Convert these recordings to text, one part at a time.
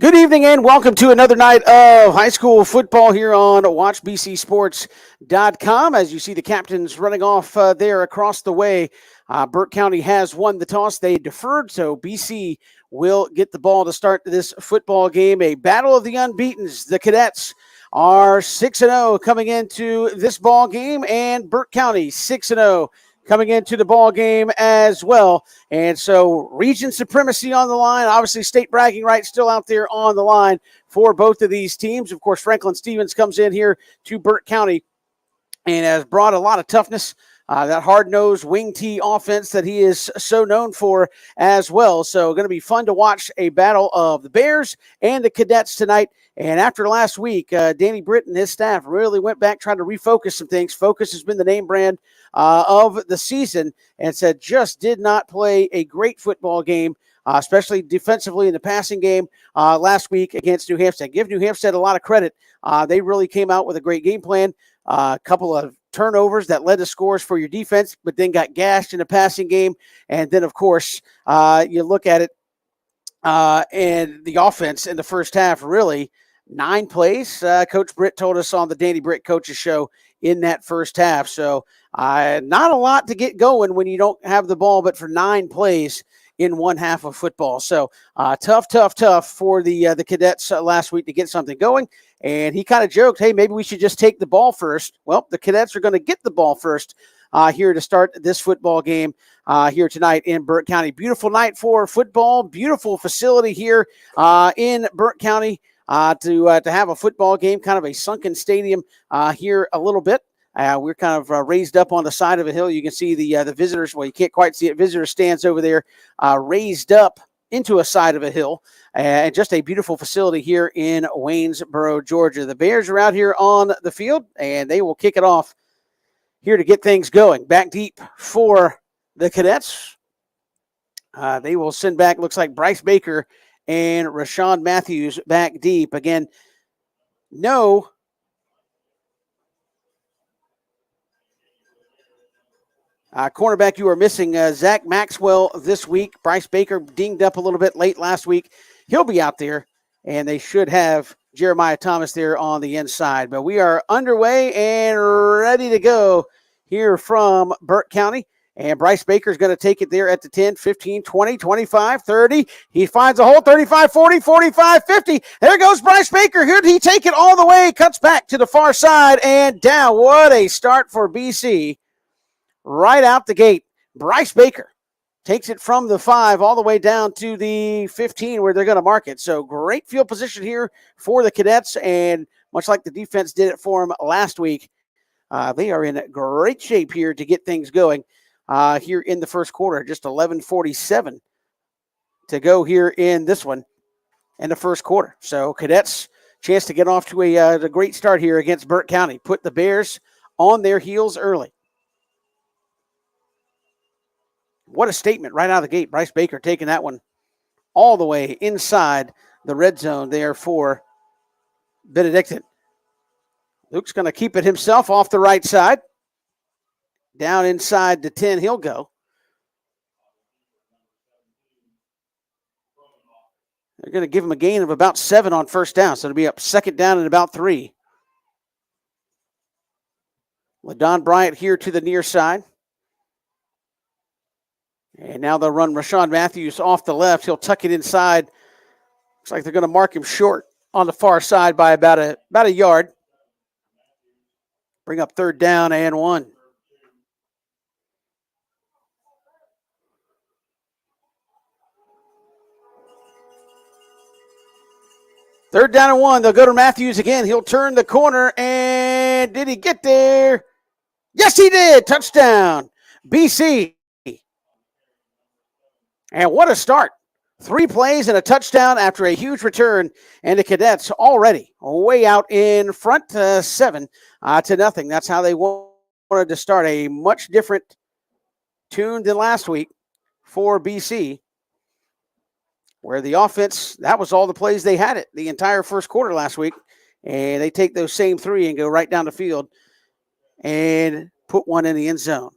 Good evening and welcome to another night of high school football here on WatchBCSports.com. As you see the captains running off there across the way, Burke County has won the toss. They deferred, so BC will get the ball to start this football game. A battle of the unbeatens. The Cadets are 6-0 coming into this ball game, and Burke County 6-0 coming into the ball game as well. And so region supremacy on the line, obviously state bragging rights still out there on the line for both of these teams. Of course, Franklin Stevens comes in here to Burke County and has brought a lot of toughness, that hard-nosed wing T offense that he is so known for as well. So going to be fun to watch a battle of the Bears and the Cadets tonight. And after last week, Danny Brit and his staff really went back trying to refocus some things. Focus has been the name brand of the season, and said just did not play a great football game, especially defensively in the passing game last week against New Hampstead. Give New Hampstead a lot of credit. They really came out with a great game plan. A couple of turnovers that led to scores for your defense, but then got gashed in the passing game. And then, of course, you look at it, and the offense in the first half, really 9 plays. Coach Britt told us on the Danny Brit Coaches Show in that first half. So not a lot to get going when you don't have the ball, but for 9 plays in one half of football. So tough for the Cadets last week to get something going. And he kind of joked, hey, maybe we should just take the ball first. Well, the Cadets are going to get the ball first here to start this football game here tonight in Burke County. Beautiful night for football. Beautiful facility here in Burke County to have a football game, kind of a sunken stadium here a little bit. We're kind of raised up on the side of a hill. You can see the visitors. Well, you can't quite see it. Visitor stands over there, raised up into a side of a hill, and just a beautiful facility here in Waynesboro, Georgia. The Bears are out here on the field, and they will kick it off here to get things going. Back deep for the Cadets. They will send back, looks like Bryce Baker and Rashawn Matthews back deep. Again, no cornerback you are missing, Zach Maxwell this week. Bryce Baker dinged up a little bit late last week. He'll be out there, and they should have Jeremiah Thomas there on the inside. But we are underway and ready to go here from Burke County. And Bryce Baker's going to take it there at the 10, 15, 20, 25, 30. He finds a hole, 35, 40, 45, 50. There goes Bryce Baker. Here he take it all the way, cuts back to the far side and down. What a start for BC. Right out the gate, Bryce Baker takes it from the 5 all the way down to the 15 where they're going to mark it. So great field position here for the Cadets, and much like the defense did it for them last week, they are in great shape here to get things going here in the first quarter. Just 11:47 to go here in this one in the first quarter. So Cadets, chance to get off to a great start here against Burke County. Put the Bears on their heels early. What a statement right out of the gate. Bryce Baker taking that one all the way inside the red zone there for Benedictine. Luke's going to keep it himself off the right side. Down inside the 10 he'll go. They're going to give him a gain of about 7 on first down, so it'll be up second down and about 3. LaDon Bryant here to the near side. And now they'll run Rashawn Matthews off the left. He'll tuck it inside. Looks like they're going to mark him short on the far side by about a yard. Bring up third down and 1. Third down and 1. They'll go to Matthews again. He'll turn the corner, and did he get there? Yes, he did. Touchdown, BC. And what a start. 3 plays and a touchdown after a huge return, and the Cadets already way out in front, 7-0. That's how they wanted to start. A much different tune than last week for BC, where the offense, that was all the plays they had it the entire first quarter last week, and they take those same 3 and go right down the field and put one in the end zone.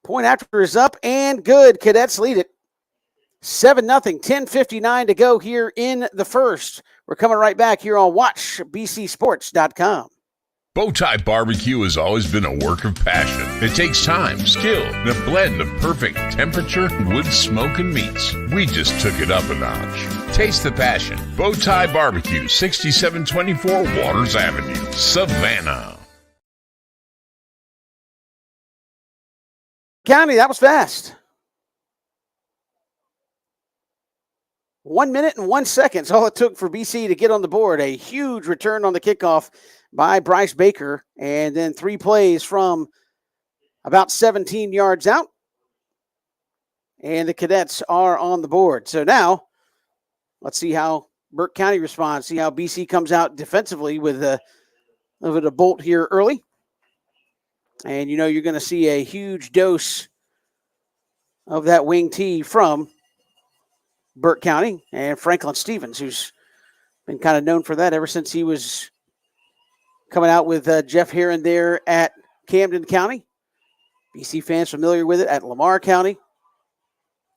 Point after is up and good. Cadets lead it 7-0, 10:59 to go here in the first. We're coming right back here on WatchBCSports.com. Bowtie Barbecue has always been a work of passion. It takes time, skill, and a blend of perfect temperature, wood, smoke, and meats. We just took it up a notch. Taste the passion. Bowtie Barbecue, 6724 Waters Avenue, Savannah. County, that was fast. 1 minute and 1 second is all it took for BC to get on the board. A huge return on the kickoff by Bryce Baker, and then 3 plays from about 17 yards out. And the Cadets are on the board. So now, let's see how Burke County responds, see how BC comes out defensively with a little bit of bolt here early. And you know you're going to see a huge dose of that wing T from Burke County and Franklin Stevens, who's been kind of known for that ever since he was coming out with Jeff Heron there at Camden County. BC fans familiar with it at Lamar County.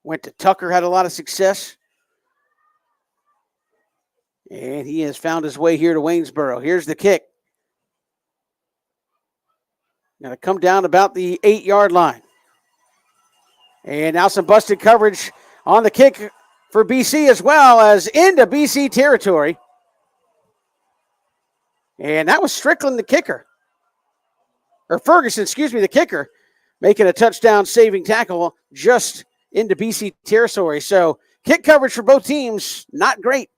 Went to Tucker, had a lot of success. And he has found his way here to Waynesboro. Here's the kick. Going to come down about the 8-yard line. And now some busted coverage on the kick for BC as well as into BC territory. And that was Strickland, the kicker. Or Ferguson, the kicker, making a touchdown saving tackle just into BC territory. So kick coverage for both teams, not great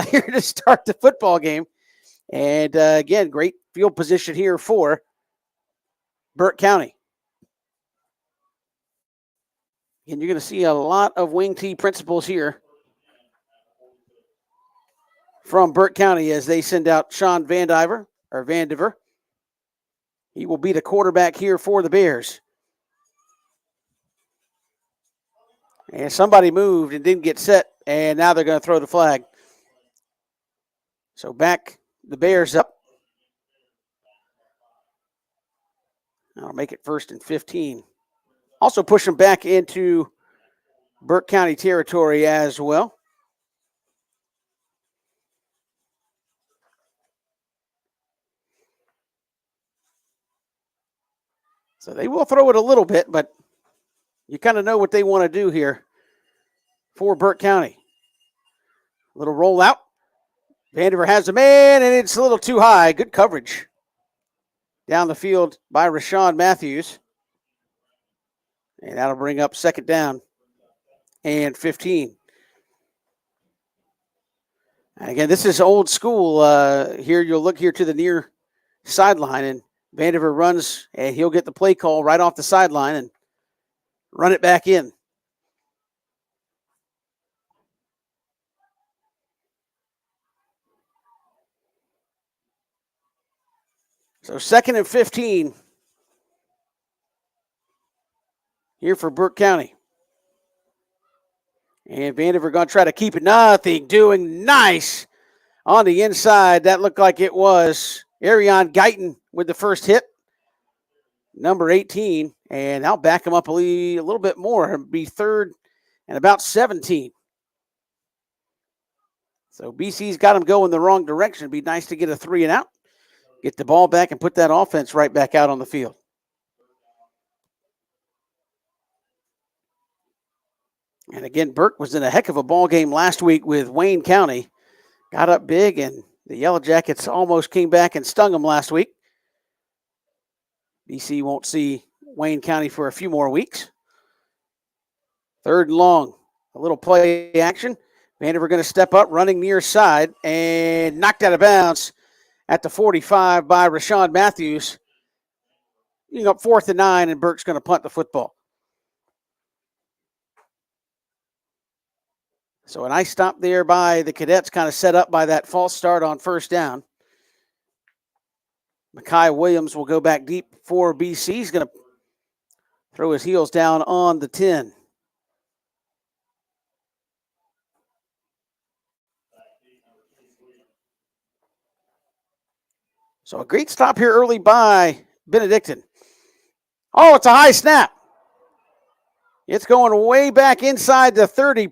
here to start the football game. And again, great field position here for Burke County. And you're going to see a lot of wing T principles here from Burke County as they send out Sean Vandiver. He will be the quarterback here for the Bears. And somebody moved and didn't get set, and now they're going to throw the flag. So back the Bears up. I'll make it 1st and 15. Also push them back into Burke County territory as well. So they will throw it a little bit, but you kind of know what they want to do here for Burke County. A little rollout. Vandiver has a man, and it's a little too high. Good coverage down the field by Rashawn Matthews. And that'll bring up 2nd down and 15. And again, this is old school. Here you'll look here to the near sideline, and Vandiver runs, and he'll get the play call right off the sideline and run it back in. So 2nd and 15 here for Burke County. And Vandiver going to try to keep it. Nothing doing. Nice on the inside. That looked like it was Arion Guyton with the first hit. Number 18. And I'll back him up a little bit more. It'll be 3rd and about 17. So BC's got him going the wrong direction. It'd be nice to get a 3 and out. Get the ball back and put that offense right back out on the field. And again, Burke was in a heck of a ball game last week with Wayne County. Got up big, and the Yellow Jackets almost came back and stung them last week. BC won't see Wayne County for a few more weeks. 3rd and long. A little play action. Vandiver going to step up, running near side, and knocked out of bounds at the 45 by Rashawn Matthews. You know, 4th and 9, and Burke's going to punt the football. So a nice stop there by the Cadets, kind of set up by that false start on 1st down. Mekhi Williams will go back deep for BC. He's going to throw his heels down on the 10. So a great stop here early by Benedictine. Oh, it's a high snap. It's going way back inside the 30.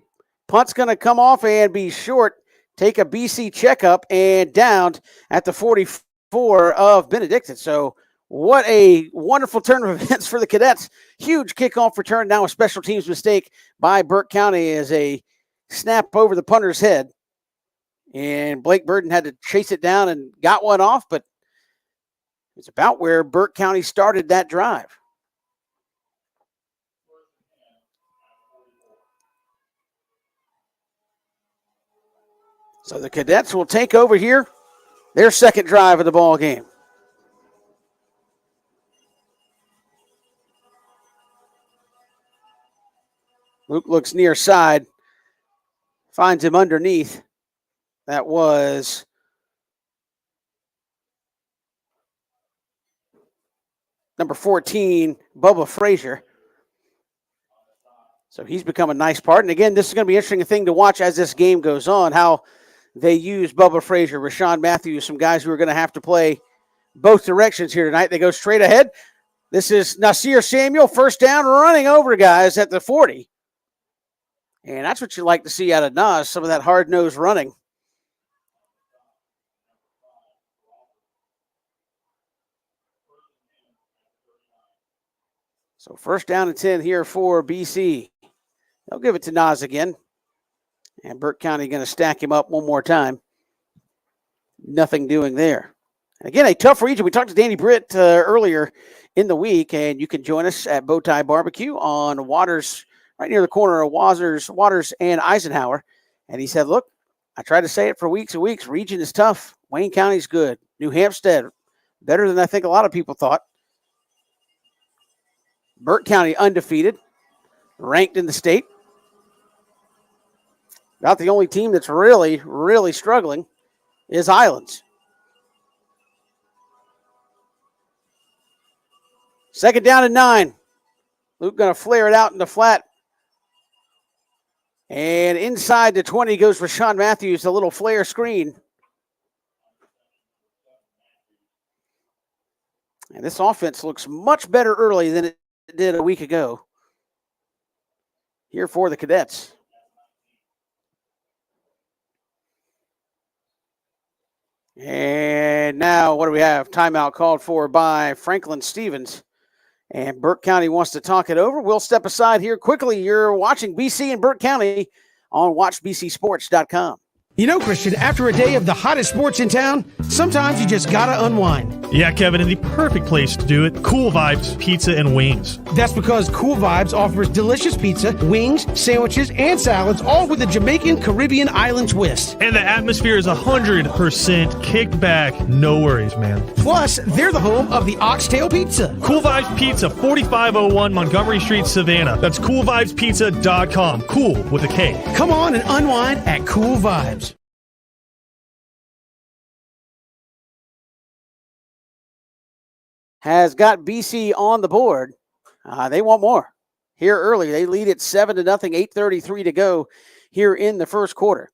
Punt's going to come off and be short. Take a BC checkup and downed at the 44 of Benedictine. So what a wonderful turn of events for the Cadets. Huge kickoff return. Now a special teams mistake by Burke County as a snap over the punter's head. And Blake Burden had to chase it down and got one off, but it's about where Burke County started that drive. So the Cadets will take over here their second drive of the ball game. Luke looks near side, finds him underneath. That was number 14, Bubba Frazier. So he's become a nice part. And again, this is going to be an interesting thing to watch as this game goes on, how they use Bubba Frazier, Rashawn Matthews, some guys who are going to have to play both directions here tonight. They go straight ahead. This is Nasir Samuel, first down, running over guys at the 40. And that's what you like to see out of Nas, some of that hard-nosed running. So first down and 10 here for BC. They'll give it to Nas again. And Burke County going to stack him up one more time. Nothing doing there. And again, a tough region. We talked to Danny Brit earlier in the week, and you can join us at Bowtie Barbecue on Waters, right near the corner of Waters and Eisenhower. And he said, look, I tried to say it for weeks and weeks. Region is tough. Wayne County's good. New Hampstead, better than I think a lot of people thought. Burke County undefeated, ranked in the state. About the only team that's really, really struggling is Islands. Second down and 9. Luke going to flare it out in the flat. And inside the 20 goes Rashawn Matthews, a little flare screen. And this offense looks much better early than it did a week ago. Here for the Cadets. And now what do we have? Timeout called for by Franklin Stevens. And Burke County wants to talk it over. We'll step aside here quickly. You're watching BC and Burke County on WatchBCSports.com. You know, Christian, after a day of the hottest sports in town, sometimes you just gotta unwind. Yeah, Kevin, and the perfect place to do it, Cool Vibes Pizza and Wings. That's because Cool Vibes offers delicious pizza, wings, sandwiches, and salads, all with a Jamaican Caribbean island twist. And the atmosphere is 100% kicked back. No worries, man. Plus, they're the home of the Oxtail Pizza. Cool Vibes Pizza, 4501 Montgomery Street, Savannah. That's coolvibespizza.com. Cool with a K. Come on and unwind at Cool Vibes. Has got BC on the board. They want more. Here early, they lead it 7-0, 8:33 to go here in the first quarter.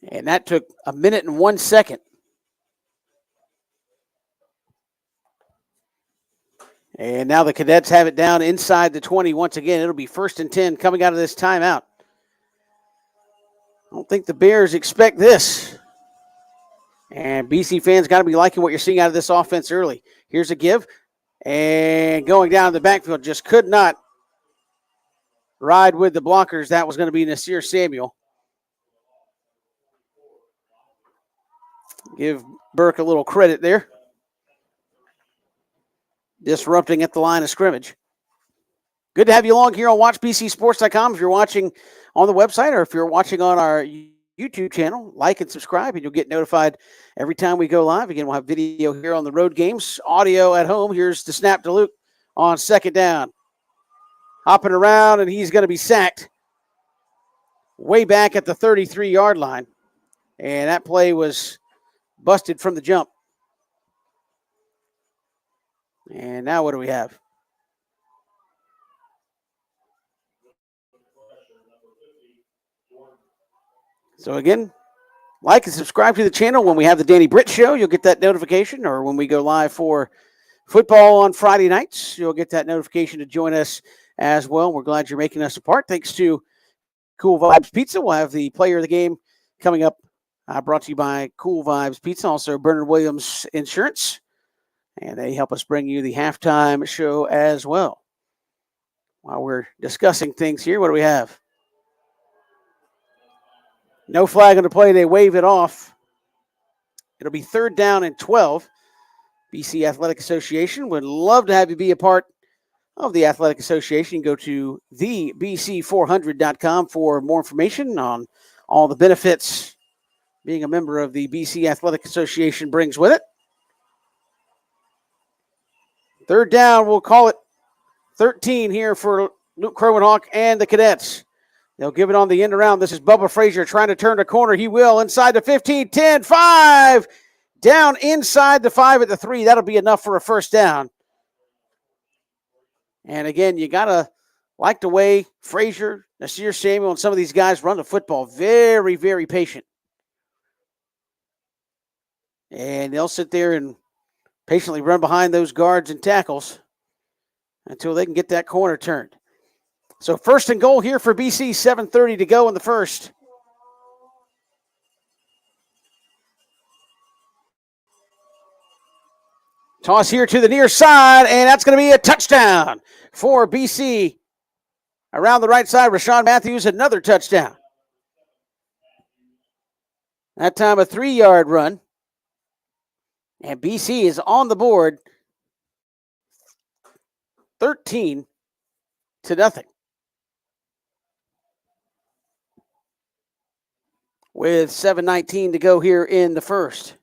And that took a minute and 1 second. And now the Cadets have it down inside the 20 once again. It'll be 1st and 10 coming out of this timeout. I don't think the Bears expect this. And BC fans got to be liking what you're seeing out of this offense early. Here's a give. And going down the backfield, just could not ride with the blockers. That was going to be Nasir Samuel. Give Burke a little credit there. Disrupting at the line of scrimmage. Good to have you along here on WatchBCSports.com. If you're watching on the website or if you're watching on our YouTube channel, like and subscribe, and you'll get notified every time we go live. Again, we'll have video here on the road games, audio at home. Here's the snap to Luke on second down. Hopping around, and he's going to be sacked way back at the 33-yard line. And that play was busted from the jump. And now what do we have? So again, like and subscribe to the channel. When we have the Danny Brit Show, you'll get that notification, or when we go live for football on Friday nights. You'll get that notification to join us as well. We're glad you're making us a part. Thanks to Cool Vibes Pizza. We'll have the player of the game coming up, brought to you by Cool Vibes Pizza, also Bernard Williams Insurance. And they help us bring you the halftime show as well. While we're discussing things here, what do we have? No flag on the play. They wave it off. It'll be 3rd down and 12. BC Athletic Association would love to have you be a part of the Athletic Association. Go to thebc400.com for more information on all the benefits being a member of the BC Athletic Association brings with it. 3rd down, we'll call it 13 here for Luke Crowenhawk and the Cadets. They'll give it on the end around. This is Bubba Frazier trying to turn the corner. He will inside the 15, 10, 5. Down inside the 5 at the 3. That'll be enough for a 1st down. And again, you got to like the way Frazier, Nasir Samuel, and some of these guys run the football. Very, very patient. And they'll sit there and patiently run behind those guards and tackles until they can get that corner turned. So 1st and goal here for BC, 7:30 to go in the 1st. Toss here to the near side, and that's going to be a touchdown for BC. Around the right side, Rashawn Matthews, another touchdown. That time a 3-yard run. And BC is on the board 13-0. With 7:19 to go here in the 1st.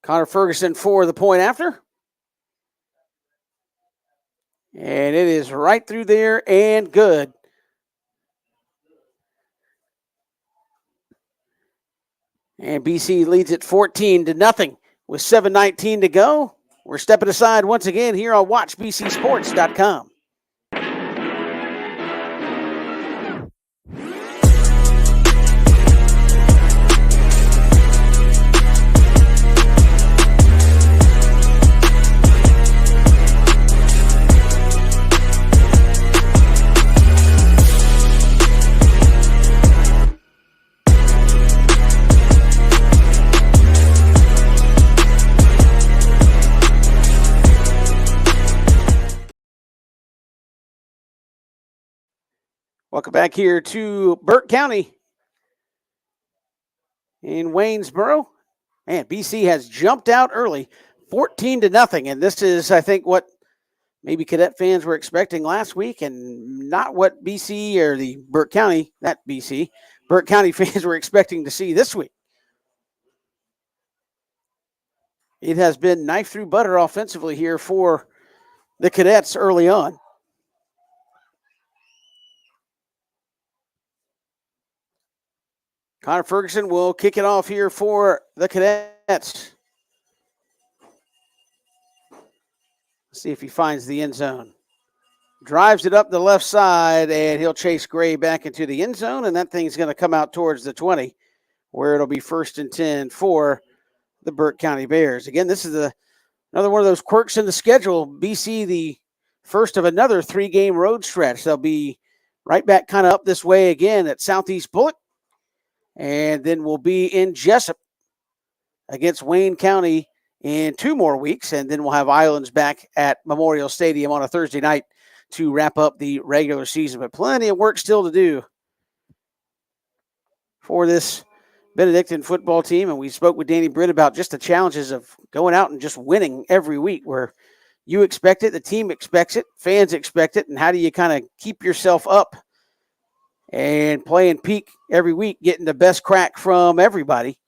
Connor Ferguson for the point after. And it is right through there and good. And BC leads it 14-0 with 7:19 to go. We're stepping aside once again here on WatchBCSports.com. Welcome back here to Burke County in Waynesboro. Man, BC has jumped out early, 14-0. And this is, I think, what maybe Cadet fans were expecting last week and not what BC or the Burke County, Burke County fans were expecting to see this week. It has been knife through butter offensively here for the Cadets early on. Connor Ferguson will kick it off here for the Cadets. Let's see if he finds the end zone. Drives it up the left side, and he'll chase Gray back into the end zone, and that thing's going to come out towards the 20, where it'll be 1st and 10 for the Burke County Bears. Again, this is another one of those quirks in the schedule. BC, the first of another 3-game road stretch. They'll be right back kind of up this way again at Southeast Bullock. And then we'll be in Jessup against Wayne County in 2 more weeks. And then we'll have Islands back at Memorial Stadium on a Thursday night to wrap up the regular season. But plenty of work still to do for this Benedictine football team. And we spoke with Danny Brit about just the challenges of going out and just winning every week, where you expect it, the team expects it, fans expect it. And how do you kind of keep yourself up and play and peak every week, getting the best crack from everybody?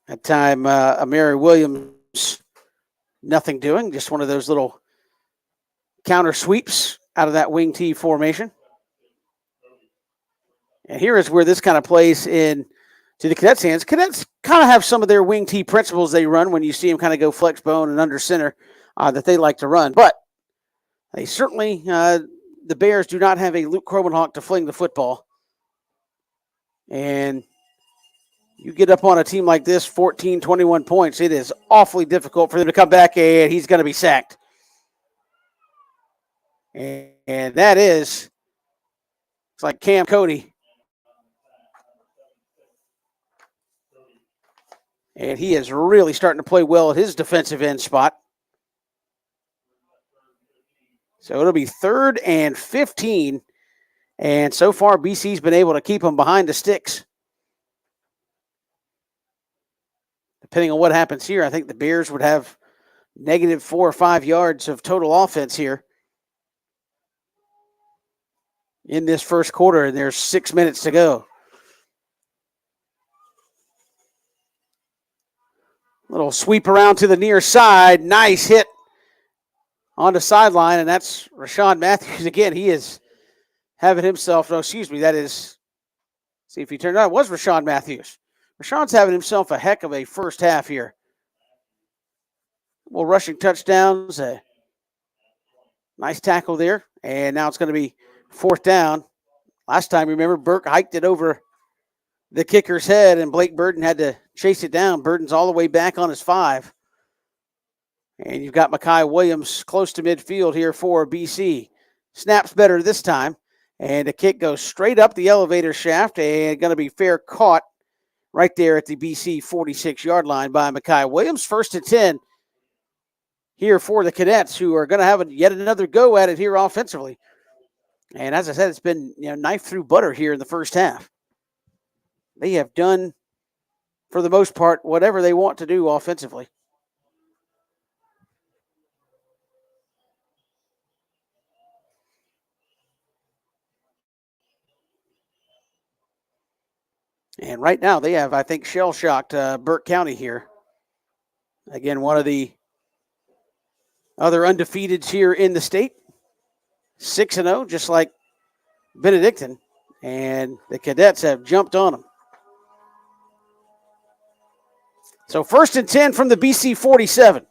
That time, Amari Williams, nothing doing, just one of those little counter sweeps out of that wing T formation. And here is where this kind of plays in to the Cadets' hands. Cadets kind of have some of their wing T principles they run when you see them kind of go flex bone and under center that they like to run. But they certainly, the Bears do not have a Luke Crowenhawk to fling the football. And you get up on a team like this, 14, 21 points, it is awfully difficult for them to come back, and he's going to be sacked. And that is, it's like Cam Cody. And he is really starting to play well at his defensive end spot. So it'll be 3rd and 15. And so far, BC's been able to keep them behind the sticks. Depending on what happens here, I think the Bears would have negative 4 or 5 yards of total offense here in this first quarter, and there's 6 minutes to go. Little sweep around to the near side. Nice hit on the sideline, and that's Rashawn Matthews. Again, he is having himself, that is, see if he turned out, it was Rashawn Matthews. Rashawn's having himself a heck of a first half here. Well, rushing touchdowns, a nice tackle there, and now it's going to be 4th down. Last time, remember, Burke hiked it over the kicker's head, and Blake Burden had to chase it down. Burden's all the way back on his 5. And you've got Mekhi Williams close to midfield here for BC. Snaps better this time, and the kick goes straight up the elevator shaft, and going to be fair caught right there at the BC 46-yard line by Mekhi Williams. 1st and 10 here for the Cadets, who are going to have yet another go at it here offensively. And as I said, it's been knife through butter here in the first half. They have done, for the most part, whatever they want to do offensively. And right now they have, I think, shell-shocked Burke County here. Again, one of the other undefeateds here in the state. 6-0, just like Benedictine. And the Cadets have jumped on them. So 1st and 10 from the BC 47.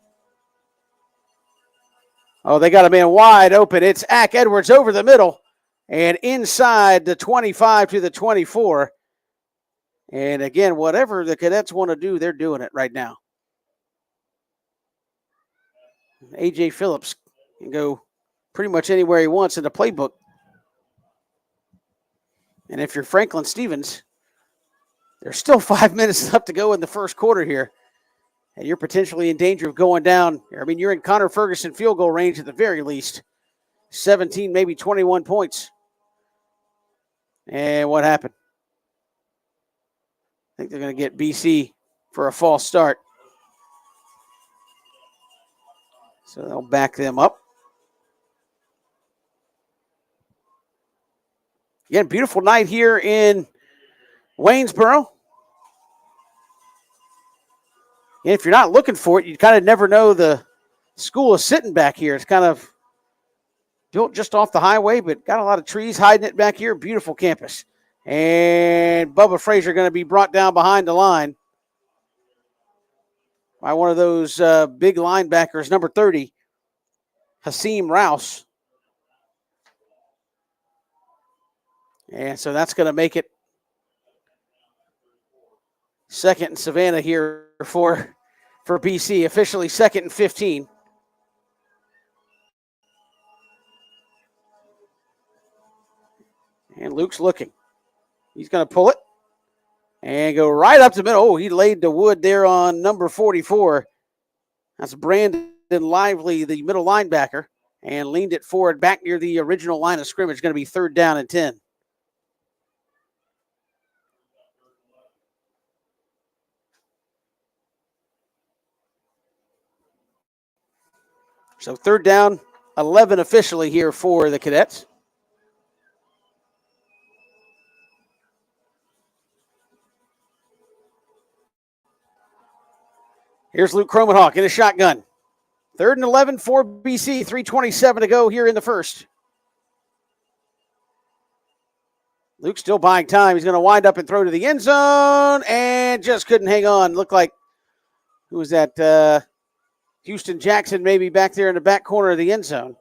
Oh, they got a man wide open. It's Ack Edwards over the middle and inside the 25 to the 24. And again, whatever the Cadets want to do, they're doing it right now. A.J. Phillips can go pretty much anywhere he wants in the playbook. And if you're Franklin Stevens, there's still 5 minutes left to go in the first quarter here. And you're potentially in danger of going down. I mean, you're in Connor Ferguson field goal range at the very least. 17, maybe 21 points. And what happened? I think they're going to get BC for a false start. So they'll back them up. Again, beautiful night here in Waynesboro. And if you're not looking for it, you kind of never know the school is sitting back here. It's kind of built just off the highway, but got a lot of trees hiding it back here. Beautiful campus. And Bubba Frazier going to be brought down behind the line by one of those big linebackers, number 30, Hakeem Rouse. And so that's going to make it 2nd and Savannah here for BC. Officially 2nd and 15. And Luke's looking. He's going to pull it and go right up the middle. Oh, he laid the wood there on number 44. That's Brandon Lively, the middle linebacker, and leaned it forward back near the original line of scrimmage. Going to be 3rd down and 10. So 3rd down, 11 officially here for the Cadets. Here's Luke Cromenhawk in a shotgun. 3rd and 11 for BC. 3:27 to go here in the first. Luke still buying time. He's going to wind up and throw to the end zone and just couldn't hang on. Looked like, who was that? Houston Jackson maybe back there in the back corner of the end zone.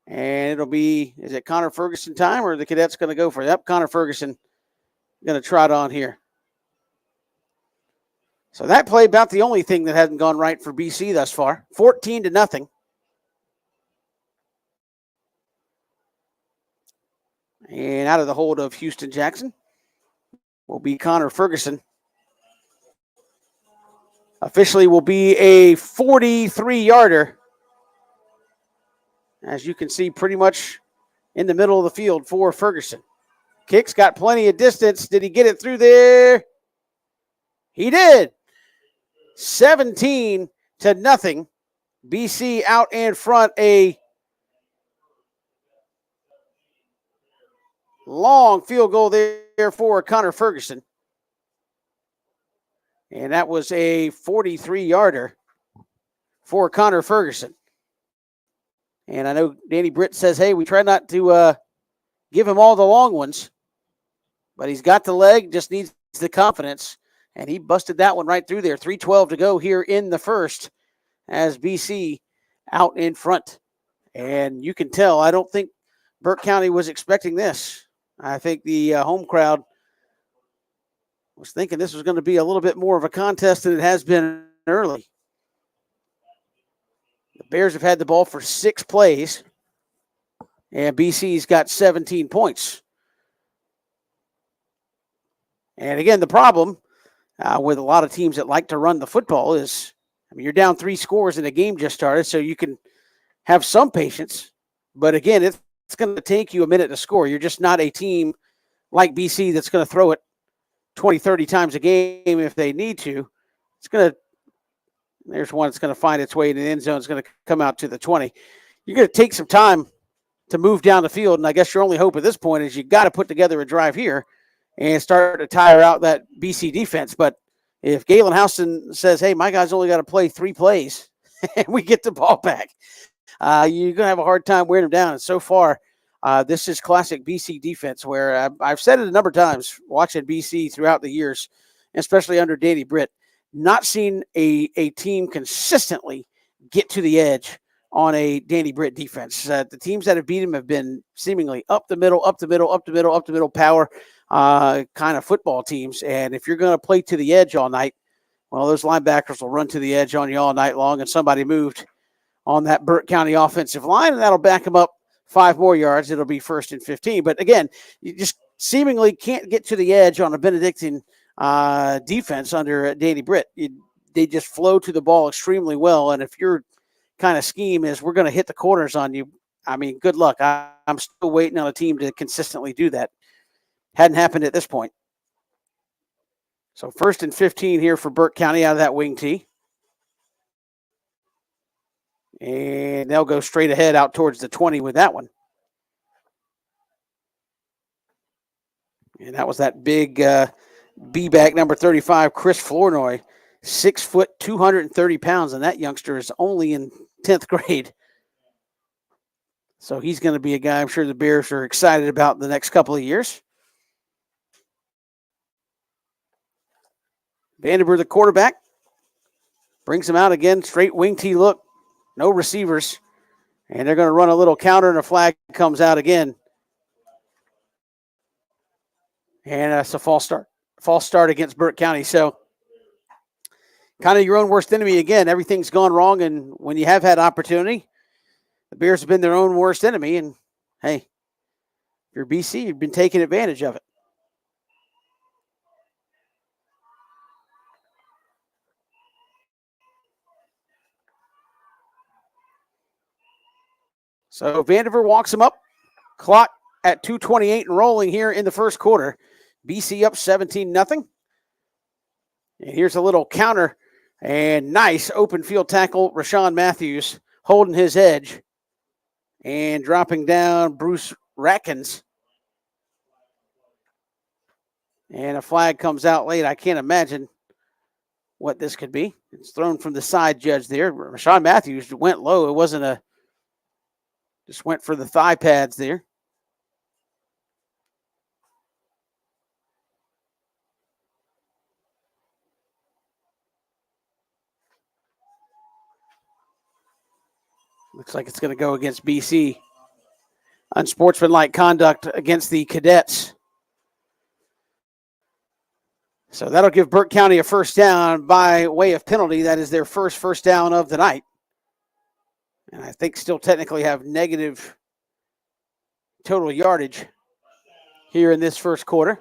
And it'll be, is it Connor Ferguson time or are the Cadets going to go for it? Yep, Connor Ferguson going to trot on here. So that play about the only thing that hasn't gone right for BC thus far. 14-0. And out of the hold of Houston Jackson will be Connor Ferguson. Officially will be a 43-yarder. As you can see, pretty much in the middle of the field for Ferguson. Kicks got plenty of distance. Did he get it through there? He did. 17-0. BC out in front. A long field goal there for Connor Ferguson. And that was a 43-yarder for Connor Ferguson. And I know Danny Brit says, hey, we try not to give him all the long ones. But he's got the leg, just needs the confidence. And he busted that one right through there. 3:12 to go here in the first as BC out in front. And you can tell, I don't think Burke County was expecting this. I think the home crowd was thinking this was going to be a little bit more of a contest than it has been early. The Bears have had the ball for 6 plays, and BC's got 17 points. And again, the problem with a lot of teams that like to run the football is, I mean, you're down 3 scores and the game just started, so you can have some patience. But again, it's going to take you a minute to score. You're just not a team like BC that's going to throw it 20, 30 times a game if they need to. It's going to, there's one that's going to find its way in the end zone. It's going to come out to the 20. You're going to take some time to move down the field, and I guess your only hope at this point is you got to put together a drive here and start to tire out that BC defense. But if Galen Houston says, hey, my guy's only got to play 3 plays and we get the ball back, you're going to have a hard time wearing them down. And so far, this is classic BC defense where I've said it a number of times watching BC throughout the years, especially under Danny Brit, not seen a team consistently get to the edge on a Danny Brit defense. The teams that have beat him have been seemingly up the middle power kind of football teams. And if you're going to play to the edge all night, well, those linebackers will run to the edge on you all night long, and somebody moved on that Burke County offensive line, and that'll back them up 5 more yards. It'll be 1st and 15. But again, you just seemingly can't get to the edge on a Benedictine defense under Danny Brit. They just flow to the ball extremely well. And if your kind of scheme is we're going to hit the corners on you, I mean, good luck. I'm still waiting on a team to consistently do that. Hadn't happened at this point. So 1st and 15 here for Burke County out of that wing tee. And they'll go straight ahead out towards the 20 with that one. And that was that big B-back number 35, Chris Flournoy, 6 foot, 230 pounds. And that youngster is only in 10th grade. So he's going to be a guy I'm sure the Bears are excited about the next couple of years. Vandenberg, the quarterback, brings him out again, straight wing tee look. No receivers, and they're going to run a little counter, and a flag comes out again. And it's a false start against Burke County. So kind of your own worst enemy again. Everything's gone wrong, and when you have had opportunity, the Bears have been their own worst enemy. And, hey, if you're BC, you've been taking advantage of it. So Vandiver walks him up. Clock at 2:28 and rolling here in the first quarter. BC up 17-0. And here's a little counter and nice open field tackle. Rashawn Matthews holding his edge and dropping down Bruce Ratkins. And a flag comes out late. I can't imagine what this could be. It's thrown from the side judge there. Rashawn Matthews went low. It wasn't just went for the thigh pads there. Looks like it's going to go against BC. Unsportsmanlike conduct against the cadets. So that'll give Burke County a first down by way of penalty. That is their first down of the night. And I think still technically have negative total yardage here in this first quarter.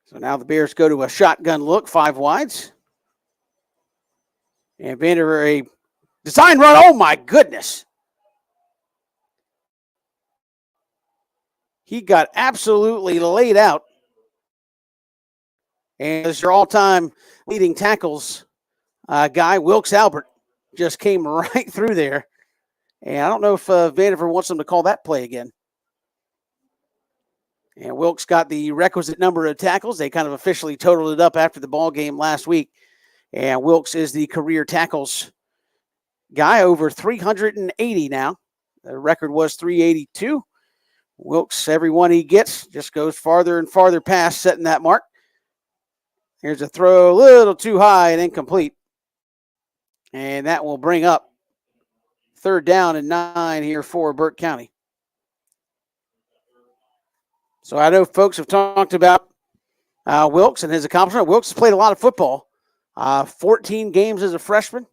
So now the Bears go to a shotgun look, 5 wides. And Vanderveer, a design run. Oh, my goodness. He got absolutely laid out. And as your all-time leading tackles guy, Wilkes Albert, just came right through there. And I don't know if Vanderveer wants him to call that play again. And Wilkes got the requisite number of tackles. They kind of officially totaled it up after the ball game last week. And Wilkes is the career tackles guy, over 380 now. The record was 382. Wilkes, every one he gets, just goes farther and farther past setting that mark. Here's a throw, a little too high and incomplete. And that will bring up 3rd down and 9 here for Burke County. So I know folks have talked about Wilkes and his accomplishment. Wilkes has played a lot of football. 14 games as a freshman,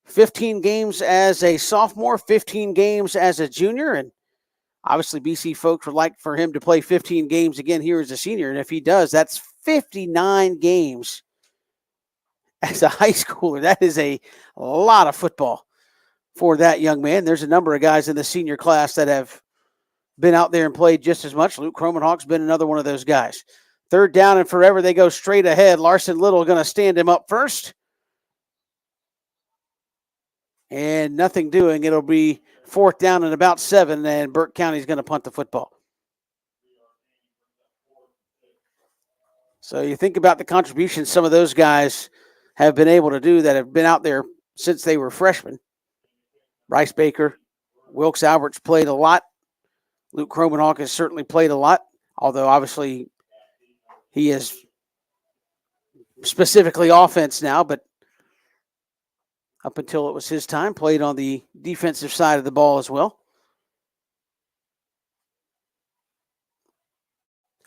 15 games as a sophomore, 15 games as a junior, and obviously BC folks would like for him to play 15 games again here as a senior, and if he does, that's 59 games as a high schooler. That is a lot of football for that young man. There's a number of guys in the senior class that have been out there and played just as much. Luke Kromenhoek's been another one of those guys. 3rd down and forever. They go straight ahead. Larson Little going to stand him up first. And nothing doing. It'll be 4th down and about 7, and Burke County is going to punt the football. So you think about the contributions some of those guys have been able to do that have been out there since they were freshmen. Bryce Baker, Wilkes Albert's played a lot. Luke Kromenhoek has certainly played a lot, although obviously he is specifically offense now, but up until it was his time, played on the defensive side of the ball as well.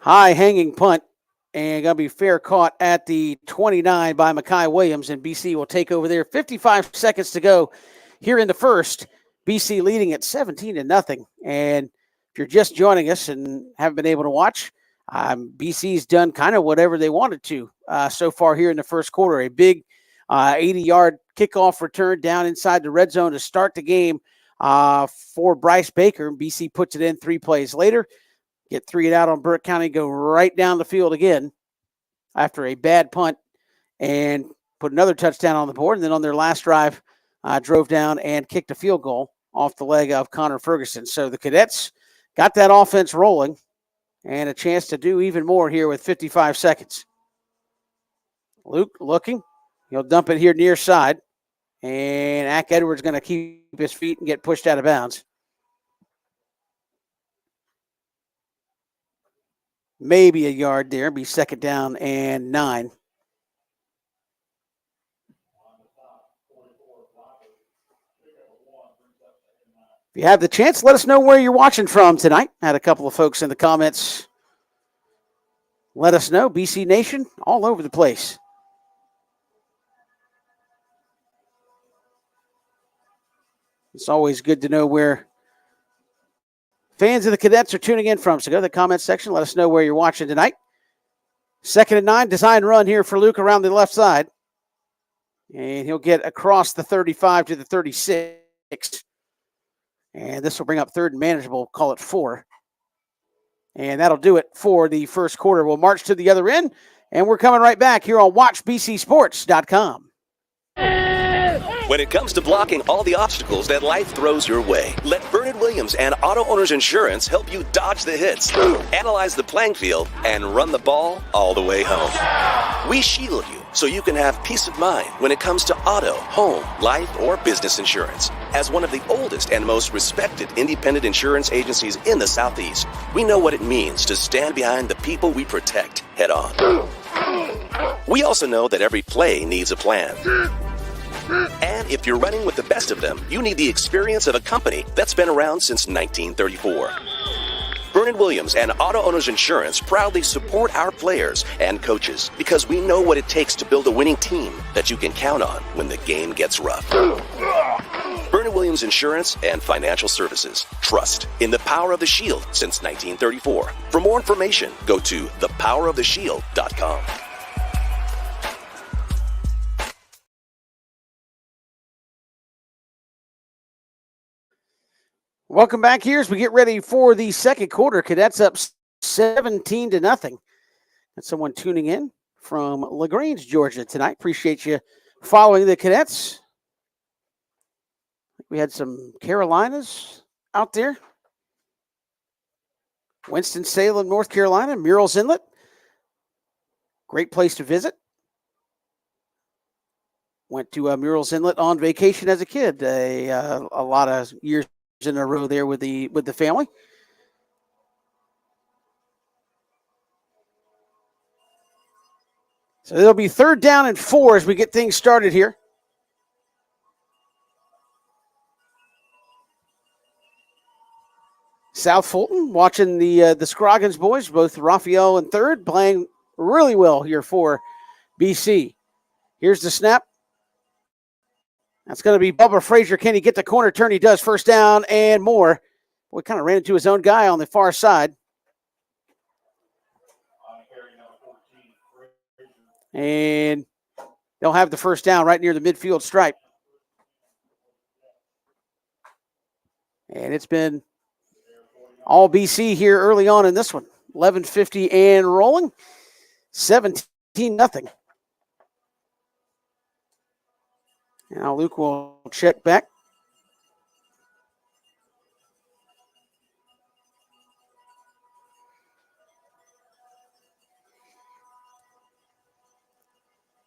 High hanging punt, and going to be fair caught at the 29 by Makai Williams, and BC will take over there. 55 seconds to go here in the first. BC leading at 17-0. And if you're just joining us and haven't been able to watch, BC's done kind of whatever they wanted to so far here in the first quarter. A big 80-yard kickoff return down inside the red zone to start the game for Bryce Baker. BC puts it in 3 plays later. Get 3 out on Burke County, go right down the field again after a bad punt and put another touchdown on the board. And then on their last drive, drove down and kicked a field goal off the leg of Connor Ferguson. So the Cadets got that offense rolling and a chance to do even more here with 55 seconds. Luke looking. He'll dump it here near side. And Ack Edwards going to keep his feet and get pushed out of bounds. Maybe a yard there. Be 2nd down and 9. If you have the chance, let us know where you're watching from tonight. Had a couple of folks in the comments let us know. BC Nation, all over the place. It's always good to know where fans of the Cadets are tuning in from. So go to the comment section. Let us know where you're watching tonight. 2nd and 9, design run here for Luke around the left side. And he'll get across the 35 to the 36. And this will bring up 3rd and manageable. Call it 4. And that'll do it for the first quarter. We'll march to the other end, and we're coming right back here on WatchBCSports.com. When it comes to blocking all the obstacles that life throws your way, let Bernard Williams and Auto Owners Insurance help you dodge the hits, analyze the playing field, and run the ball all the way home. We shield you so you can have peace of mind when it comes to auto, home, life, or business insurance. As one of the oldest and most respected independent insurance agencies in the Southeast, we know what it means to stand behind the people we protect head on. We also know that every play needs a plan. And if you're running with the best of them, you need the experience of a company that's been around since 1934. Burnett Williams and Auto Owners Insurance proudly support our players and coaches because we know what it takes to build a winning team that you can count on when the game gets rough. Burnett Williams Insurance and Financial Services. Trust in the power of the Shield since 1934. For more information, go to thepoweroftheshield.com. Welcome back here as we get ready for the second quarter. Cadets up 17-0. That's someone tuning in from LaGrange, Georgia tonight. Appreciate you following the Cadets. We had some Carolinas out there. Winston-Salem, North Carolina, Murrells Inlet. Great place to visit. Went to Murrells Inlet on vacation as a kid a lot of years in a row there with the family. So it'll be 3rd down and 4 as we get things started here. South Fulton watching the Scroggins boys, both Raphael and 3rd, playing really well here for BC. Here's the snap. That's going to be Bubba Frazier. Can he get the corner turn? He does. 1st down and more. Boy, kind of ran into his own guy on the far side. And they'll have the 1st down right near the midfield stripe. And it's been all BC here early on in this one. 11:50 and rolling. 17-0. Now Luke will check back.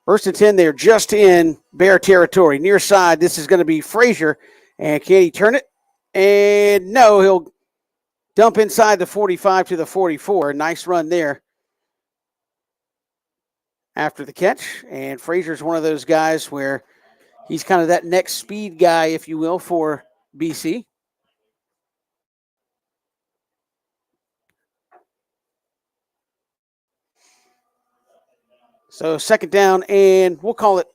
First and 10, they're just in Bear territory. Near side, this is going to be Frazier. And can he turn it? And no, he'll dump inside the 45 to the 44. Nice run there after the catch. And Frazier's one of those guys where he's kind of that next speed guy, if you will, for BC. So 2nd down, and we'll call it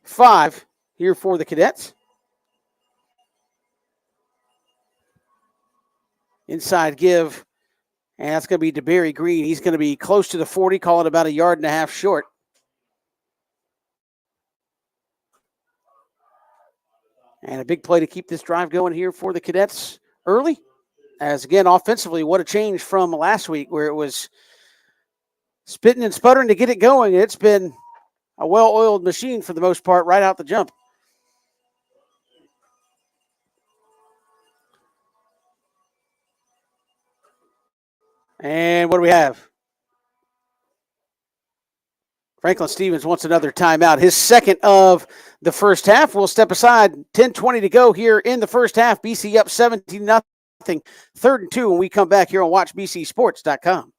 5 here for the Cadets. Inside give, and that's going to be DeBerry Green. He's going to be close to the 40, call it about 1.5 yards short. And a big play to keep this drive going here for the Cadets early. As again, offensively, what a change from last week where it was spitting and sputtering to get it going. It's been a well-oiled machine for the most part right out the jump. And what do we have? Franklin Stevens wants another timeout. His 2nd of the first half. We'll step aside. 10:20 to go here in the first half. BC up 17-0. 3rd and 2 when we come back here on WatchBCSports.com.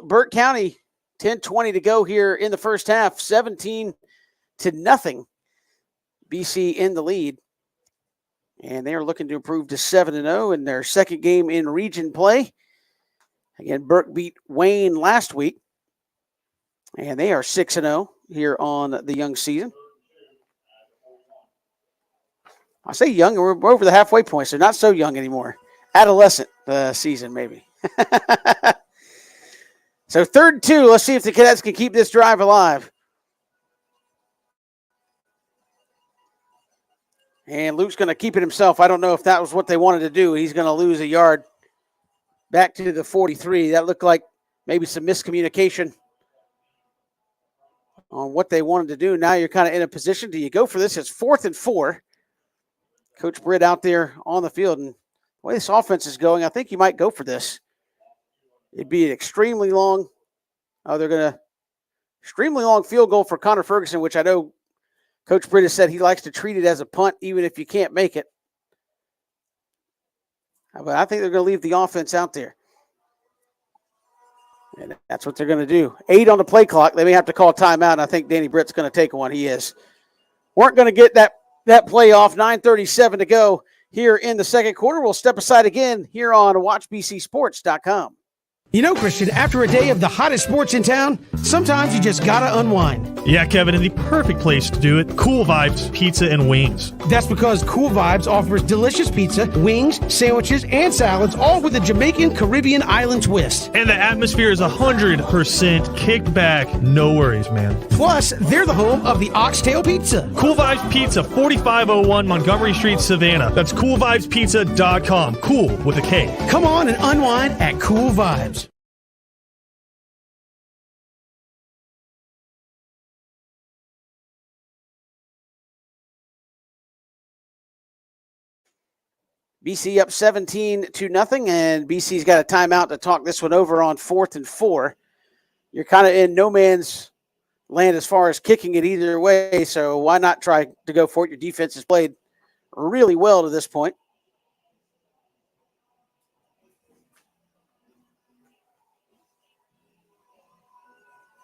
Burke County, 10:20 to go here in the first half, 17-0. BC in the lead. And they are looking to improve to 7-0 in their 2nd game in region play. Again, Burke beat Wayne last week. And they are 6-0 here on the young season. I say young, we're over the halfway point, so not so young anymore. Adolescent season, maybe. So 3rd and 2, let's see if the Cadets can keep this drive alive. And Luke's going to keep it himself. I don't know if that was what they wanted to do. He's going to lose 1 yard back to the 43. That looked like maybe some miscommunication on what they wanted to do. Now you're kind of in a position. Do you go for this? It's 4th and 4. Coach Brit out there on the field. And the way this offense is going, I think you might go for this. It'd be an extremely long, extremely long field goal for Connor Ferguson, which I know Coach Brit has said he likes to treat it as a punt, even if you can't make it. But I think they're going to leave the offense out there. And that's what they're going to do. 8 on the play clock. They may have to call timeout, and I think Danny Britt's going to take one. He is. Weren't going to get that play off. 9:37 to go here in the second quarter. We'll step aside again here on WatchBCSports.com. You know, Christian, after a day of the hottest sports in town, sometimes you just gotta unwind. Yeah, Kevin, and the perfect place to do it, Cool Vibes Pizza and Wings. That's because Cool Vibes offers delicious pizza, wings, sandwiches, and salads, all with a Jamaican Caribbean island twist. And the atmosphere is 100% kickback. No worries, man. Plus, they're the home of the Oxtail Pizza. Cool Vibes Pizza, 4501 Montgomery Street, Savannah. That's coolvibespizza.com. Cool with a K. Come on and unwind at Cool Vibes. BC up 17-0, and BC's got a timeout to talk this one over on 4th and 4. You're kind of in no man's land as far as kicking it either way, so why not try to go for it? Your defense has played really well to this point.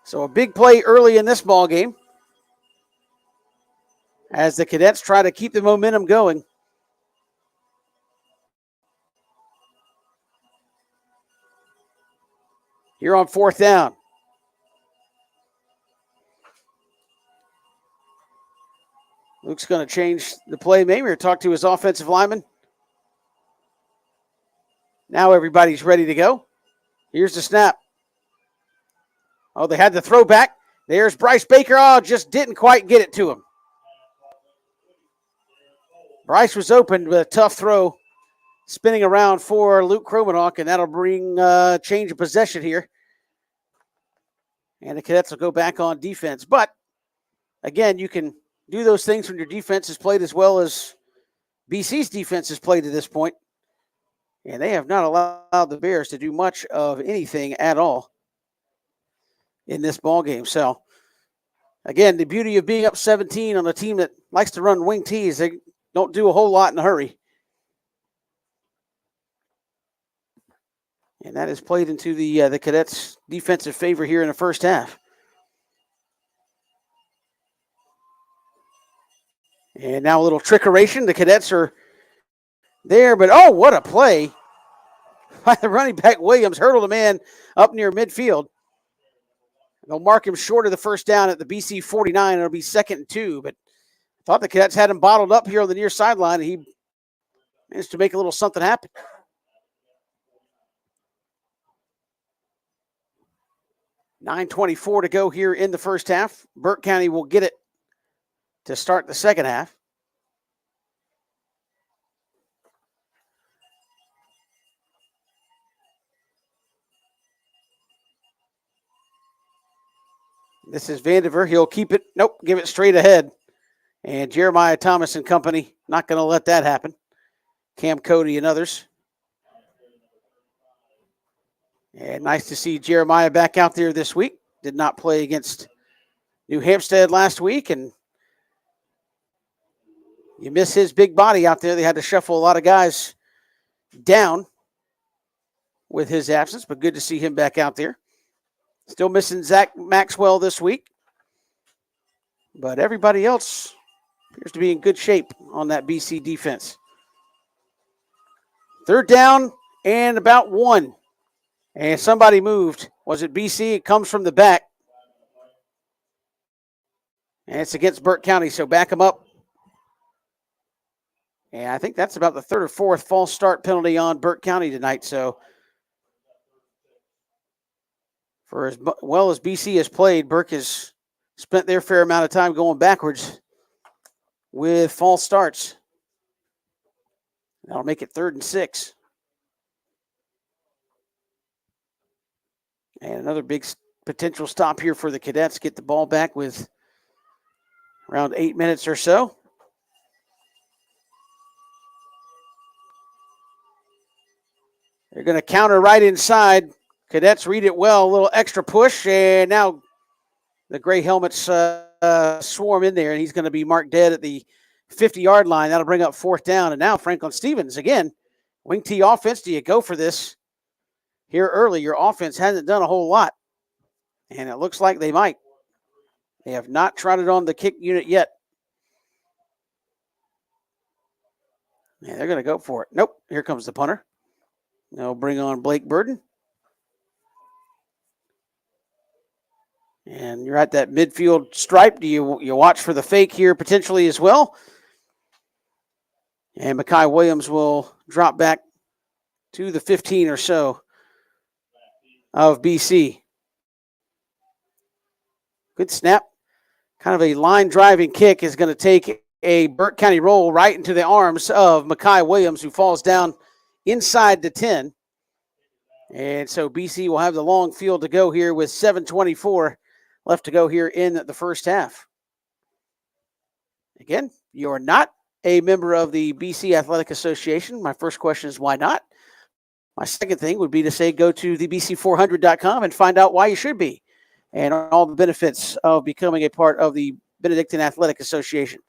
So a big play early in this ball game as the Cadets try to keep the momentum going. Here on 4th down. Luke's going to change the play maybe or talk to his offensive lineman. Now everybody's ready to go. Here's the snap. Oh, they had the throwback. There's Bryce Baker. Oh, just didn't quite get it to him. Bryce was open with a tough throw. Spinning around for Luke Kromenhoek, and that'll bring change of possession here. And the Cadets will go back on defense. But, again, you can do those things when your defense has played as well as BC's defense has played to this point. And they have not allowed the Bears to do much of anything at all in this ballgame. So, again, the beauty of being up 17 on a team that likes to run wing tees, they don't do a whole lot in a hurry. And that is played into the Cadets' defensive favor here in the first half. And now a little trickeration. The Cadets are there, but oh, what a play by the running back Williams. Hurdled a man up near midfield. They'll mark him short of the first down at the BC 49. It'll be 2nd and 2, but I thought the Cadets had him bottled up here on the near sideline, and he managed to make a little something happen. .9:24 to go here in the first half. Burke County will get it to start the second half. This is Vandiver. He'll keep it. Nope, give it straight ahead. And Jeremiah Thomas and company, not going to let that happen. Cam Cody and others. And nice to see Jeremiah back out there this week. Did not play against New Hampstead last week, and you miss his big body out there. They had to shuffle a lot of guys down with his absence, but good to see him back out there. Still missing Zach Maxwell this week, but everybody else appears to be in good shape on that BC defense. 3rd down and about 1. And somebody moved. Was it BC? It comes from the back. And it's against Burke County, so back them up. And I think that's about the 3rd or 4th false start penalty on Burke County tonight. So for as well as BC has played, Burke has spent their fair amount of time going backwards with false starts. That'll make it 3rd and 6. And another big potential stop here for the Cadets. Get the ball back with around 8 minutes or so. They're going to counter right inside. Cadets read it well, a little extra push, and now the gray helmets swarm in there, and he's going to be marked dead at the 50-yard line. That'll bring up 4th down, and now Franklin Stevens again. Wing T offense, do you go for this here early? Your offense hasn't done a whole lot, and it looks like they might. They have not tried it on the kick unit yet. Yeah, they're going to go for it. Nope, here comes the punter. They'll bring on Blake Burden. And you're at that midfield stripe. Do you watch for the fake here potentially as well? And Mekhi Williams will drop back to the 15 or so of BC. Good snap. Kind of a line driving kick is going to take a Burke County roll right into the arms of Mekhi Williams, who falls down inside the 10. And so BC will have the long field to go here with 7:24 left to go here in the first half. Again, you're not a member of the BC Athletic Association. My first question is, why not? My second thing would be to say, go to the BC400.com and find out why you should be, and all the benefits of becoming a part of the Benedictine Athletic Association.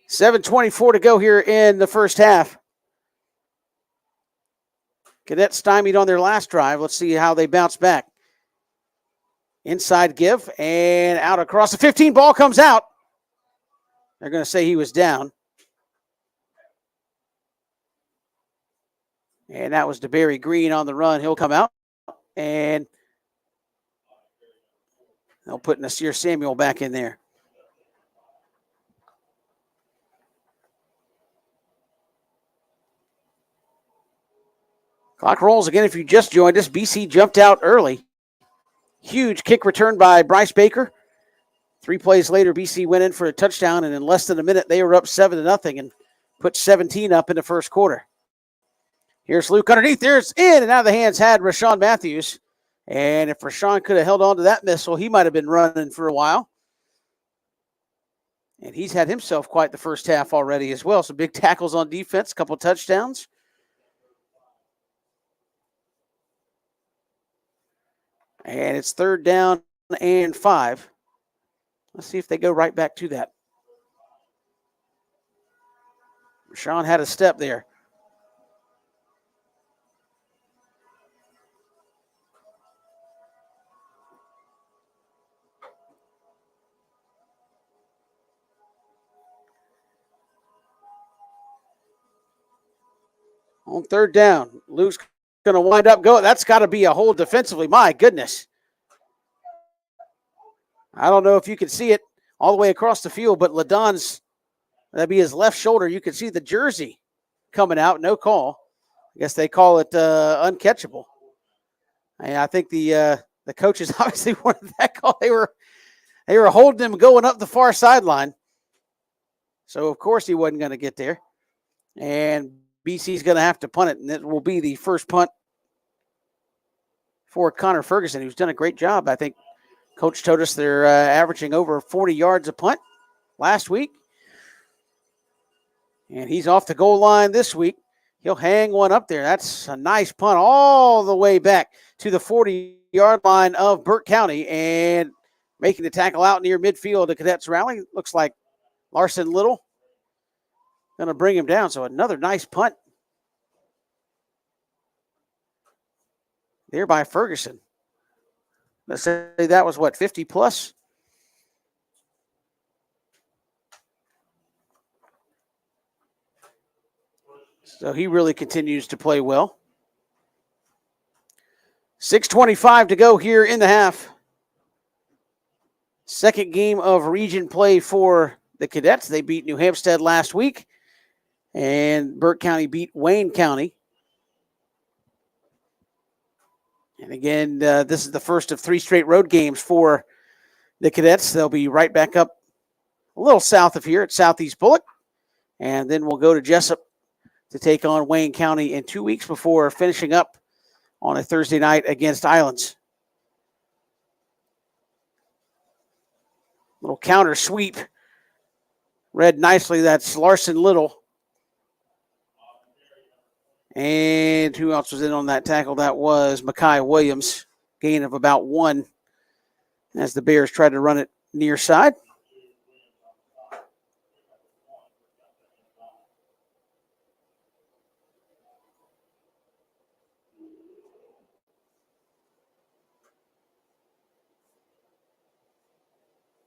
7:24 to go here in the first half. Cadets stymied on their last drive. Let's see how they bounce back. Inside give, and out across the 15. Ball comes out. They're going to say he was down. And that was DeBerry Green on the run. He'll come out. And they'll put Nasir Samuel back in there. Clock rolls again. If you just joined us, BC jumped out early. Huge kick return by Bryce Baker. 3 plays later, BC went in for a touchdown, and in less than a minute, they were up 7-0 and put 17 up in the first quarter. Here's Luke underneath. There's in and out of the hands had Rashawn Matthews. And if Rashawn could have held on to that missile, he might have been running for a while. And he's had himself quite the first half already as well. Some big tackles on defense, a couple touchdowns. And it's 3rd down and 5. Let's see if they go right back to that. Rashawn had a step there. On 3rd down, Luke's going to wind up going. That's got to be a hold defensively. My goodness. I don't know if you can see it all the way across the field, but LaDon's, that'd be his left shoulder. You can see the jersey coming out. No call. I guess they call it uncatchable. And I think the coaches obviously wanted that call. They were holding him going up the far sideline. So, of course, he wasn't going to get there. And BC's going to have to punt it, and it will be the first punt for Connor Ferguson, who's done a great job. I think Coach told us they're averaging over 40 yards a punt last week. And he's off the goal line this week. He'll hang one up there. That's a nice punt all the way back to the 40-yard line of Burke County, and making the tackle out near midfield. The Cadets rally. Looks like Larson Little going to bring him down. So another nice punt there by Ferguson. Let's say that was, 50 plus? So he really continues to play well. 6:25 to go here in the half. Second game of region play for the Cadets. They beat New Hampstead last week, and Burke County beat Wayne County. And again, this is the first of 3 straight road games for the Cadets. They'll be right back up a little south of here at Southeast Bullock. And then we'll go to Jessup to take on Wayne County in 2 weeks before finishing up on a Thursday night against Islands. Little counter sweep. Read nicely. That's Larson Little. And who else was in on that tackle? That was Mekhi Williams. Gain of about 1 as the Bears tried to run it near side.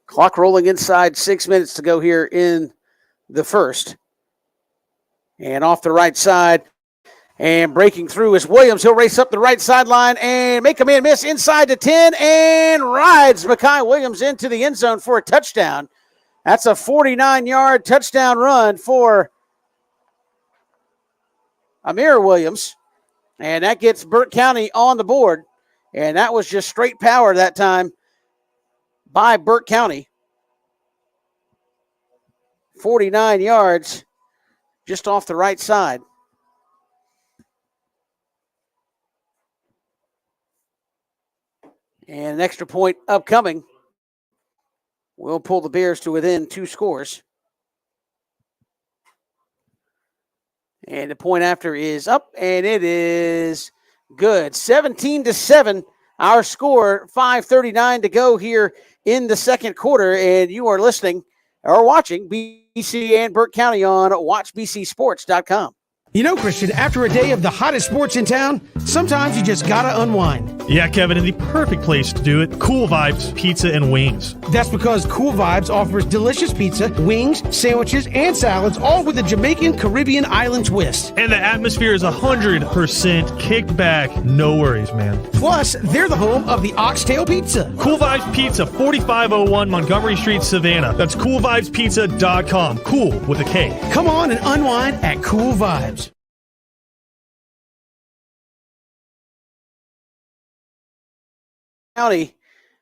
Clock rolling inside, 6 minutes to go here in the first. And off the right side, and breaking through is Williams. He'll race up the right sideline and make a man miss inside the 10 and rides Mekhi Williams into the end zone for a touchdown. That's a 49-yard touchdown run for Amir Williams. And that gets Burke County on the board. And that was just straight power that time by Burke County. 49 yards just off the right side. And an extra point upcoming will pull the Bears to within 2 scores. And the point after is up, and it is good. 17-7, our score, 5:39 to go here in the second quarter. And you are listening or watching BC and Burke County on WatchBCSports.com. You know, Christian, after a day of the hottest sports in town, sometimes you just gotta unwind. Yeah, Kevin, and the perfect place to do it, Cool Vibes Pizza and Wings. That's because Cool Vibes offers delicious pizza, wings, sandwiches, and salads, all with a Jamaican Caribbean island twist. And the atmosphere is 100% kicked back. No worries, man. Plus, they're the home of the Oxtail Pizza. Cool Vibes Pizza, 4501 Montgomery Street, Savannah. That's coolvibespizza.com. Cool with a K. Come on and unwind at Cool Vibes. County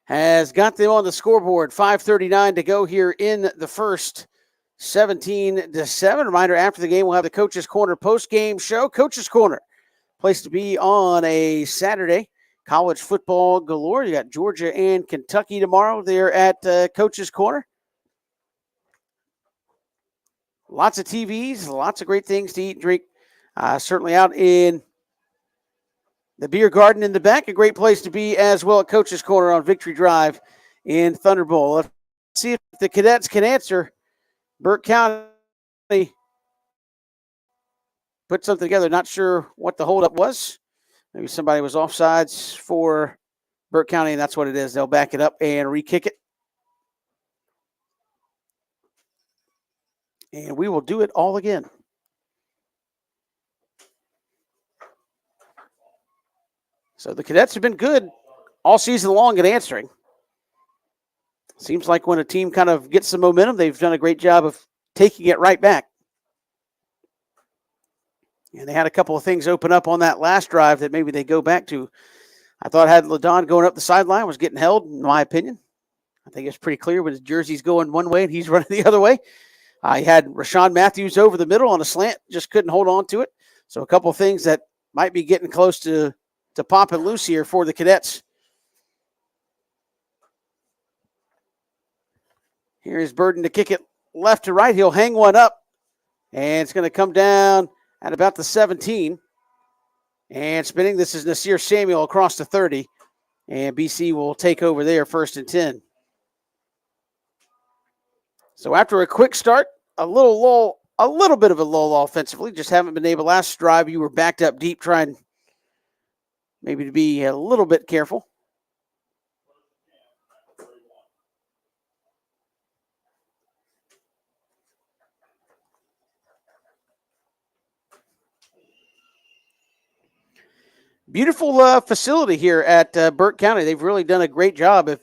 has got them on the scoreboard. 5:39 to go here in the first. 17-7. Reminder, after the game, we'll have the Coach's Corner post-game show. Coach's Corner, place to be on a Saturday. College football galore. You got Georgia and Kentucky tomorrow there at Coach's Corner. Lots of TVs, lots of great things to eat and drink. Certainly out in the beer garden in the back, a great place to be as well at Coach's Corner on Victory Drive in Thunderbolt. Let's see if the Cadets can answer. Burke County put something together. Not sure what the holdup was. Maybe somebody was offsides for Burke County, and that's what it is. They'll back it up and re-kick it. And we will do it all again. So the Cadets have been good all season long at answering. Seems like when a team kind of gets some momentum, they've done a great job of taking it right back. And they had a couple of things open up on that last drive that maybe they go back to. I thought had LaDon going up the sideline was getting held, in my opinion. I think it's pretty clear when his jersey's going one way and he's running the other way. He had Rashawn Matthews over the middle on a slant, just couldn't hold on to it. So a couple of things that might be getting close to popping loose here for the Cadets. Here's Burden to kick it left to right. He'll hang one up, and it's going to come down at about the 17. And spinning, this is Nasir Samuel across the 30. And BC will take over there, 1st and 10. So after a quick start, a little bit of a lull offensively. Just haven't been able. Last drive, you were backed up deep, trying maybe to be a little bit careful. Beautiful facility here at Burke County. They've really done a great job. If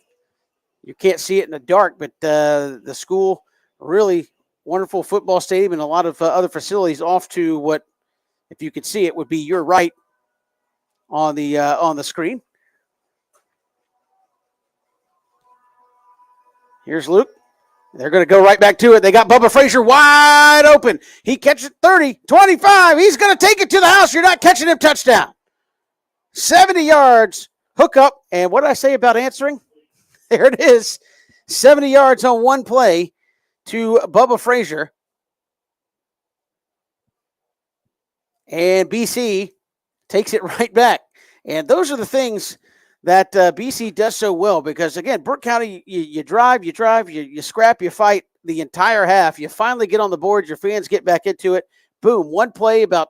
you can't see it in the dark, but the school, really wonderful football stadium and a lot of other facilities off to what, if you could see it, would be your right on the screen. Here's Luke. They're going to go right back to it. They got Bubba Frazier wide open. He catches it 30, 25. He's going to take it to the house. You're not catching him. Touchdown. 70 yards, hook up. And what did I say about answering? There it is. 70 yards on one play to Bubba Frazier. And BC takes it right back. And those are the things that BC does so well because, again, Burke County, you drive, you scrap, you fight the entire half. You finally get on the board. Your fans get back into it. Boom, one play about,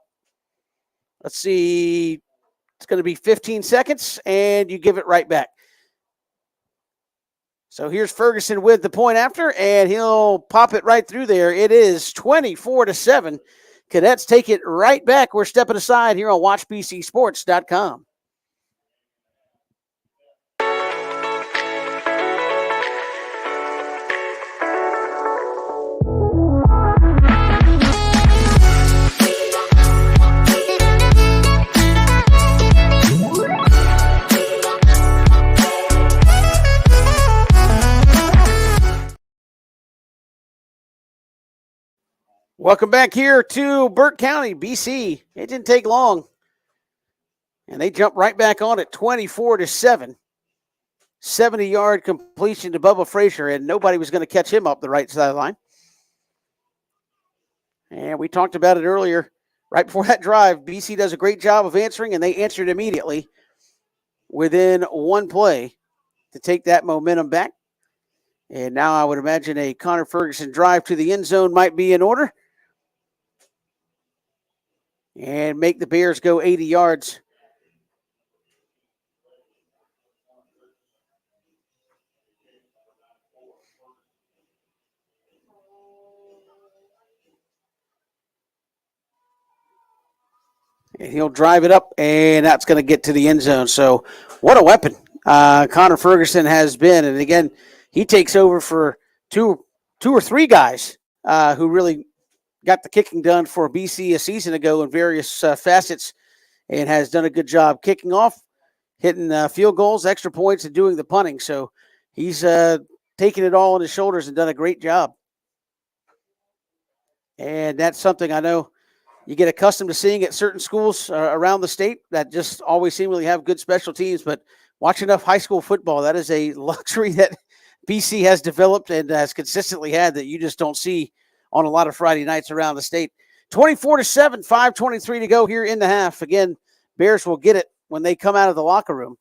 let's see, it's going to be 15 seconds, and you give it right back. So here's Ferguson with the point after, and he'll pop it right through there. It is 24-7. Cadets take it right back. We're stepping aside here on WatchBCSports.com. Welcome back here to Burke County, BC. It didn't take long. And they jumped right back on it, 24-7. 70-yard completion to Bubba Frazier, and nobody was going to catch him up the right sideline. And we talked about it earlier. Right before that drive, BC does a great job of answering, and they answered immediately within one play to take that momentum back. And now I would imagine a Connor Ferguson drive to the end zone might be in order. And make the Bears go 80 yards. And he'll drive it up, and that's going to get to the end zone. So what a weapon Connor Ferguson has been. And, again, he takes over for two or three guys who really got the kicking done for BC a season ago in various facets and has done a good job kicking off, hitting field goals, extra points, and doing the punting. So he's taken it all on his shoulders and done a great job. And that's something I know you get accustomed to seeing at certain schools around the state that just always seemingly have good special teams. But watch enough high school football, that is a luxury that BC has developed and has consistently had that you just don't see on a lot of Friday nights around the state. 24-7, 5:23 to go here in the half. Again, Bears will get it when they come out of the locker room.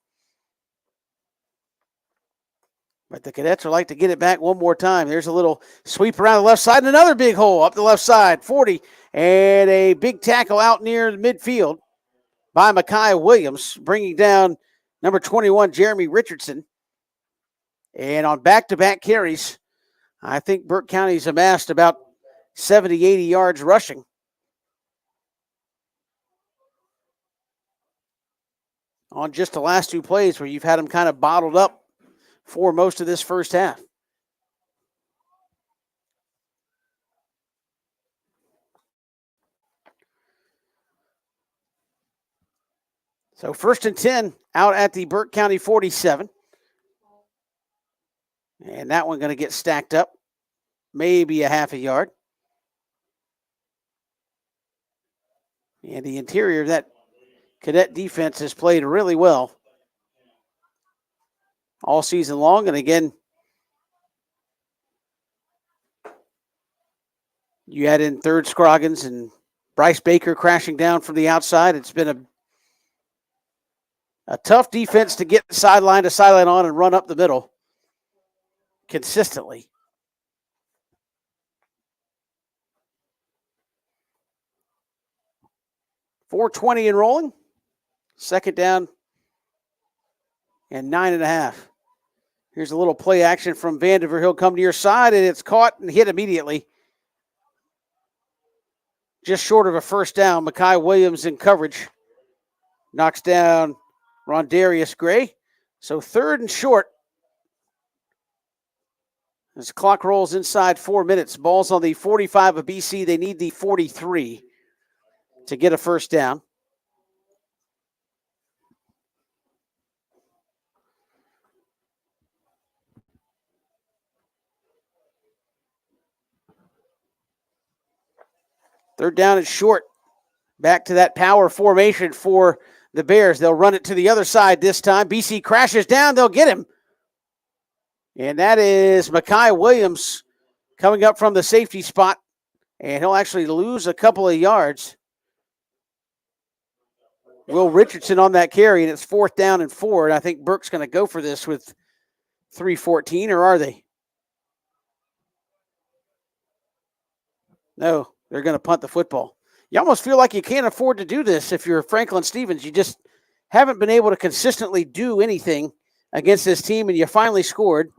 But the Cadets would like to get it back one more time. There's a little sweep around the left side and another big hole up the left side, 40. And a big tackle out near the midfield by Micaiah Williams, bringing down number 21, Jeremy Richardson. And on back-to-back carries, I think Burke County's amassed about 70, 80 yards rushing. On just the last two plays where you've had them kind of bottled up for most of this first half. So 1st and 10 out at the Burke County 47. And that one going to get stacked up. Maybe a half a yard. And the interior of that Cadet defense has played really well all season long. And again, you add in third Scroggins and Bryce Baker crashing down from the outside. It's been a tough defense to get sideline to sideline on and run up the middle consistently. .420 and rolling. 2nd down and 9.5. Here's a little play action from Vandiver. He'll come to your side, and it's caught and hit immediately. Just short of a first down. Micaiah Williams in coverage. Knocks down Rondarius Gray. So 3rd and short. As the clock rolls inside 4 minutes. Ball's on the 45 of BC. They need the 43 to get a first down. Third down and short. Back to that power formation for the Bears. They'll run it to the other side this time. BC crashes down. They'll get him. And that is Mekhi Williams coming up from the safety spot. And he'll actually lose a couple of yards. Will Richardson on that carry, and it's 4th down and 4. And I think Burke's going to go for this with 3:14, or are they? No, they're going to punt the football. You almost feel like you can't afford to do this if you're Franklin Stevens. You just haven't been able to consistently do anything against this team, and you finally scored,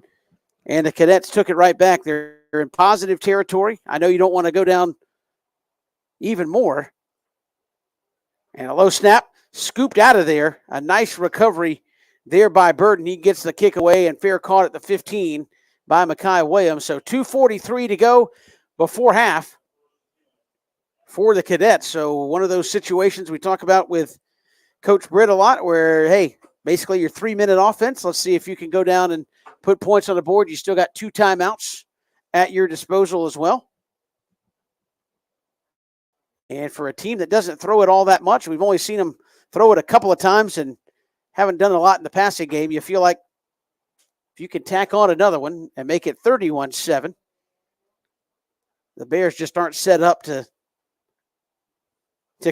and the Cadets took it right back. They're in positive territory. I know you don't want to go down even more. And a low snap, scooped out of there. A nice recovery there by Burden. He gets the kick away, and fair caught at the 15 by Mekhi Williams. So 2:43 to go before half for the Cadets. So one of those situations we talk about with Coach Britt a lot where, hey, basically your 3-minute offense. Let's see if you can go down and put points on the board. You still got 2 timeouts at your disposal as well. And for a team that doesn't throw it all that much, we've only seen them throw it a couple of times and haven't done a lot in the passing game. You feel like if you can tack on another one and make it 31-7, the Bears just aren't set up to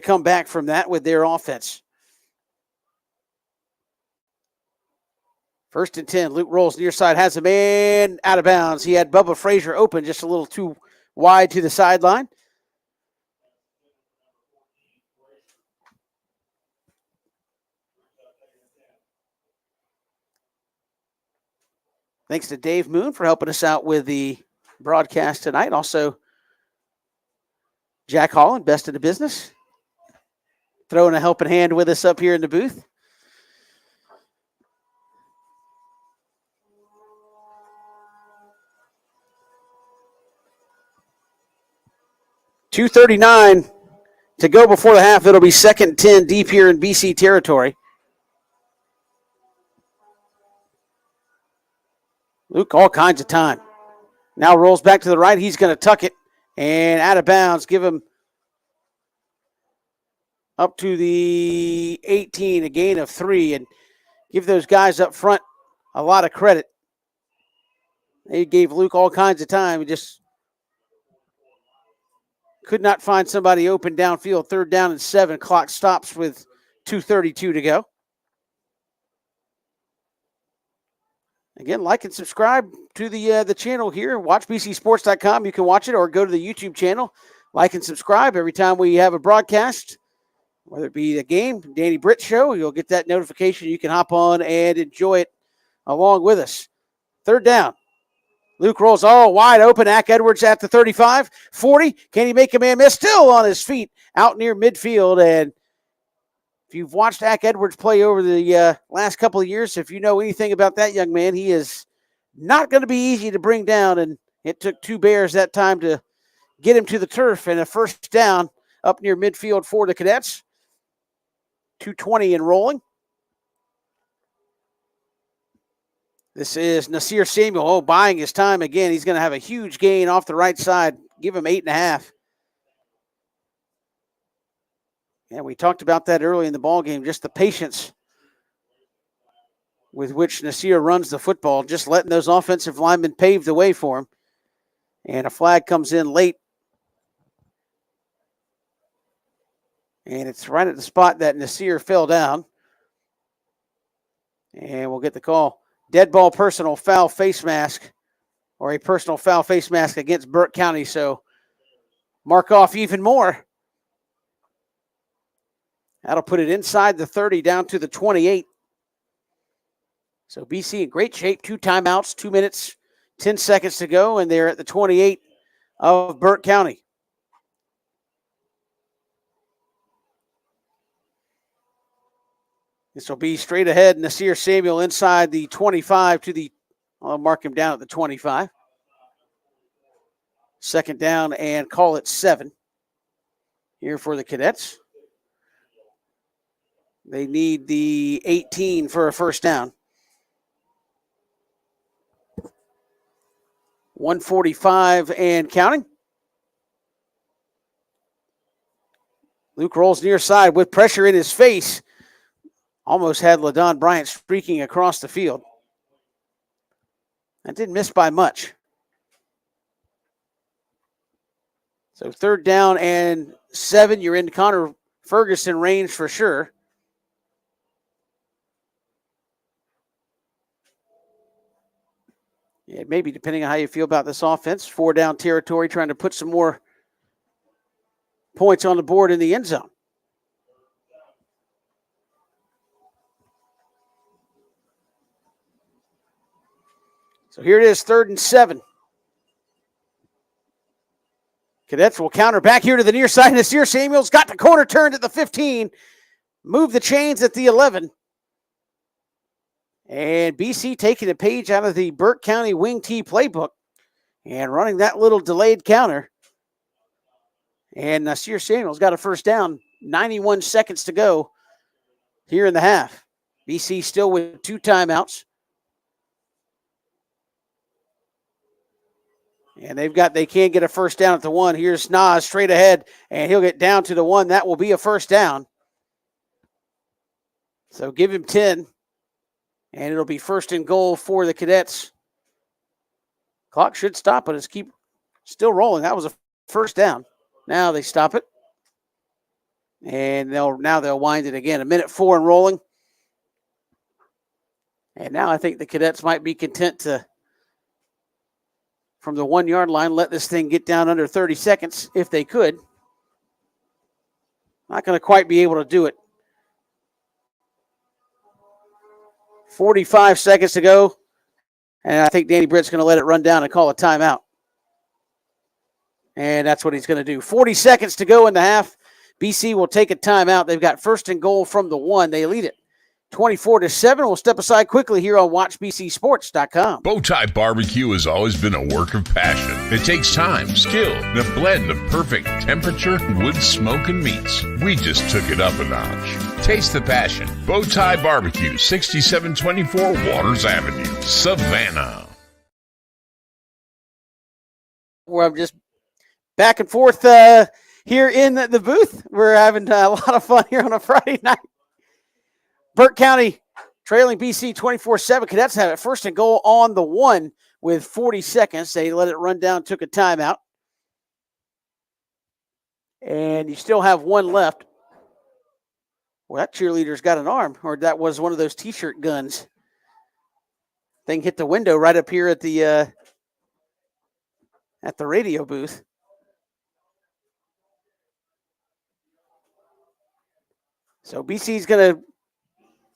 come back from that with their offense. 1st and 10. Luke rolls near side, has a man out of bounds. He had Bubba Frazier open just a little too wide to the sideline. Thanks to Dave Moon for helping us out with the broadcast tonight. Also, Jack Holland, best in the business, throwing a helping hand with us up here in the booth. .239 to go before the half. It'll be 2nd and 10 deep here in BC territory. Luke, all kinds of time. Now rolls back to the right. He's going to tuck it and out of bounds. Give him up to the 18, a gain of 3, and give those guys up front a lot of credit. They gave Luke all kinds of time. He just could not find somebody open downfield. 3rd down and 7. Clock stops with 2:32 to go. Again, like and subscribe to the channel here. WatchBCSports.com. You can watch it or go to the YouTube channel. Like and subscribe every time we have a broadcast, whether it be the game, Danny Brit show. You'll get that notification. You can hop on and enjoy it along with us. 3rd down. Luke rolls all wide open. Ack Edwards at the 35, 40. Can he make a man miss? Still on his feet out near midfield. And if you've watched Ack Edwards play over the last couple of years, if you know anything about that young man, he is not going to be easy to bring down. And it took 2 Bears that time to get him to the turf, and a 1st down up near midfield for the Cadets. 2:20 and rolling. This is Nasir Samuel. Oh, buying his time again. He's going to have a huge gain off the right side. Give him 8.5. Yeah, we talked about that early in the ball game. Just the patience with which Nasir runs the football, just letting those offensive linemen pave the way for him. And a flag comes in late. And it's right at the spot that Nasir fell down. And we'll get the call. Dead ball personal foul face mask, or a personal foul face mask against Burke County. So mark off even more. That'll put it inside the 30 down to the 28. So BC in great shape. 2 timeouts, 2 minutes, 10 seconds to go, and they're at the 28 of Burke County. This will be straight ahead. Nasir Samuel inside the 25 to the, I'll mark him down at the 25. 2nd down and call it 7 here for the Cadets. They need the 18 for a 1st down. 1:45 and counting. Luke rolls near side with pressure in his face. Almost had LaDon Bryant streaking across the field. That didn't miss by much. So 3rd down and 7. You're in Connor Ferguson range for sure. Yeah, maybe depending on how you feel about this offense. 4-down territory, trying to put some more points on the board in the end zone. So here it is, 3rd and 7. Cadets will counter back here to the near side. Nasir Samuels got the corner turned at the 15. Moved the chains at the 11. And BC taking a page out of the Burke County Wing T playbook and running that little delayed counter. And Nasir Samuels got a first down. 91 seconds to go here in the half. BC still with 2 timeouts. And they can't get a first down at the 1. Here's Nas straight ahead, and he'll get down to the 1. That will be a first down. So give him 10, and it'll be 1st and goal for the Cadets. Clock should stop, but it's keep still rolling. That was a first down. Now they stop it, and they'll wind it again. 1:04 and rolling. And now I think the Cadets might be content to, from the 1-yard line, let this thing get down under 30 seconds if they could. Not going to quite be able to do it. 45 seconds to go. And I think Danny Brit's going to let it run down and call a timeout. And that's what he's going to do. 40 seconds to go in the half. BC will take a timeout. They've got 1st and goal from the 1. They lead it 24-7. We'll step aside quickly here on WatchBCSports.com. Bowtie Barbecue has always been a work of passion. It takes time, skill, and a blend of perfect temperature, wood, smoke, and meats. We just took it up a notch. Taste the passion. Bowtie Barbecue, 6724 Waters Avenue, Savannah. Where I'm just back and forth here in the booth. We're having a lot of fun here on a Friday night. Burke County trailing BC 24-7. Cadets have it 1st and goal on the 1 with 40 seconds. They let it run down, took a timeout. And you still have 1 left. Well, that cheerleader's got an arm, or that was one of those T-shirt guns. Thing hit the window right up here at the radio booth. So BC's going to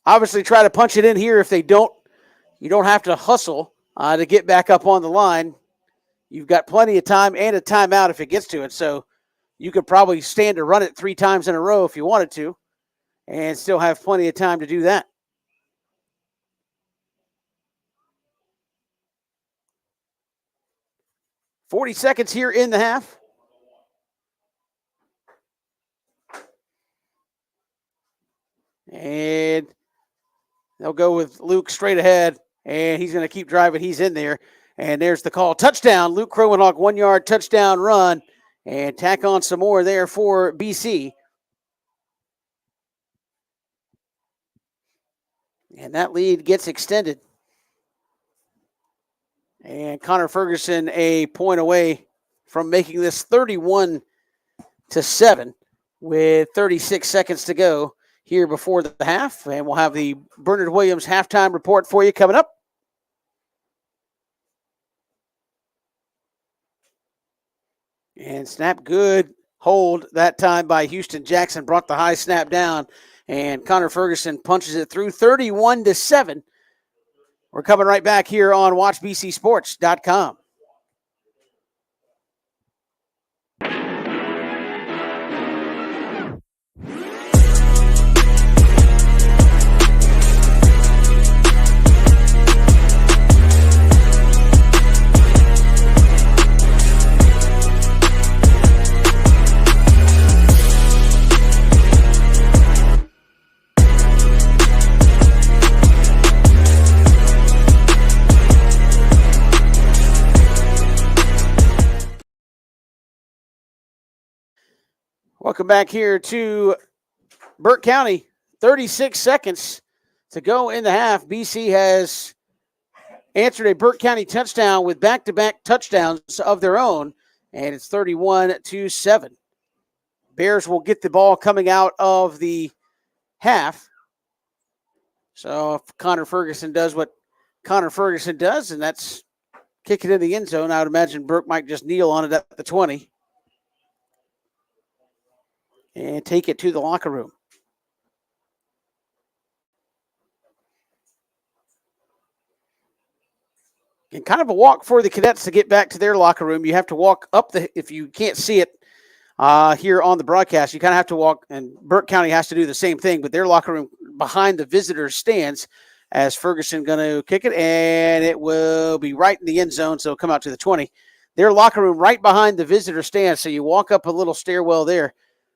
obviously try to punch it in here. If they don't, you don't have to hustle to get back up on the line. You've got plenty of time and a timeout if it gets to it. So you could probably stand to run it 3 times in a row if you wanted to and still have plenty of time to do that. $40 seconds here in the half. And they'll go with Luke straight ahead, and he's going to keep driving. He's in there, and there's the call. Touchdown, Luke Crowenhawk, 1-yard touchdown run, and tack on some more there for BC. And that lead gets extended. And Connor Ferguson a point away from making this 31-7 with 36 seconds to go here before the half. And we'll have the Bernard Williams halftime report for you coming up. And snap, good hold that time by Houston Jackson, brought the high snap down, and Connor Ferguson punches it through 31-7. We're coming right back here on WatchBCSports.com. Welcome back here to Burke County. 36 seconds to go in the half. BC has answered a Burke County touchdown with back-to-back touchdowns of their own, and it's 31-7. Bears will get the ball coming out of the half. So if Connor Ferguson does what Connor Ferguson does, and that's kick it in the end zone, I would imagine Burke might just kneel on it at the 20 and take it to the locker room. And kind of a walk for the Cadets to get back to their locker room. You have to walk up if you can't see it here on the broadcast, you kind of have to walk, and Burke County has to do the same thing, but their locker room behind the visitors stands as Ferguson going to kick it, and it will be right in the end zone, so it'll come out to the 20. Their locker room right behind the visitor stands, so you walk up a little stairwell there.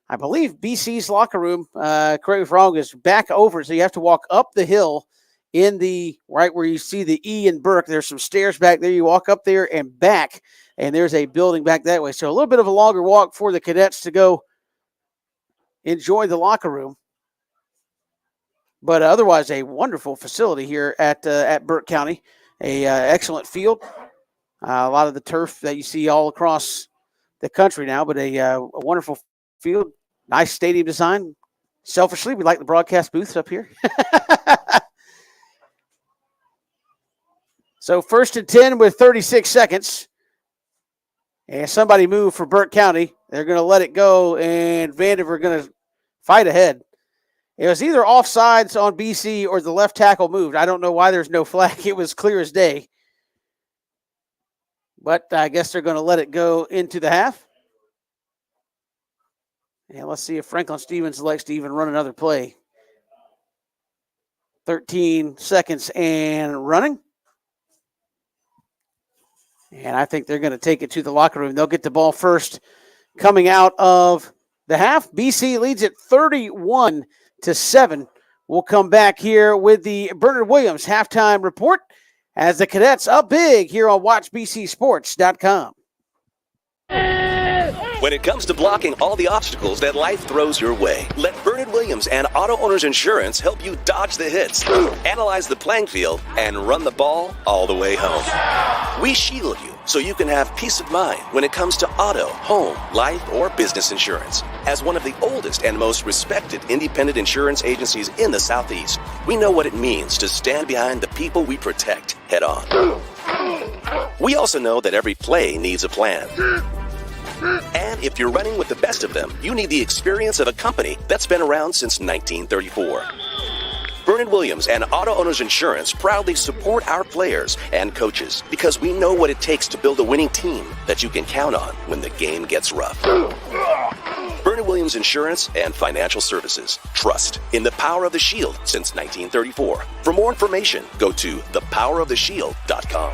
I believe BC's locker room, correct me if I'm wrong, is back over, so you have to walk up the hill in the right where you see the E in Burke. There's some stairs back there. You walk up there and back, and there's a building back that way. So a little bit of a longer walk for the Cadets to go enjoy the locker room. But otherwise, a wonderful facility here at Burke County. A excellent field. A lot of the turf that you see all across the country now, but a wonderful field. Nice stadium design. Selfishly, we like the broadcast booths up here. So 1st and 10 with 36 seconds. And somebody moved for Burke County. They're going to let it go, and Vandiver going to fight ahead. It was either offsides on BC or the left tackle moved. I don't know why there's no flag. It was clear as day. But I guess they're going to let it go into the half. And let's see if Franklin Stevens elects to even run another play. 13 seconds and running. And I think they're going to take it to the locker room. They'll get the ball first coming out of the half. BC leads it 31-7. We'll come back here with the Bernard Williams halftime report as the Cadets up big here on WatchBCSports.com. When it comes to blocking all the obstacles that life throws your way, let Bernard Williams and Auto Owners Insurance help you dodge the hits, analyze the playing field, and run the ball all the way home. We shield you so you can have peace of mind when it comes to auto, home, life, or business insurance. As one of the oldest and most respected independent insurance agencies in the Southeast, we know what it means to stand behind the people we protect head on. We also know that every play needs a plan. And if you're running with the best of them, you need the experience of a company that's been around since 1934. Bernard Williams and Auto Owners Insurance proudly support our players and coaches because we know what it takes to build a winning team that you can count on when the game gets rough. Bernard Williams Insurance and Financial Services. Trust in the power of the Shield since 1934. For more information, go to thepoweroftheshield.com.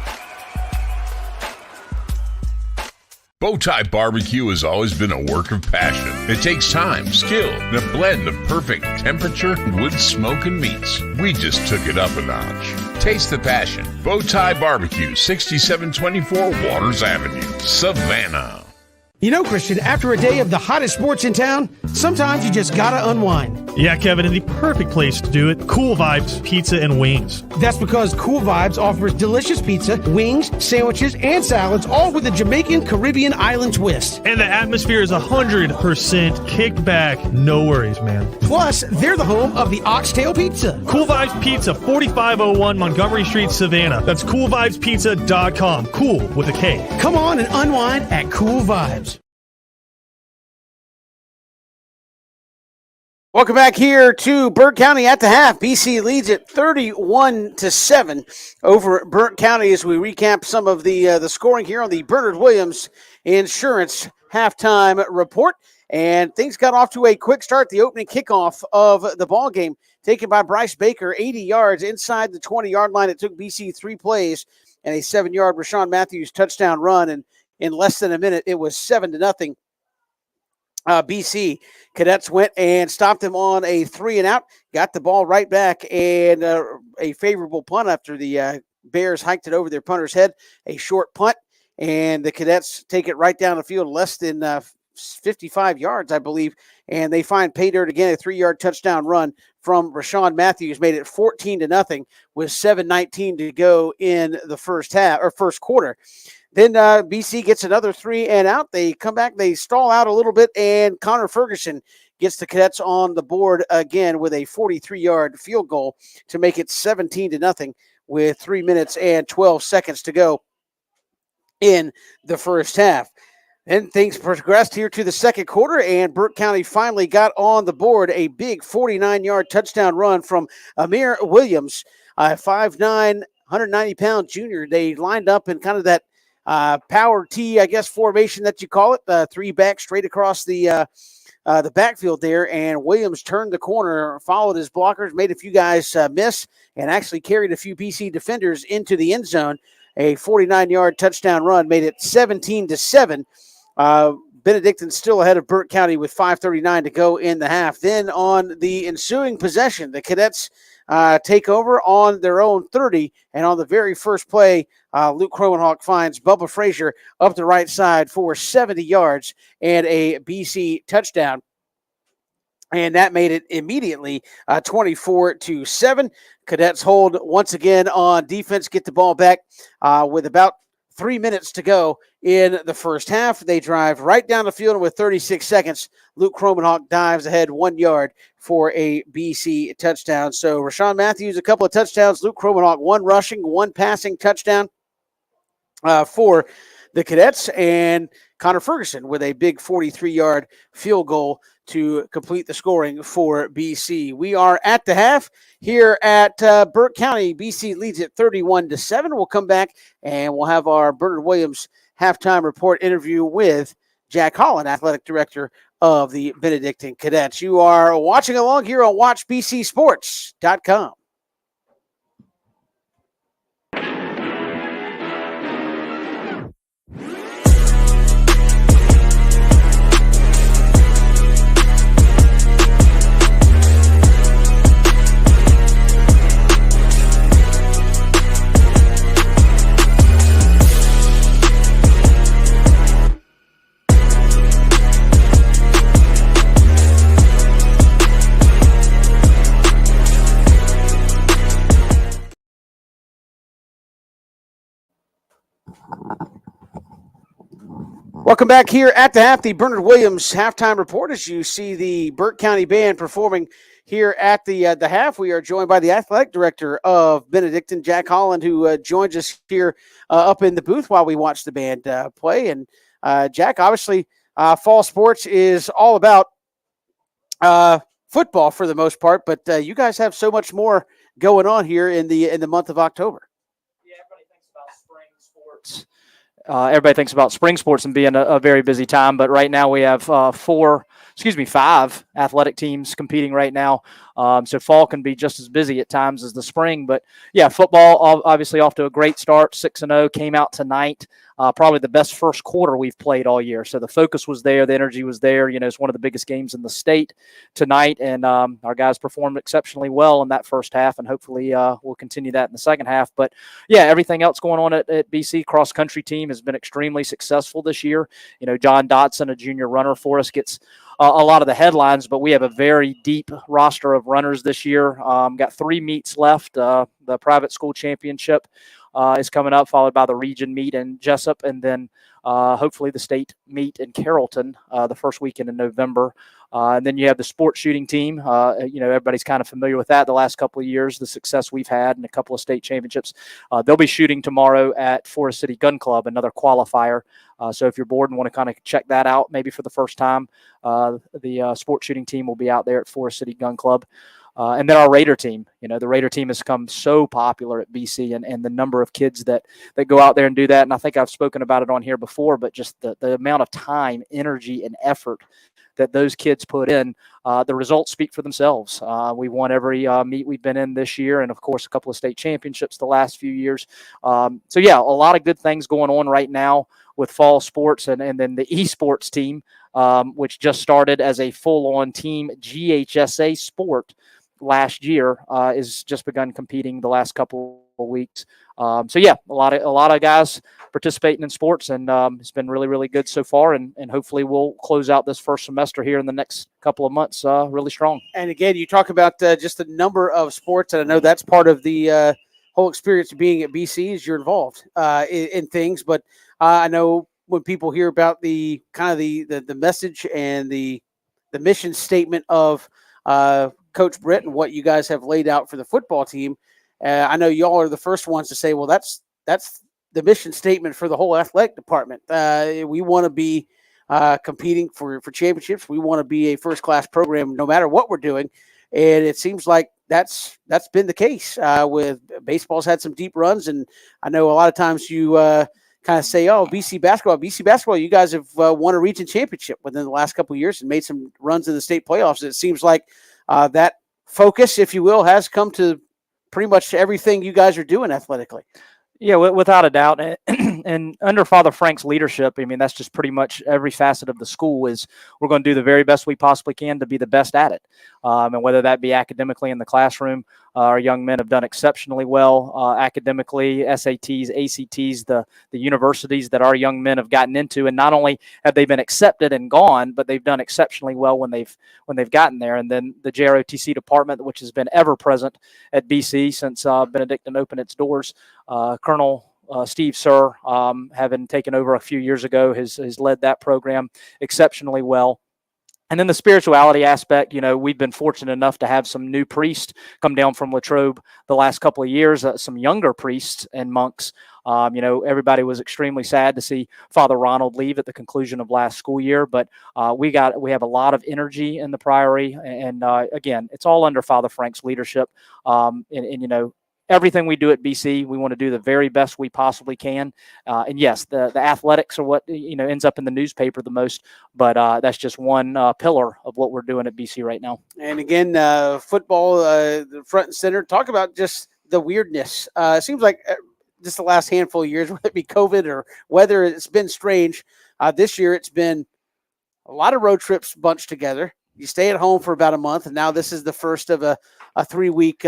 Bowtie Barbecue has always been a work of passion. It takes time, skill, and a blend of perfect temperature, wood, smoke, and meats. We just took it up a notch. Taste the passion. Bowtie Barbecue, 6724 Waters Avenue, Savannah. You know, Christian, after a day of the hottest sports in town, sometimes you just gotta unwind. Yeah, Kevin, and the perfect place to do it, Cool Vibes Pizza and Wings. That's because Cool Vibes offers delicious pizza, wings, sandwiches, and salads, all with a Jamaican Caribbean island twist. And the atmosphere is 100% kickback. No worries, man. Plus, they're the home of the Oxtail Pizza. Cool Vibes Pizza, 4501 Montgomery Street, Savannah. That's coolvibespizza.com. Cool with a K. Come on and unwind at Cool Vibes. Welcome back here to Burke County at the half. BC leads it 31-7 over Burke County as we recap some of the scoring here on the Bernard Williams Insurance halftime report. And things got off to a quick start. The opening kickoff of the ball game taken by Bryce Baker, 80 yards inside the 20-yard line. It took BC 3 plays and a 7-yard Rashawn Matthews touchdown run. And in less than a minute, it was 7-0. BC Cadets went and stopped them on a 3-and-out, got the ball right back, and a favorable punt after the Bears hiked it over their punter's head, a short punt, and the Cadets take it right down the field, less than 55 yards, I believe, and they find pay dirt again, a 3-yard touchdown run from Rashawn Matthews made it 14-0 with 7:19 to go in the first quarter. Then BC gets another 3 and out. They come back, they stall out a little bit, and Connor Ferguson gets the Cadets on the board again with a 43-yard field goal to make it 17-0 with 3 minutes and 12 seconds to go in the first half. Then things progressed here to the second quarter, and Burke County finally got on the board. A big 49-yard touchdown run from Amir Williams, a 5'9", 190-pound junior. They lined up in kind of that power T, I guess, formation that you call it, 3 back straight across the backfield there, and Williams turned the corner, followed his blockers, made a few guys miss, and actually carried a few BC defenders into the end zone. A 49-yard touchdown run made it 17-7. Benedictine still ahead of Burke County with 5:39 to go in the half. Then on the ensuing possession, the Cadets take over on their own 30, and on the very first play, Luke Cromenhawk finds Bubba Frazier up the right side for 70 yards and a BC touchdown. And that made it immediately 24-7. Cadets hold once again on defense, get the ball back with about 3 minutes to go in the first half. They drive right down the field, and with 36 seconds, Luke Cromenhawk dives ahead 1 yard for a BC touchdown. So Rashawn Matthews, a couple of touchdowns. Luke Cromenhawk, 1 rushing, 1 passing touchdown for the Cadets. And Connor Ferguson with a big 43-yard field goal to complete the scoring for BC. We are at the half here at Burke County. BC leads it 31-7. We'll come back and we'll have our Bernard Williams halftime report interview with Jack Holland, athletic director of the Benedictine Cadets. You are watching along here on WatchBCSports.com. Welcome back here at the half, the Bernard Williams halftime report. As you see the Burke County Band performing here at the half, we are joined by the athletic director of Benedictine, Jack Holland, who joins us here up in the booth while we watch the band play. And Jack, obviously, fall sports is all about football for the most part, but you guys have so much more going on here in the month of October. Yeah, everybody thinks about spring sports. Everybody thinks about spring sports and being a very busy time, but right now we have 5 athletic teams competing right now. So fall can be just as busy at times as the spring. But yeah, football obviously off to a great start. 6-0, came out tonight. Probably the best first quarter we've played all year. So the focus was there, the energy was there. You know, it's one of the biggest games in the state tonight, and our guys performed exceptionally well in that first half, and hopefully we'll continue that in the second half. But yeah, everything else going on at BC cross country team has been extremely successful this year. You know, John Dotson, a junior runner for us, gets a lot of the headlines, but we have a very deep roster of runners this year. Got 3 meets left. The private school championship is coming up, followed by the region meet in Jessup, and then hopefully the state meet in Carrollton the first weekend in November. And then you have the sports shooting team. You know, everybody's kind of familiar with that the last couple of years, the success we've had in a couple of state championships. They'll be shooting tomorrow at Forest City Gun Club, another qualifier. So if you're bored and want to kind of check that out, maybe for the first time, the sports shooting team will be out there at Forest City Gun Club. And then our Raider team, you know, the Raider team has become so popular at BC, and the number of kids that go out there and do that. And I think I've spoken about it on here before, but just the amount of time, energy, and effort that those kids put in, the results speak for themselves. We won every meet we've been in this year, and of course a couple of state championships the last few years. So yeah, a lot of good things going on right now with fall sports, and then the esports team, which just started as a full-on team GHSA sport last year, is just begun competing the last couple of weeks. So yeah, a lot of guys participating in sports, and it's been really, really good so far. And hopefully we'll close out this first semester here in the next couple of months really strong. And again, you talk about just the number of sports, and I know that's part of the whole experience of being at BC is you're involved in things. But I know when people hear about the kind of the message and the mission statement of Coach Brit and what you guys have laid out for the football team, I know y'all are the first ones to say, well, that's the mission statement for the whole athletic department. We want to be competing for championships. We want to be a first-class program no matter what we're doing. And it seems like that's been the case with baseball's had some deep runs. And I know a lot of times you kind of say, oh, BC basketball, you guys have won a region championship within the last couple of years and made some runs in the state playoffs. It seems like that focus, if you will, has come to pretty much everything you guys are doing athletically. Yeah, without a doubt. And under Father Frank's leadership, I mean, that's just pretty much every facet of the school is we're going to do the very best we possibly can to be the best at it. And whether that be academically in the classroom, our young men have done exceptionally well academically, SATs, ACTs, the universities that our young men have gotten into. And not only have they been accepted and gone, but they've done exceptionally well when they've gotten there. And then the JROTC department, which has been ever present at BC since Benedictine opened its doors, Colonel Steve Sir, having taken over a few years ago, has led that program exceptionally well. And then the spirituality aspect, we've been fortunate enough to have some new priests come down from Latrobe the last couple of years, some younger priests and monks. Everybody was extremely sad to see Father Ronald leave at the conclusion of last school year, but we have a lot of energy in the Priory. And again, it's all under Father Frank's leadership. Everything we do at BC, we want to do the very best we possibly can. And yes, the athletics are what ends up in the newspaper the most, but that's just one pillar of what we're doing at BC right now. And again, football, front and center. Talk about just the weirdness. It seems like just the last handful of years, whether it be COVID or weather, it's been strange. This year, it's been a lot of road trips bunched together. You stay at home for about a month, and now this is the first of a 3-week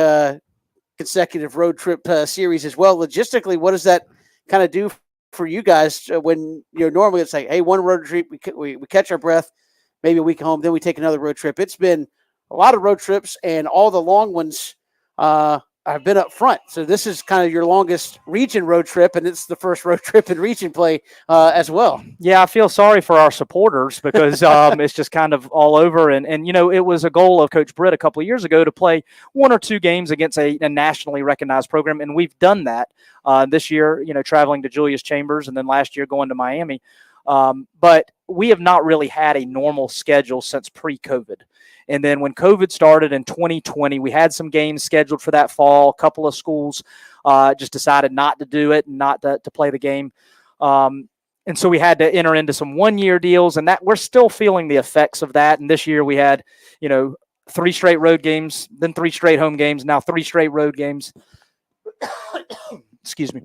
consecutive road trip series as well. Logistically, what does that kind of do for you guys when normally it's like, hey, one road trip, we catch our breath, maybe a week home, then we take another road trip. It's been a lot of road trips, and all the long ones have been up front. So this is kind of your longest region road trip, and it's the first road trip in region play as well. Yeah, I feel sorry for our supporters because it's just kind of all over. And it was a goal of Coach Britt a couple of years ago to play 1 or 2 games against a nationally recognized program, and we've done that this year, traveling to Julius Chambers, and then last year going to Miami. But we have not really had a normal schedule since pre-COVID. And then when COVID started in 2020, we had some games scheduled for that fall. A couple of schools just decided not to do it and not to play the game. And so we had to enter into some 1-year deals, and that we're still feeling the effects of that. And this year we had, 3 straight road games, then 3 straight home games, now 3 straight road games. Excuse me.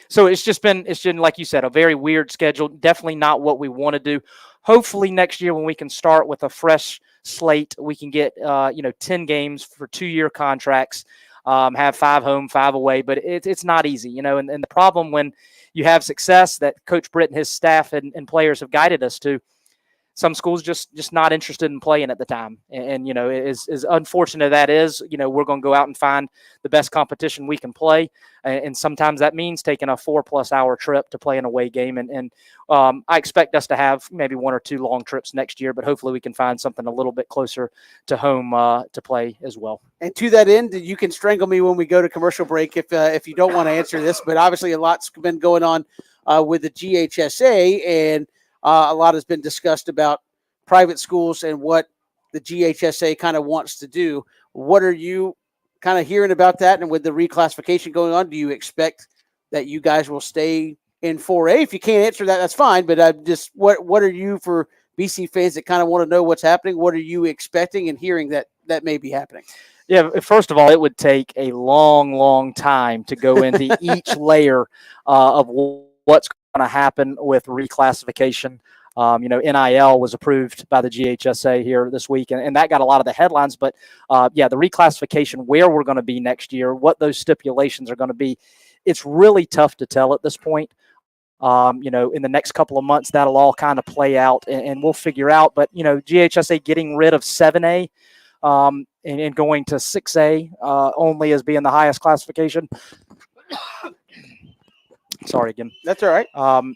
So it's been, like you said, a very weird schedule. Definitely not what we want to do. Hopefully next year when we can start with a fresh slate, we can get 10 games for 2-year contracts, have 5 home, 5 away, but it's not easy, and the problem when you have success that Coach Britt and his staff and players have guided us to, some schools just not interested in playing at the time. And as unfortunate that is, we're going to go out and find the best competition we can play. And sometimes that means taking a 4+ hour trip to play an away game. And I expect us to have maybe 1 or 2 long trips next year, but hopefully we can find something a little bit closer to home to play as well. And to that end, you can strangle me when we go to commercial break if you don't want to answer this, but obviously a lot's been going on with the GHSA, and a lot has been discussed about private schools and what the GHSA kind of wants to do. What are you kind of hearing about that? And with the reclassification going on, do you expect that you guys will stay in 4A? If you can't answer that, that's fine. But just what are you, for BC fans that kind of want to know what's happening, what are you expecting and hearing that may be happening? Yeah, first of all, it would take a long, long time to go into each layer of what's going to happen with reclassification. NIL was approved by the GHSA here this week, and that got a lot of the headlines. But the reclassification, where we're going to be next year, what those stipulations are going to be, it's really tough to tell at this point. In the next couple of months, that'll all kind of play out, and we'll figure out. But, GHSA getting rid of 7A and going to 6A only as being the highest classification. Sorry again. That's all right.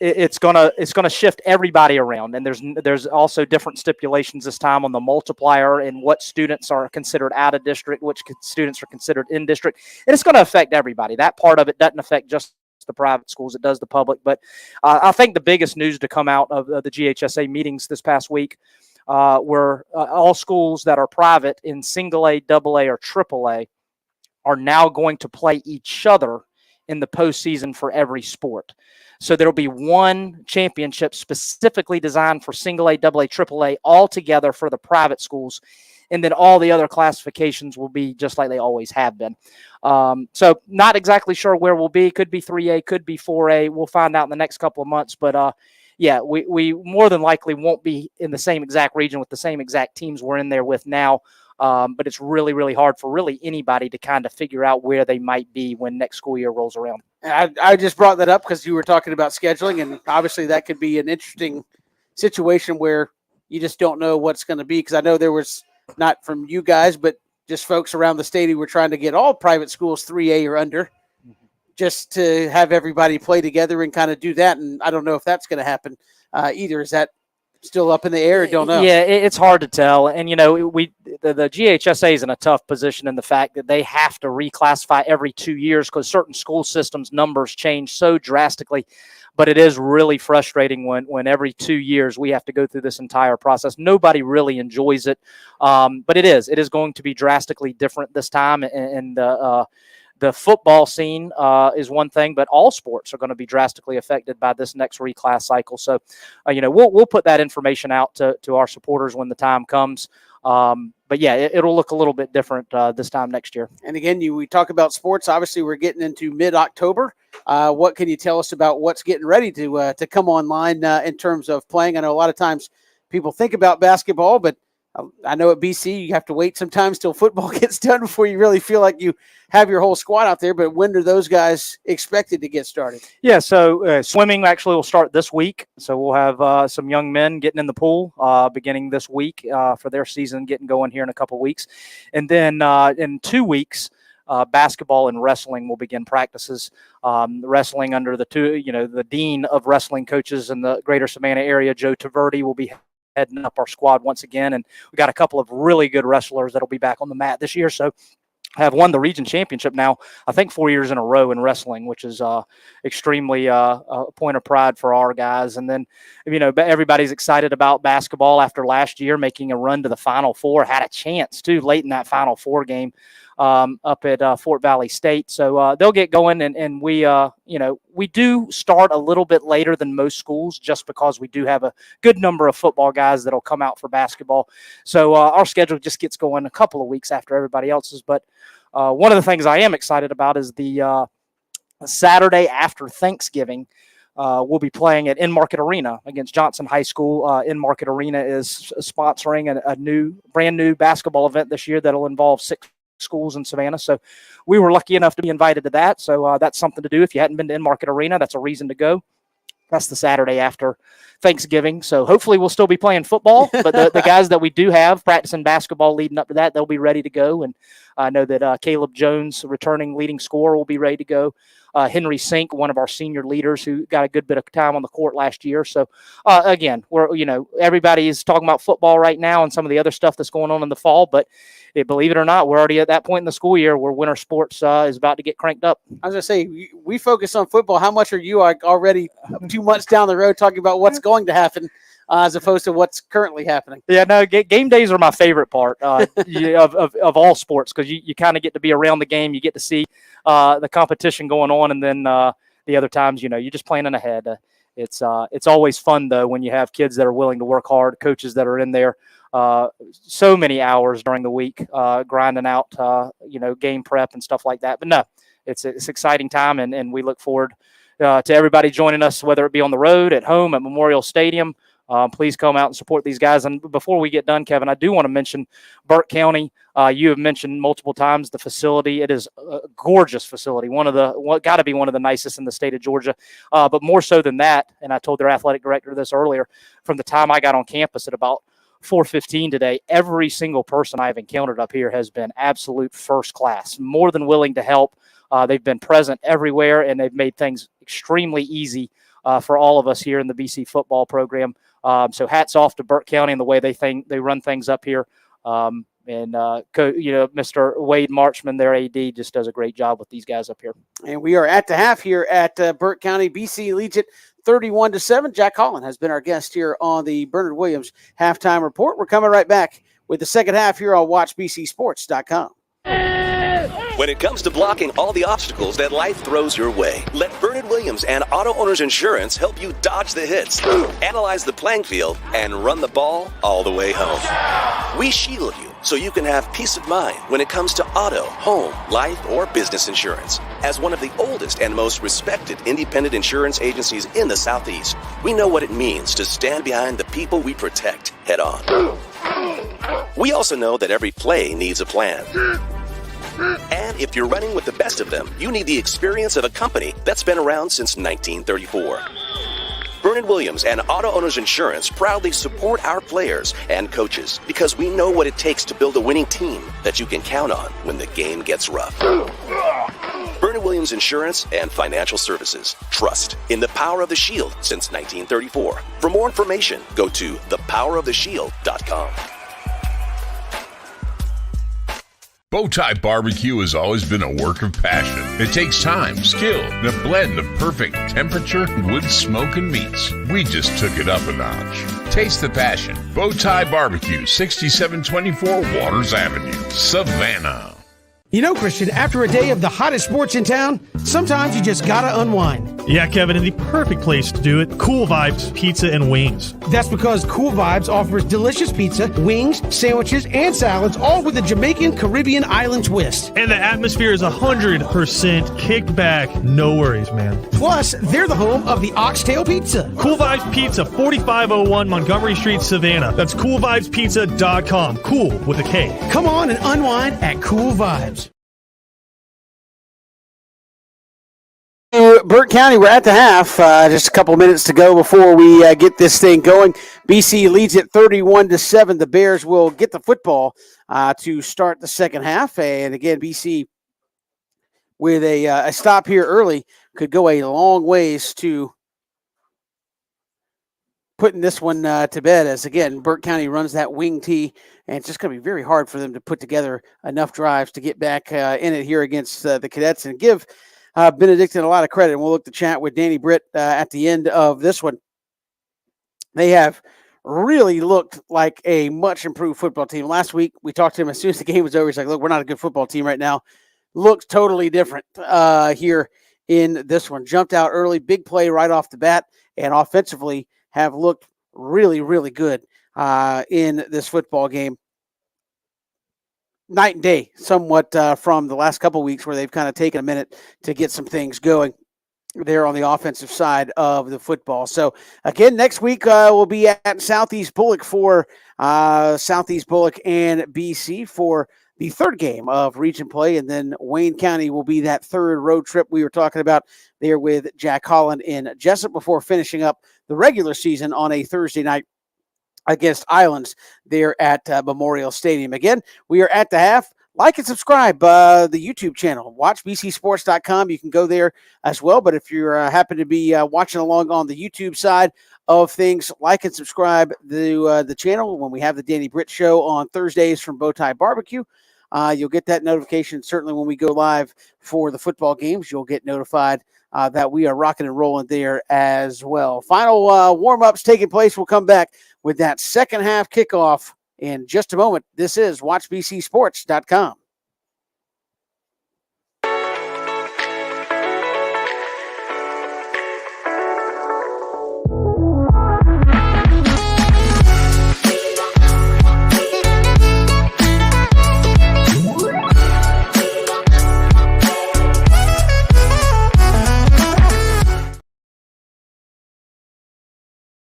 It's gonna shift everybody around, and there's also different stipulations this time on the multiplier and what students are considered out of district, which students are considered in district, and it's going to affect everybody. That part of it doesn't affect just the private schools; it does the public. But I think the biggest news to come out of the GHSA meetings this past week were all schools that are private in single A, double A, or triple A are now going to play each other in the postseason for every sport. So there'll be one championship specifically designed for single A, double A, triple A all together for the private schools. And then all the other classifications will be just like they always have been. So not exactly sure where we'll be. Could be 3A, could be 4A. We'll find out in the next couple of months. But we more than likely won't be in the same exact region with the same exact teams we're in there with now. But it's really, really hard for really anybody to kind of figure out where they might be when next school year rolls around. I just brought that up because you were talking about scheduling, and obviously that could be an interesting situation where you just don't know what's going to be. Because I know there was, not from you guys, but just folks around the state who were trying to get all private schools 3A or under, just to have everybody play together and kind of do that. And I don't know if that's going to happen either. Is that still up in the air? Don't know. Yeah, it's hard to tell. And, the GHSA is in a tough position in the fact that they have to reclassify every 2 years because certain school systems numbers change so drastically. But it is really frustrating when every 2 years we have to go through this entire process. Nobody really enjoys it. But it is going to be drastically different this time. And the football scene is one thing, but all sports are going to be drastically affected by this next reclass cycle. So, we'll put that information out to our supporters when the time comes. But yeah, it'll look a little bit different this time next year. And again, we talk about sports. Obviously, we're getting into mid-October. What can you tell us about what's getting ready to come online in terms of playing? I know a lot of times people think about basketball, but I know at BC you have to wait sometimes till football gets done before you really feel like you have your whole squad out there. But when are those guys expected to get started? Yeah, so swimming actually will start this week. So we'll have some young men getting in the pool beginning this week for their season getting going here in a couple weeks. And then in 2 weeks, basketball and wrestling will begin practices. Wrestling under the dean of wrestling coaches in the greater Savannah area, Joe Taverdi, will be heading up our squad once again. And we got a couple of really good wrestlers that'll be back on the mat this year. So have won the region championship now, I think 4 years in a row in wrestling, which is extremely a point of pride for our guys. And then, everybody's excited about basketball after last year making a run to the Final Four, had a chance too late in that Final Four game up at Fort Valley State. So they'll get going, and we do start a little bit later than most schools just because we do have a good number of football guys that'll come out for basketball. So our schedule just gets going a couple of weeks after everybody else's. But one of the things I am excited about is the Saturday after Thanksgiving. We'll be playing at In-Market Arena against Johnson High School. In-Market Arena is sponsoring a brand new basketball event this year that'll involve 6 schools in Savannah. So we were lucky enough to be invited to that. So that's something to do. If you hadn't been to In-Market Arena, that's a reason to go. That's the Saturday after Thanksgiving. So hopefully we'll still be playing football, but the guys that we do have practicing basketball leading up to that, they'll be ready to go. And I know that Caleb Jones, returning leading scorer, will be ready to go. Henry Sink, one of our senior leaders who got a good bit of time on the court last year. So again, everybody is talking about football right now and some of the other stuff that's going on in the fall, but believe it or not, we're already at that point in the school year where winter sports is about to get cranked up. I was going to say, we focus on football. How much are you already 2 months down the road talking about what's going to happen as opposed to what's currently happening? Yeah, no, game days are my favorite part of all sports because you kind of get to be around the game. You get to see the competition going on, and then the other times, you're just planning ahead. It's always fun, though, when you have kids that are willing to work hard, coaches that are in there so many hours during the week grinding out, game prep and stuff like that. But no, it's exciting time, and we look forward to everybody joining us, whether it be on the road, at home, at Memorial Stadium. Please come out and support these guys. And before we get done, Kevin, I do want to mention Burke County. You have mentioned multiple times the facility. It is a gorgeous facility, got to be one of the nicest in the state of Georgia. But more so than that, and I told their athletic director this earlier, from the time I got on campus at about 4:15 today, every single person I've encountered up here has been absolute first class, more than willing to help. They've been present everywhere, and they've made things extremely easy for all of us here in the BC football program. So hats off to Burke County and the way they run things up here. Mr. Wade Marchman, their AD, just does a great job with these guys up here. And we are at the half here at Burke County. BC leads it 31-7. Jack Holland has been our guest here on the Bernard Williams halftime report. We're coming right back with the second half here on WatchBCSports.com. When it comes to blocking all the obstacles that life throws your way, let Bernard Williams and Auto Owners Insurance help you dodge the hits, analyze the playing field, and run the ball all the way home. We shield you so you can have peace of mind when it comes to auto, home, life, or business insurance. As one of the oldest and most respected independent insurance agencies in the Southeast, we know what it means to stand behind the people we protect head on. We also know that every play needs a plan. And if you're running with the best of them, you need the experience of a company that's been around since 1934. Bernard Williams and Auto Owners Insurance proudly support our players and coaches because we know what it takes to build a winning team that you can count on when the game gets rough. Bernard Williams Insurance and Financial Services. Trust in the power of the shield since 1934. For more information, go to thepoweroftheshield.com. Bowtie Barbecue has always been a work of passion. It takes time, skill, and a blend of perfect temperature, wood, smoke, and meats. We just took it up a notch. Taste the passion. Bowtie Barbecue, 6724 Waters Avenue, Savannah. You know, Christian, after a day of the hottest sports in town, sometimes you just gotta unwind. Yeah, Kevin, and the perfect place to do it, Cool Vibes Pizza and Wings. That's because Cool Vibes offers delicious pizza, wings, sandwiches, and salads, all with a Jamaican Caribbean island twist. And the atmosphere is 100% kicked back. No worries, man. Plus, they're the home of the Oxtail Pizza. Cool Vibes Pizza, 4501 Montgomery Street, Savannah. That's coolvibespizza.com. Cool with a K. Come on and unwind at Cool Vibes. Burke County, we're at the half. Just a couple minutes to go before we get this thing going. BC leads it 31-7. The Bears will get the football to start the second half. And again, BC with a stop here early could go a long ways to putting this one to bed, as again, Burke County runs that wing tee, and it's just going to be very hard for them to put together enough drives to get back in it here against the Cadets and give Benedictine a lot of credit. And we'll look to chat with Danny Brit at the end of this one. They have really looked like a much improved football team. Last week, we talked to him as soon as the game was over. He's like, look, we're not a good football team right now. Looks totally different here in this one. Jumped out early, big play right off the bat, and offensively have looked really, really good in this football game. Night and day, somewhat from the last couple of weeks where they've kind of taken a minute to get some things going there on the offensive side of the football. So, again, next week we'll be at Southeast Bullock for Southeast Bullock and BC for the third game of region play, and then Wayne County will be that third road trip we were talking about there with Jack Holland in Jessup before finishing up the regular season on a Thursday night against Islands there at Memorial Stadium. Again, we are at the half. Like and subscribe the YouTube channel, WatchBCSports.com. You can go there as well. But if you happen to be watching along on the YouTube side of things, like and subscribe the channel. When we have the Danny Brit Show on Thursdays from Bowtie Barbecue, you'll get that notification. Certainly when we go live for the football games, you'll get notified that we are rocking and rolling there as well. Final warm-ups taking place. We'll come back with that second half kickoff in just a moment. This is WatchBCSports.com.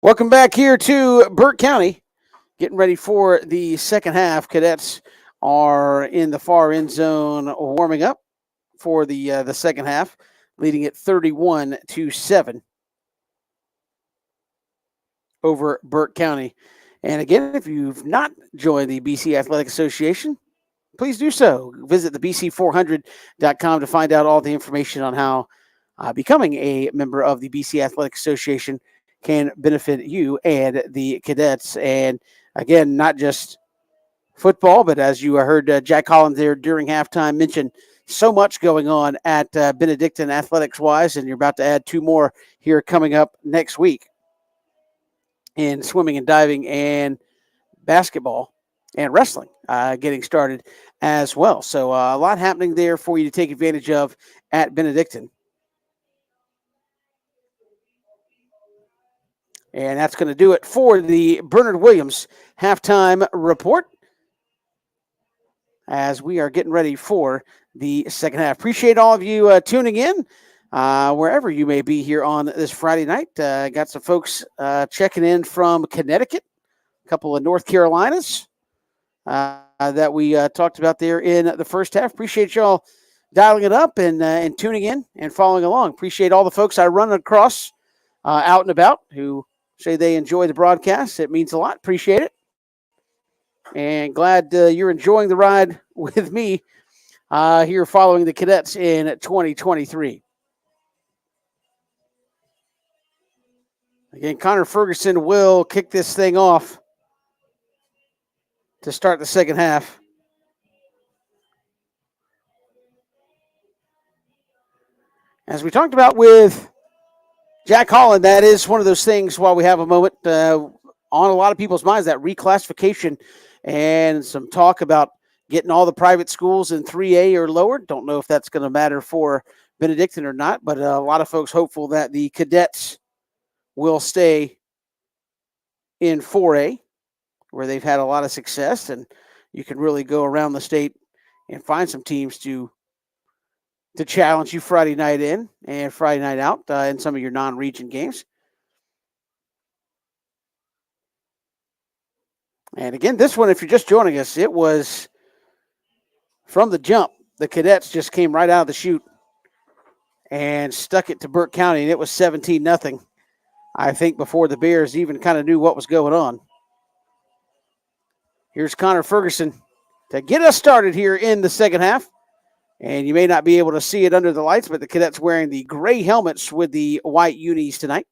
Welcome back here to Burke County. Getting ready for the second half. Cadets are in the far end zone warming up for the second half, leading it 31-7 over Burke County. And again, if you've not joined the BC Athletic Association, please do so. Visit the bc400.com to find out all the information on how becoming a member of the BC Athletic Association can benefit you and the cadets. And again, not just football, but as you heard Jack Collins there during halftime mention, so much going on at Benedictine athletics-wise, and you're about to add 2 more here coming up next week in swimming and diving and basketball and wrestling getting started as well. So a lot happening there for you to take advantage of at Benedictine. And that's going to do it for the Bernard Williams halftime report as we are getting ready for the second half. Appreciate all of you tuning in wherever you may be here on this Friday night. Got some folks checking in from Connecticut, a couple of North Carolinas that we talked about there in the first half. Appreciate y'all dialing it up and tuning in and following along. Appreciate all the folks I run across out and about who say they enjoy the broadcast. It means a lot. Appreciate it. And glad you're enjoying the ride with me here following the cadets in 2023. Again, Connor Ferguson will kick this thing off to start the second half. As we talked about with Jack Holland, that is one of those things while we have a moment on a lot of people's minds, that reclassification and some talk about getting all the private schools in 3A or lower. Don't know if that's going to matter for Benedictine or not, but a lot of folks hopeful that the cadets will stay in 4A, where they've had a lot of success, and you can really go around the state and find some teams to challenge you Friday night in and Friday night out in some of your non-region games. And again, this one, if you're just joining us, it was from the jump. The cadets just came right out of the chute and stuck it to Burke County, and it was 17-0. I think before the Bears even kind of knew what was going on. Here's Connor Ferguson to get us started here in the second half. And you may not be able to see it under the lights, but the cadets wearing the gray helmets with the white unis tonight.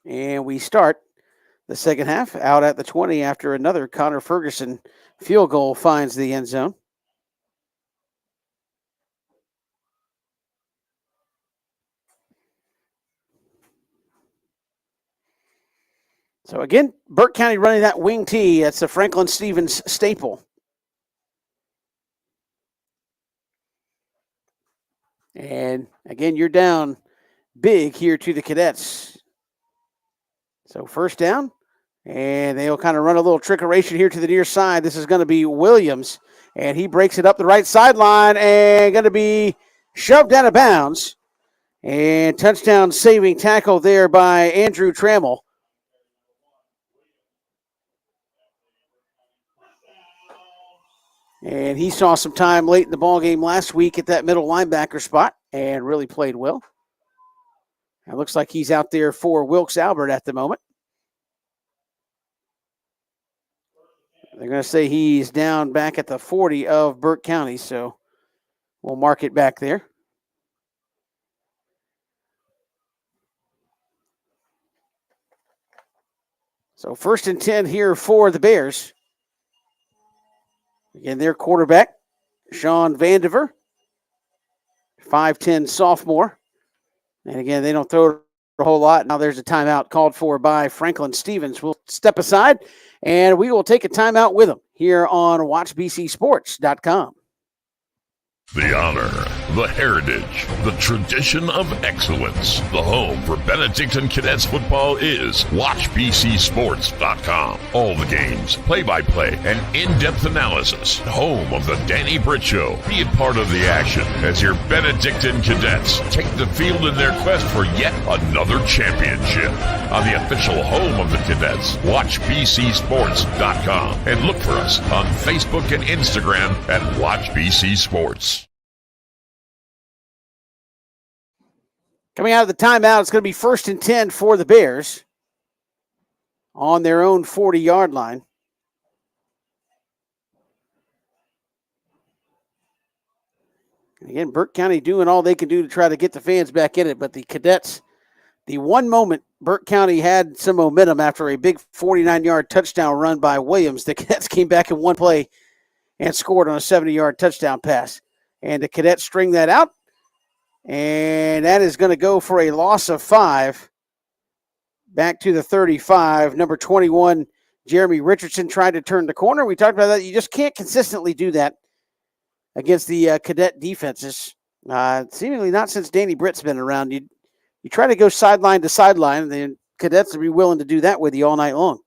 And we start the second half out at the 20 after another Connor Ferguson field goal finds the end zone. So again, Burke County running that wing tee. That's the Franklin Stevens staple. And again, you're down big here to the cadets. So first down, and they'll kind of run a little trickeration here to the near side. This is going to be Williams, and he breaks it up the right sideline and going to be shoved out of bounds. And touchdown saving tackle there by Andrew Trammell. And he saw some time late in the ballgame last week at that middle linebacker spot and really played well. It looks like he's out there for Wilkes Albert at the moment. They're going to say he's down back at the 40 of Burke County, so we'll mark it back there. So 1st and 10 here for the Bears. Again, their quarterback, Sean Vandiver, 5'10 sophomore. And again, they don't throw a whole lot. Now there's a timeout called for by Franklin Stevens. We'll step aside, and we will take a timeout with him here on WatchBCSports.com. The honor The heritage, the tradition of excellence. The home for Benedictine Cadets football is WatchBCSports.com. All the games, play-by-play, and in-depth analysis. Home of the Danny Brit Show. Be a part of the action as your Benedictine Cadets take the field in their quest for yet another championship. On the official home of the Cadets, WatchBCSports.com. And look for us on Facebook and Instagram at WatchBC Sports. Coming out of the timeout, it's going to be 1st and 10 for the Bears on their own 40-yard line. Again, Burke County doing all they can do to try to get the fans back in it, but the Cadets, the one moment Burke County had some momentum after a big 49-yard touchdown run by Williams, the Cadets came back in one play and scored on a 70-yard touchdown pass. And the Cadets string that out. And that is going to go for a loss of 5. Back to the 35. Number 21, Jeremy Richardson tried to turn the corner. We talked about that. You just can't consistently do that against the Cadet defenses. Seemingly not since Danny Brit's been around. You try to go sideline to sideline, and the Cadets will be willing to do that with you all night long.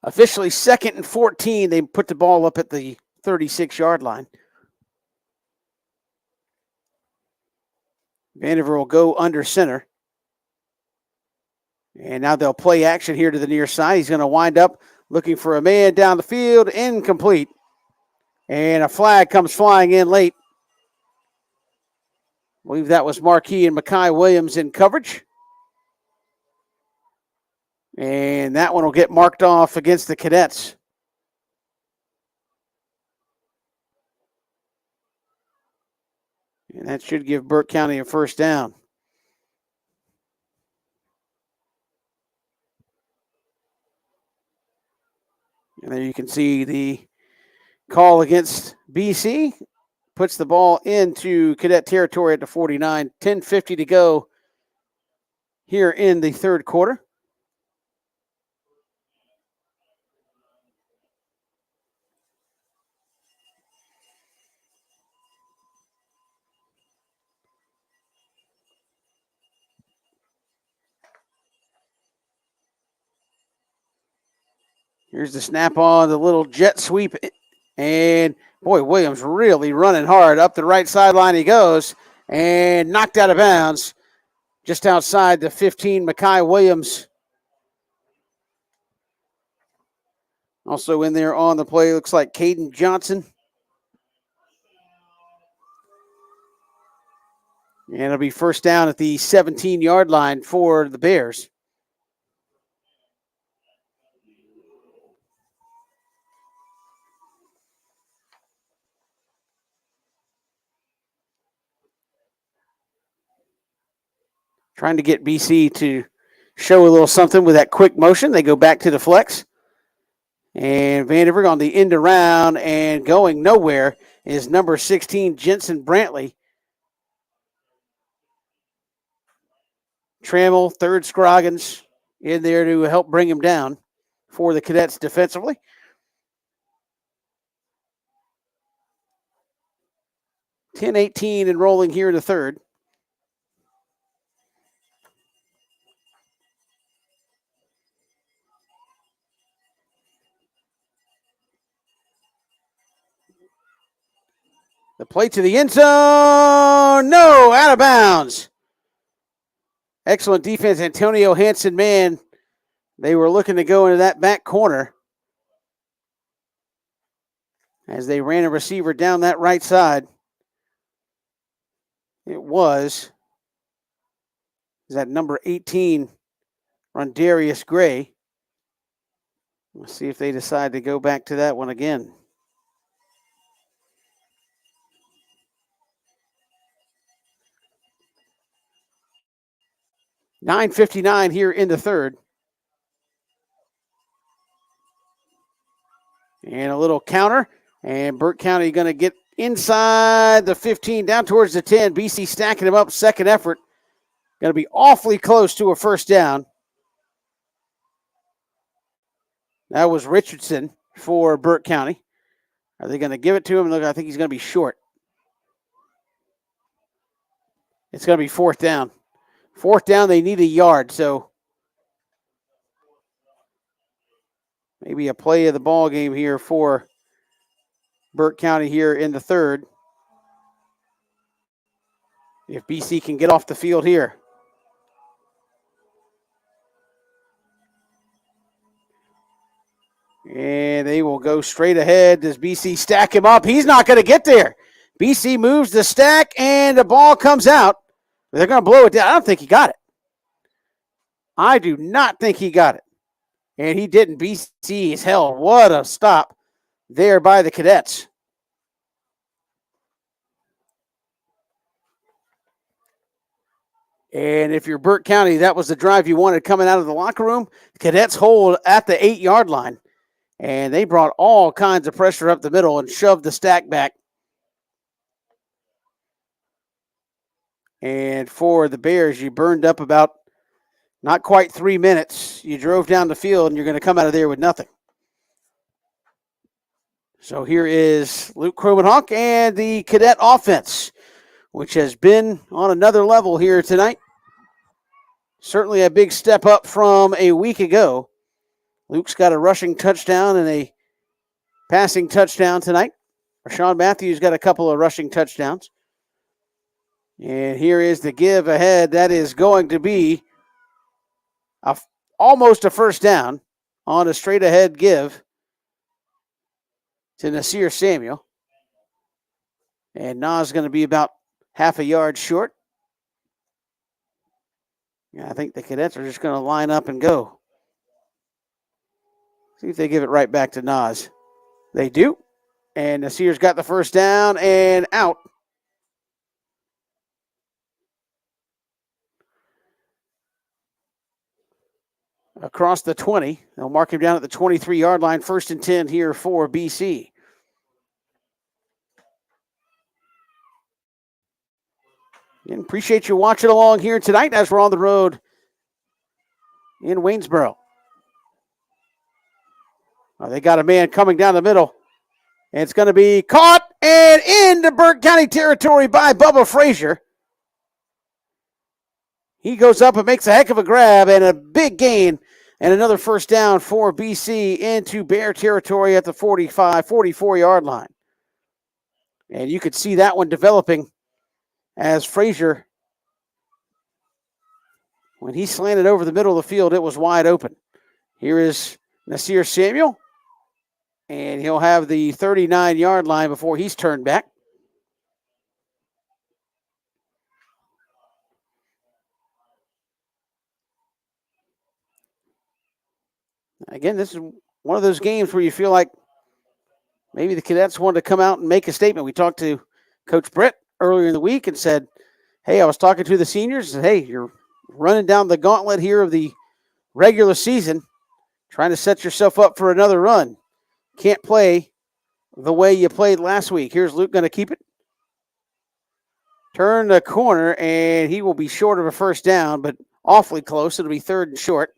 Officially 2nd and 14. They put the ball up at the 36-yard line. Vandiver will go under center. And now they'll play action here to the near side. He's going to wind up looking for a man down the field. Incomplete. And a flag comes flying in late. I believe that was Marquis and Mackay Williams in coverage. And that one will get marked off against the Cadets. And that should give Burke County a first down. And there you can see the call against BC. Puts the ball into Cadet territory at the 49. 10:50 to go here in the third quarter. Here's the snap on the little jet sweep. And, boy, Williams really running hard. Up the right sideline he goes. And knocked out of bounds just outside the 15. Mackay Williams also in there on the play. Looks like Caden Johnson. And it'll be first down at the 17-yard line for the Bears. Trying to get BC to show a little something with that quick motion. They go back to the flex. And Vandiver on the end around and going nowhere is number 16, Jensen Brantley. Trammell, third Scroggins in there to help bring him down for the Cadets defensively. .18 and rolling here in the third. The play to the end zone. No, out of bounds. Excellent defense, Antonio Hansen, man. They were looking to go into that back corner as they ran a receiver down that right side. It was that number 18, Rondarius Gray. Let's see if they decide to go back to that one again. .59 here in the third. And a little counter. And Burke County going to get inside the 15, down towards the 10. BC stacking them up, second effort. Going to be awfully close to a first down. That was Richardson for Burke County. Are they going to give it to him? Look, I think he's going to be short. It's going to be fourth down. Fourth down, they need a yard, so maybe a play of the ball game here for Burke County here in the third. If BC can get off the field here. And they will go straight ahead. Does BC stack him up? He's not going to get there. BC moves the stack, and the ball comes out. They're going to blow it down. I don't think he got it. I do not think he got it. And he didn't. BC is hell. What a stop there by the Cadets. And if you're Burke County, that was the drive you wanted coming out of the locker room. The Cadets hold at the 8-yard line. And they brought all kinds of pressure up the middle and shoved the stack back. And for the Bears, you burned up about not quite 3 minutes. You drove down the field, and you're going to come out of there with nothing. So here is Luke Kromenhawk and the Cadet offense, which has been on another level here tonight. Certainly a big step up from a week ago. Luke's got a rushing touchdown and a passing touchdown tonight. Rashawn Matthews got a couple of rushing touchdowns. And here is the give ahead. That is going to be almost a first down on a straight ahead give to Nasir Samuel. And Nas is going to be about half a yard short. Yeah, I think the Cadets are just going to line up and go. See if they give it right back to Nas. They do. And Nasir's got the first down and out. Across the 20. They'll mark him down at the 23-yard line. 1st and 10 here for BC. And appreciate you watching along here tonight as we're on the road in Waynesboro. They got a man coming down the middle. And it's going to be caught and into Burke County territory by Bubba Frazier. He goes up and makes a heck of a grab and a big gain and another first down for BC into Bear territory at the 44-yard line. And you could see that one developing as Frazier, when he slanted over the middle of the field, it was wide open. Here is Nasir Samuel. And he'll have the 39-yard line before he's turned back. Again, this is one of those games where you feel like maybe the Cadets wanted to come out and make a statement. We talked to Coach Brit earlier in the week and said, hey, I was talking to the seniors and said, hey, you're running down the gauntlet here of the regular season, trying to set yourself up for another run. Can't play the way you played last week. Here's Luke going to keep it. Turn the corner, and he will be short of a first down, but awfully close. It'll be 3rd and short.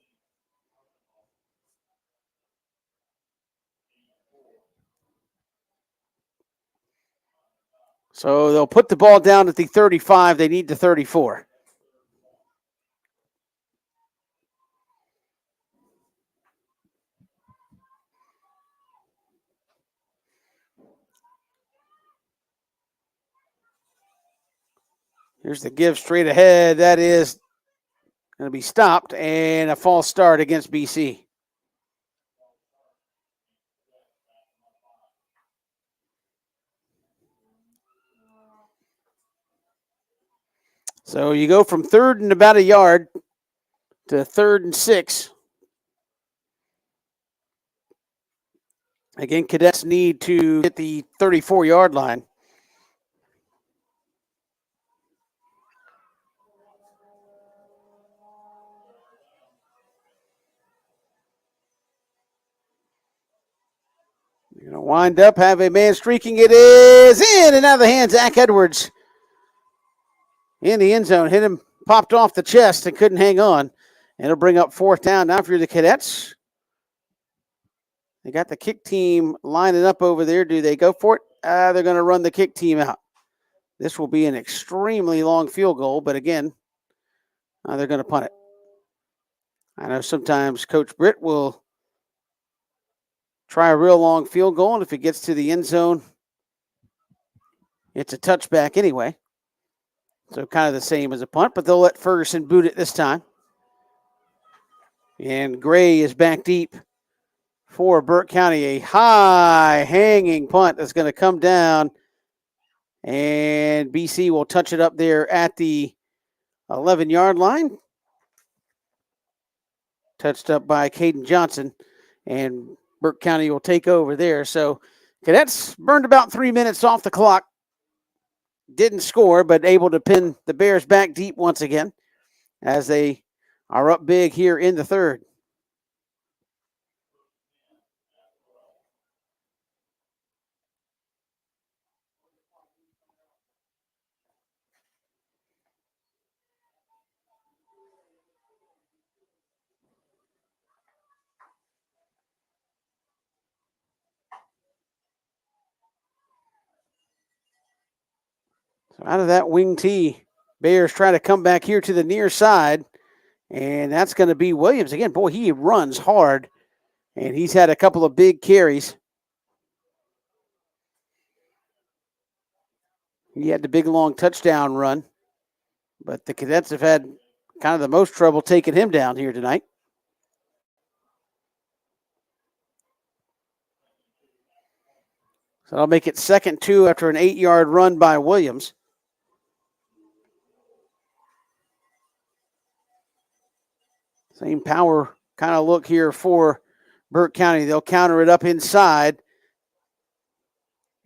So they'll put the ball down at the 35. They need the 34. Here's the give straight ahead. That is going to be stopped, and a false start against BC. So you go from 3rd and about a yard to 3rd and 6. Again, Cadets need to hit the 34-yard line. You're going to wind up, have a man streaking. It is in and out of the hands. Zach Edwards in the end zone. Hit him, popped off the chest and couldn't hang on. And it'll bring up 4th down. Now if you're the Cadets, They got the kick team lining up over there. Do they go for it? They're going to run the kick team out. This will be an extremely long field goal, but again, they're going to punt it. I know sometimes Coach Brit will try a real long field goal, and if it gets to the end zone, it's a touchback anyway. So kind of the same as a punt, but they'll let Ferguson boot it this time. And Gray is back deep for Burke County. A high hanging punt that's going to come down, and BC will touch it up there at the 11-yard line. Touched up by Caden Johnson, and Burke County will take over there. So Cadets burned about 3 minutes off the clock. Didn't score, but able to pin the Bears back deep once again as they are up big here in the third. So out of that wing tee, Bears try to come back here to the near side, and that's going to be Williams. Again, boy, he runs hard, and he's had a couple of big carries. He had the big, long touchdown run, but the Cadets have had kind of the most trouble taking him down here tonight. So that'll make it 2nd 2 after an 8-yard run by Williams. Same power kind of look here for Burke County. They'll counter it up inside,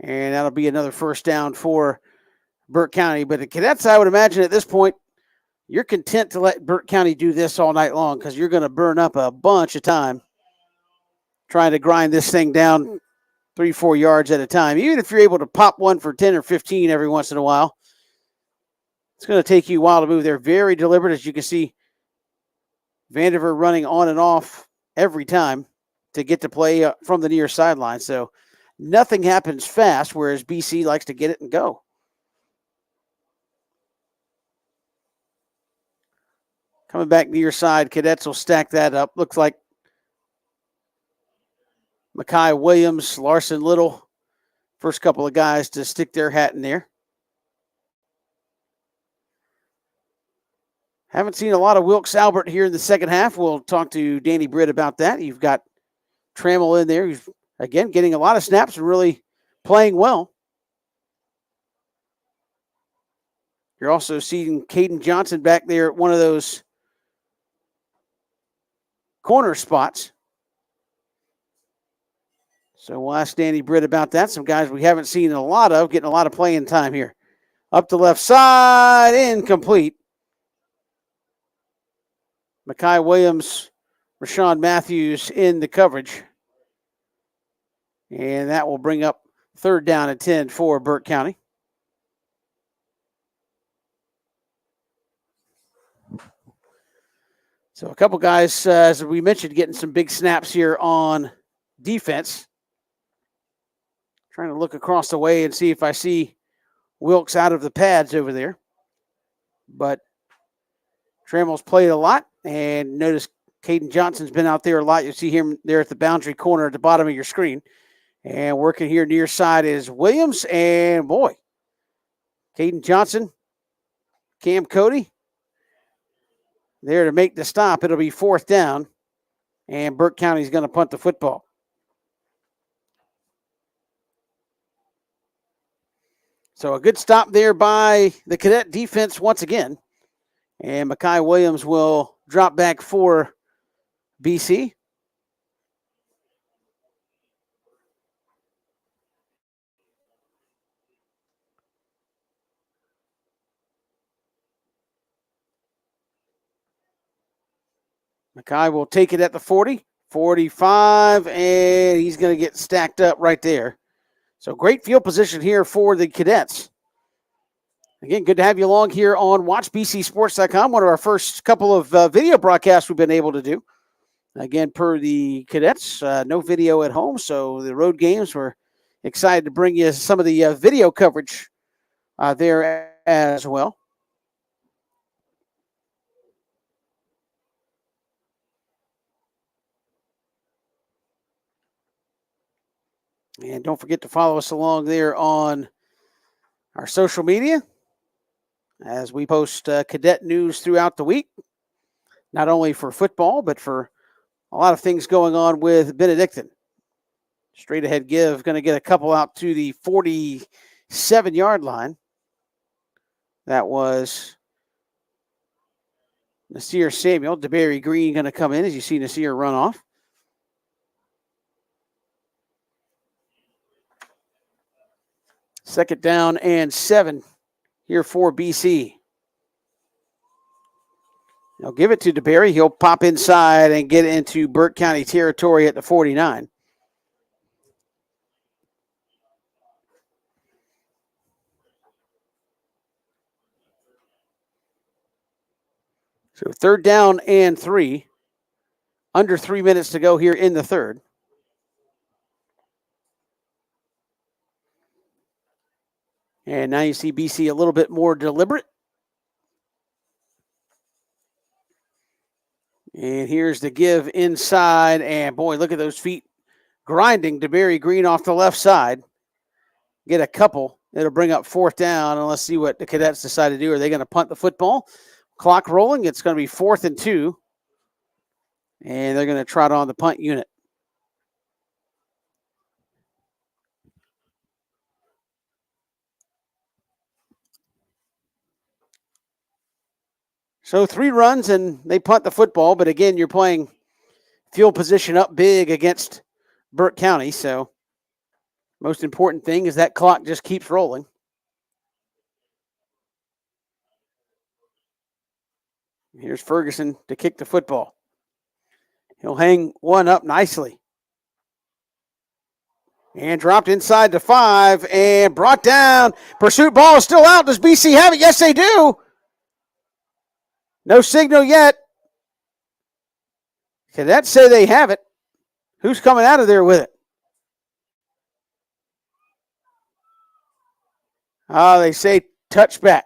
and that'll be another first down for Burke County. But the Cadets, I would imagine at this point, you're content to let Burke County do this all night long because you're going to burn up a bunch of time trying to grind this thing down 3-4 yards at a time. Even if you're able to pop one for 10 or 15 every once in a while, it's going to take you a while to move. They're very deliberate, as you can see. Vandiver running on and off every time to get to play from the near sideline. So nothing happens fast, whereas BC likes to get it and go. Coming back near side, Cadets will stack that up. Looks like Mackay Williams, Larson Little, first couple of guys to stick their hat in there. Haven't seen a lot of Wilkes Albert here in the second half. We'll talk to Danny Brit about that. You've got Trammell in there. He's, again, getting a lot of snaps and really playing well. You're also seeing Caden Johnson back there at one of those corner spots. So we'll ask Danny Brit about that. Some guys we haven't seen a lot of, getting a lot of playing time here. Up the left side, incomplete. Mackay Williams, Rashawn Matthews in the coverage. And that will bring up 3rd down and 10 for Burke County. So a couple guys, as we mentioned, getting some big snaps here on defense. Trying to look across the way and see if I see Wilkes out of the pads over there. But Trammell's played a lot, and notice Caden Johnson's been out there a lot. You see him there at the boundary corner at the bottom of your screen. And working here near side is Williams, and boy, Caden Johnson, Cam Cody, there to make the stop. It'll be 4th down, and Burke County's going to punt the football. So a good stop there by the Cadet defense once again. And Mackay Williams will drop back for BC. Mackay will take it at the 40, 45, and he's going to get stacked up right there. So great field position here for the Cadets. Again, good to have you along here on WatchBCSports.com, one of our first couple of video broadcasts we've been able to do. Again, per the cadets, no video at home, so the road games were excited to bring you some of the video coverage there as well. And don't forget to follow us along there on our social media as we post cadet news throughout the week, not only for football, but for a lot of things going on with Benedictine. Straight ahead give, going to get a couple out to the 47-yard line. That was Nasir Samuel. DeBerry Green going to come in as you see Nasir run off. Second down and 7 here for BC. They'll give it to DeBerry. He'll pop inside and get into Burke County territory at the 49. So third down and 3. Under 3 minutes to go here in the third. And now you see BC a little bit more deliberate. And here's the give inside. And boy, look at those feet grinding. DeBerry Green off the left side. Get a couple. It'll bring up fourth down. And let's see what the cadets decide to do. Are they going to punt the football? Clock rolling. It's going to be 4th and 2. And they're going to trot on the punt unit. So 3 runs and they punt the football. But again, you're playing field position up big against Burke County. So most important thing is that clock just keeps rolling. Here's Ferguson to kick the football. He'll hang one up nicely. And dropped inside the 5 and brought down. Pursuit ball is still out. Does BC have it? Yes, they do. No signal yet. Cadets say they have it. Who's coming out of there with it? They say touchback.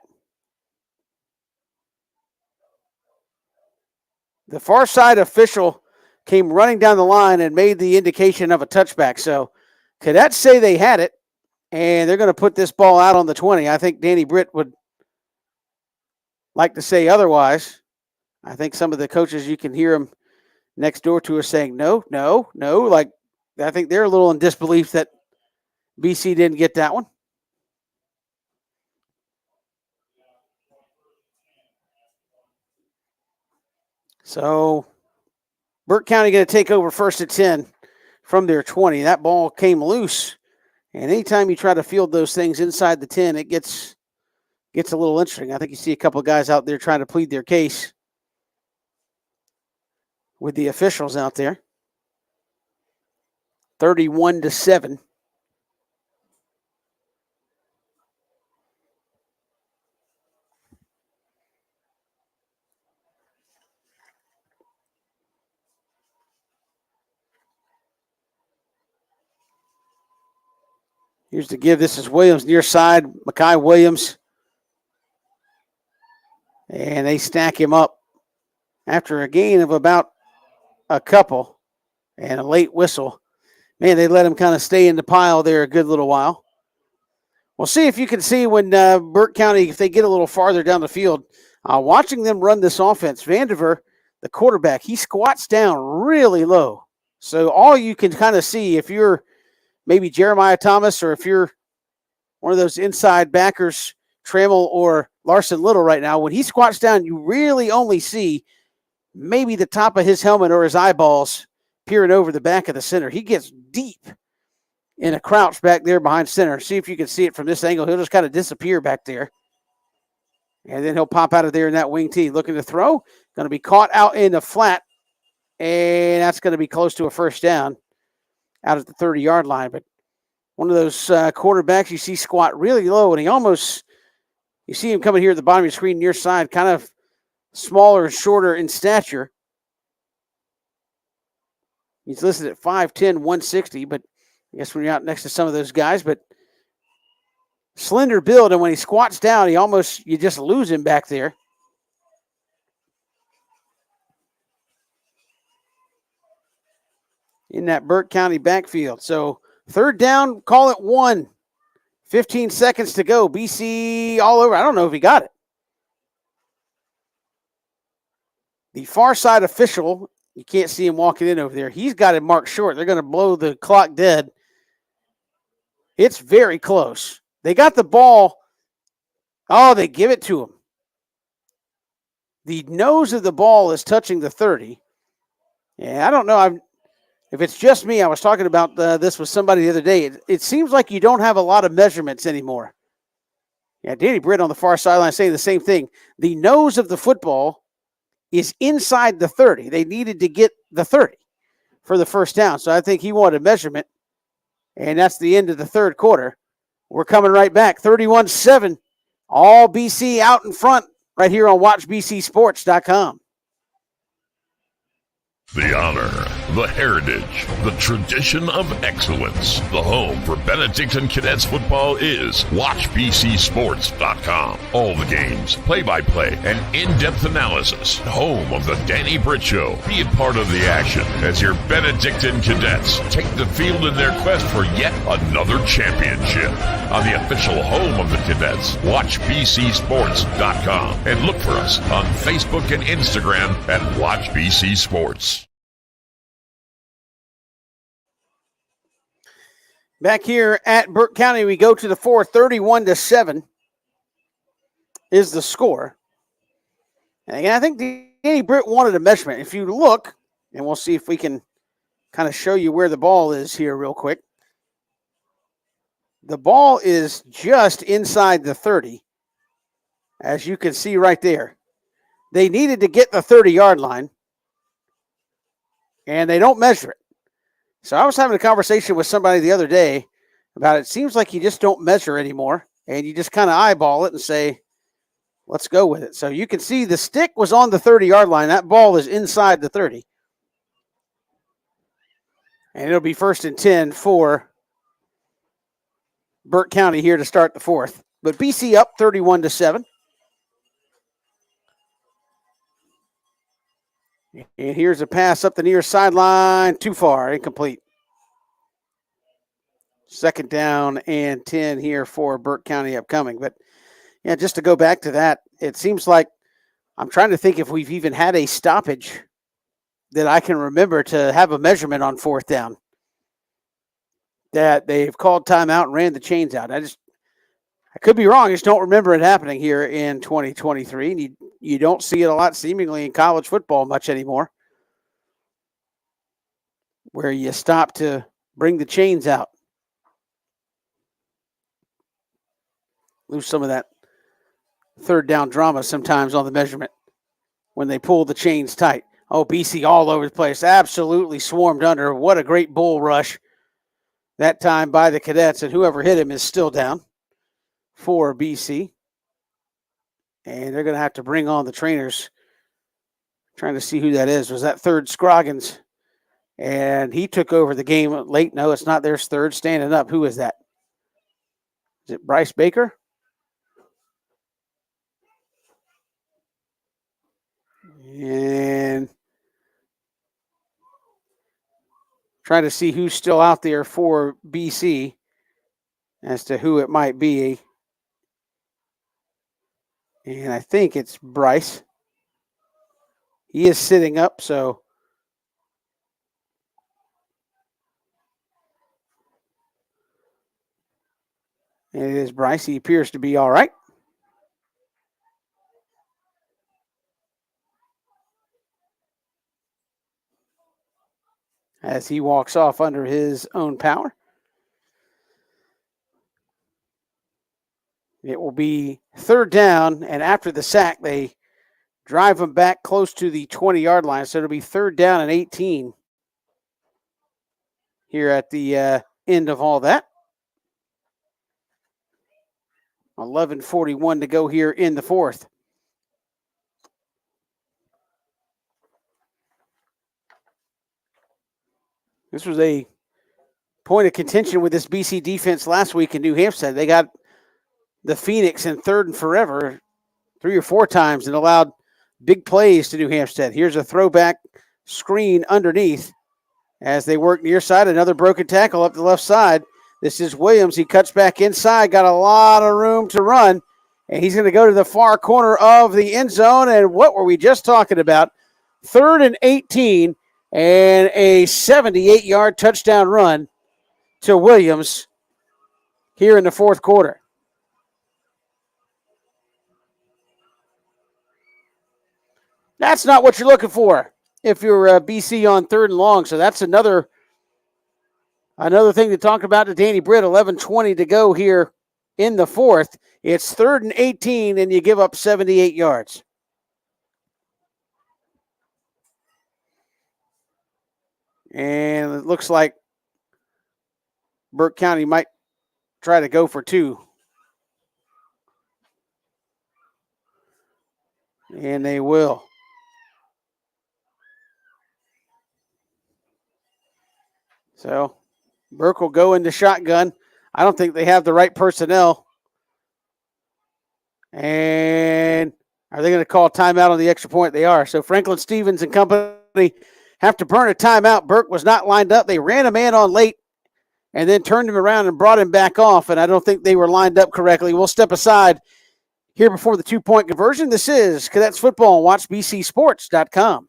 The far side official came running down the line and made the indication of a touchback. So cadets say they had it, and they're going to put this ball out on the 20. I think Danny Brit would like to say otherwise. I think some of the coaches, you can hear them next door to us saying, no. Like, I think they're a little in disbelief that BC didn't get that one. So Burke County going to take over 1st and 10 from their 20. That ball came loose. And anytime you try to field those things inside the 10, it gets a little interesting. I think you see a couple of guys out there trying to plead their case with the officials out there. 31-7. Here's the give. This is Williams near side. Mackay Williams. And they stack him up after a gain of about a couple and a late whistle. Man, they let him kind of stay in the pile there a good little while. We'll see if you can see when Burke County, if they get a little farther down the field, watching them run this offense, Vandiver, the quarterback, he squats down really low. So all you can kind of see if you're maybe Jeremiah Thomas or if you're one of those inside backers, Trammell or Larson Little right now, when he squats down, you really only see maybe the top of his helmet or his eyeballs peering over the back of the center. He gets deep in a crouch back there behind center. See if you can see it from this angle. He'll just kind of disappear back there. And then he'll pop out of there in that wing tee. Looking to throw. Going to be caught out in the flat. And that's going to be close to a first down out at the 30-yard line. But one of those quarterbacks you see squat really low, and you see him coming here at the bottom of your screen near side, kind of smaller and shorter in stature. He's listed at 5'10", 160, but I guess when you're out next to some of those guys, but slender build, and when he squats down, you just lose him back there. In that Burke County backfield. So third down, call it 1. 15 seconds to go. BC all over. I don't know if he got it. The far side official, you can't see him walking in over there. He's got it marked short. They're going to blow the clock dead. It's very close. They got the ball. Oh, they give it to him. The nose of the ball is touching the 30. Yeah, I don't know. If it's just me, I was talking about this with somebody the other day. It seems like you don't have a lot of measurements anymore. Yeah, Danny Brit on the far sideline saying the same thing. The nose of the football is inside the 30. They needed to get the 30 for the first down. So I think he wanted a measurement, and that's the end of the third quarter. We're coming right back. 31-7. All BC out in front right here on WatchBCSports.com. The honor, the heritage, the tradition of excellence. The home for Benedictine Cadets football is WatchBCSports.com. All the games, play-by-play, and in-depth analysis. Home of the Danny Brit Show. Be a part of the action as your Benedictine Cadets take the field in their quest for yet another championship. On the official home of the Cadets, WatchBCSports.com. And look for us on Facebook and Instagram at WatchBCSports. Back here at Burke County, we go to the fourth. 31-7 is the score. And again, I think Danny Brit wanted a measurement. If you look, and we'll see if we can kind of show you where the ball is here real quick. The ball is just inside the 30, as you can see right there. They needed to get the 30-yard line, and they don't measure it. So I was having a conversation with somebody the other day about it seems like you just don't measure anymore, and you just kind of eyeball it and say, let's go with it. So you can see the stick was on the 30-yard line. That ball is inside the 30. And it'll be 1st and 10 for Burke County here to start the fourth. But BC up 31-7. And here's a pass up the near sideline. Too far. Incomplete. 2nd down and 10 here for Burke County upcoming. But, yeah, just to go back to that, it seems like I'm trying to think if we've even had a stoppage that I can remember to have a measurement on 4th down. That they've called timeout and ran the chains out. I could be wrong. I just don't remember it happening here in 2023. And you don't see it a lot seemingly in college football much anymore, where you stop to bring the chains out. Lose some of that 3rd down drama sometimes on the measurement when they pull the chains tight. Oh, BC all over the place. Absolutely swarmed under. What a great bull rush that time by the Cadets, and whoever hit him is still down for BC. And they're going to have to bring on the trainers. Trying to see who that is. Was that 3rd Scroggins? And he took over the game late. No, it's not their 3rd. Standing up. Who is that? Is it Bryce Baker? And trying to see who's still out there for BC as to who it might be. And I think it's Bryce. He is sitting up, so and it is Bryce. He appears to be all right. As he walks off under his own power. It will be 3rd down, and after the sack, they drive them back close to the 20-yard line. So it'll be 3rd down and 18 here at the end of all that. 11:41 to go here in the fourth. This was a point of contention with this BC defense last week in New Hampshire. They got the Phoenix in 3rd and forever 3 or 4 times and allowed big plays to New Hampshire. Here's a throwback screen underneath as they work near side. Another broken tackle up the left side. This is Williams. He cuts back inside, got a lot of room to run, and he's going to go to the far corner of the end zone. And what were we just talking about? 3rd and 18 and a 78-yard touchdown run to Williams here in the 4th quarter. That's not what you're looking for if you're BC on 3rd and long. So that's another thing to talk about to Danny Brit. 11:20 to go here in the 4th. It's 3rd and 18, and you give up 78 yards. And it looks like Burke County might try to go for 2. And they will. So Burke will go into shotgun. I don't think they have the right personnel. And are they going to call timeout on the extra point? They are. So Franklin Stevens and company have to burn a timeout. Burke was not lined up. They ran a man on late and then turned him around and brought him back off. And I don't think they were lined up correctly. We'll step aside here before the 2-point conversion. This is Cadets Football. Watch bcsports.com.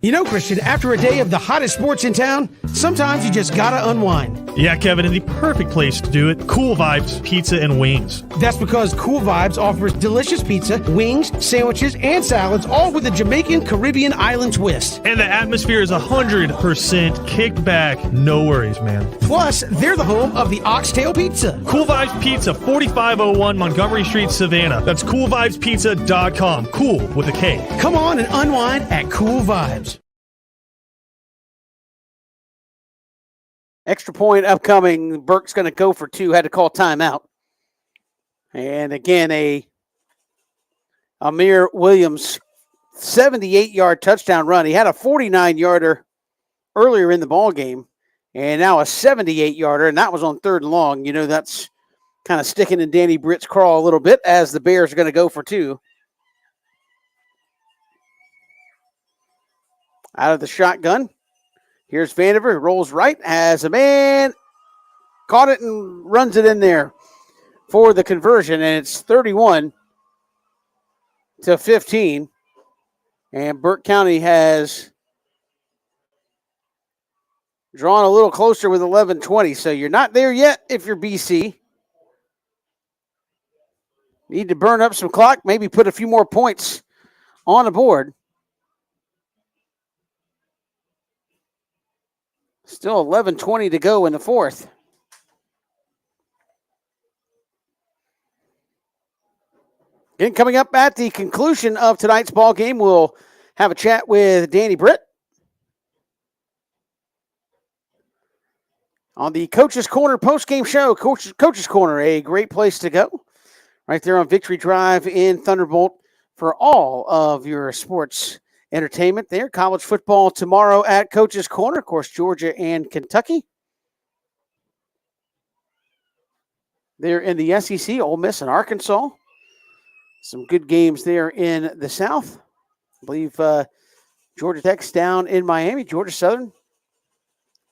You know, Christian, after a day of the hottest sports in town, sometimes you just gotta unwind. Yeah, Kevin, and the perfect place to do it, Cool Vibes Pizza and Wings. That's because Cool Vibes offers delicious pizza, wings, sandwiches, and salads, all with a Jamaican Caribbean island twist. And the atmosphere is 100% kickback. No worries, man. Plus, they're the home of the Oxtail Pizza. Cool Vibes Pizza, 4501 Montgomery Street, Savannah. That's coolvibespizza.com. Cool with a K. Come on and unwind at Cool Vibes. Extra point upcoming. Burke's going to go for 2. Had to call timeout. And again, Amir Williams, 78-yard touchdown run. He had a 49-yarder earlier in the ball game, and now a 78-yarder, and that was on 3rd and long. You know, that's kind of sticking in Danny Brit's craw a little bit as the Bears are going to go for 2. Out of the shotgun. Here's Vandiver, who rolls right, has a man, caught it and runs it in there for the conversion, and it's 31-15. And Burke County has drawn a little closer with 11:20, so you're not there yet if you're BC. Need to burn up some clock, maybe put a few more points on the board. Still 11:20 to go in the 4th. And coming up at the conclusion of tonight's ball game, we'll have a chat with Danny Brit on the Coach's Corner postgame show. Coach's Corner, a great place to go. Right there on Victory Drive in Thunderbolt for all of your sports entertainment there. College football tomorrow at Coach's Corner. Of course, Georgia and Kentucky. They're in the SEC, Ole Miss and Arkansas. Some good games there in the South. I believe Georgia Tech's down in Miami. Georgia Southern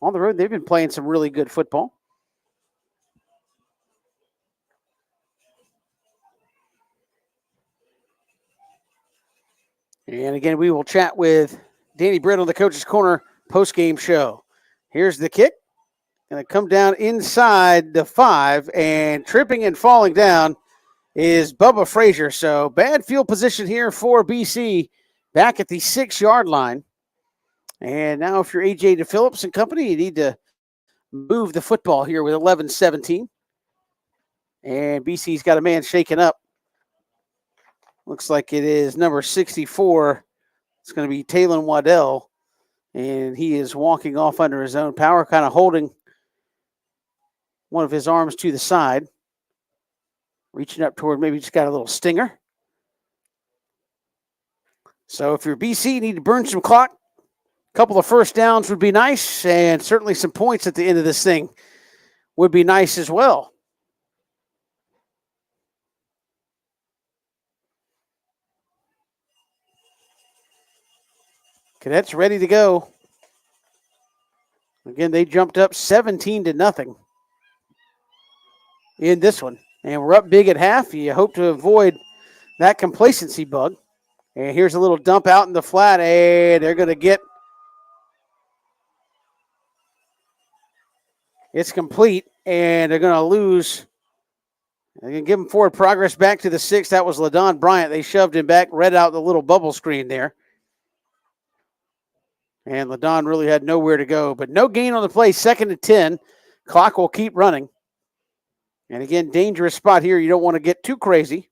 on the road. They've been playing some really good football. And again, we will chat with Danny Brit on the Coach's Corner postgame show. Here's the kick. Going to come down inside the 5, and tripping and falling down is Bubba Frazier. So bad field position here for BC back at the 6-yard line. And now if you're A.J. DePhillips and company, you need to move the football here with 11-17. And BC's got a man shaken up. Looks like it is number 64. It's going to be Talon Waddell, and he is walking off under his own power, kind of holding one of his arms to the side, reaching up toward, maybe just got a little stinger. So if you're BC, you need to burn some clock. couple of first downs would be nice, and certainly some points at the end of this thing would be nice as well. Cadets ready to go. Again, they jumped up 17-0 in this one. And we're up big at half. You hope to avoid that complacency bug. And here's a little dump out in the flat, and they're going to get it's complete, and they're going to lose. They're going to give him forward progress back to the 6. That was LaDon Bryant. They shoved him back, read out the little bubble screen there. And LaDon really had nowhere to go, but no gain on the play. 2nd and 10. Clock will keep running. And again, dangerous spot here. You don't want to get too crazy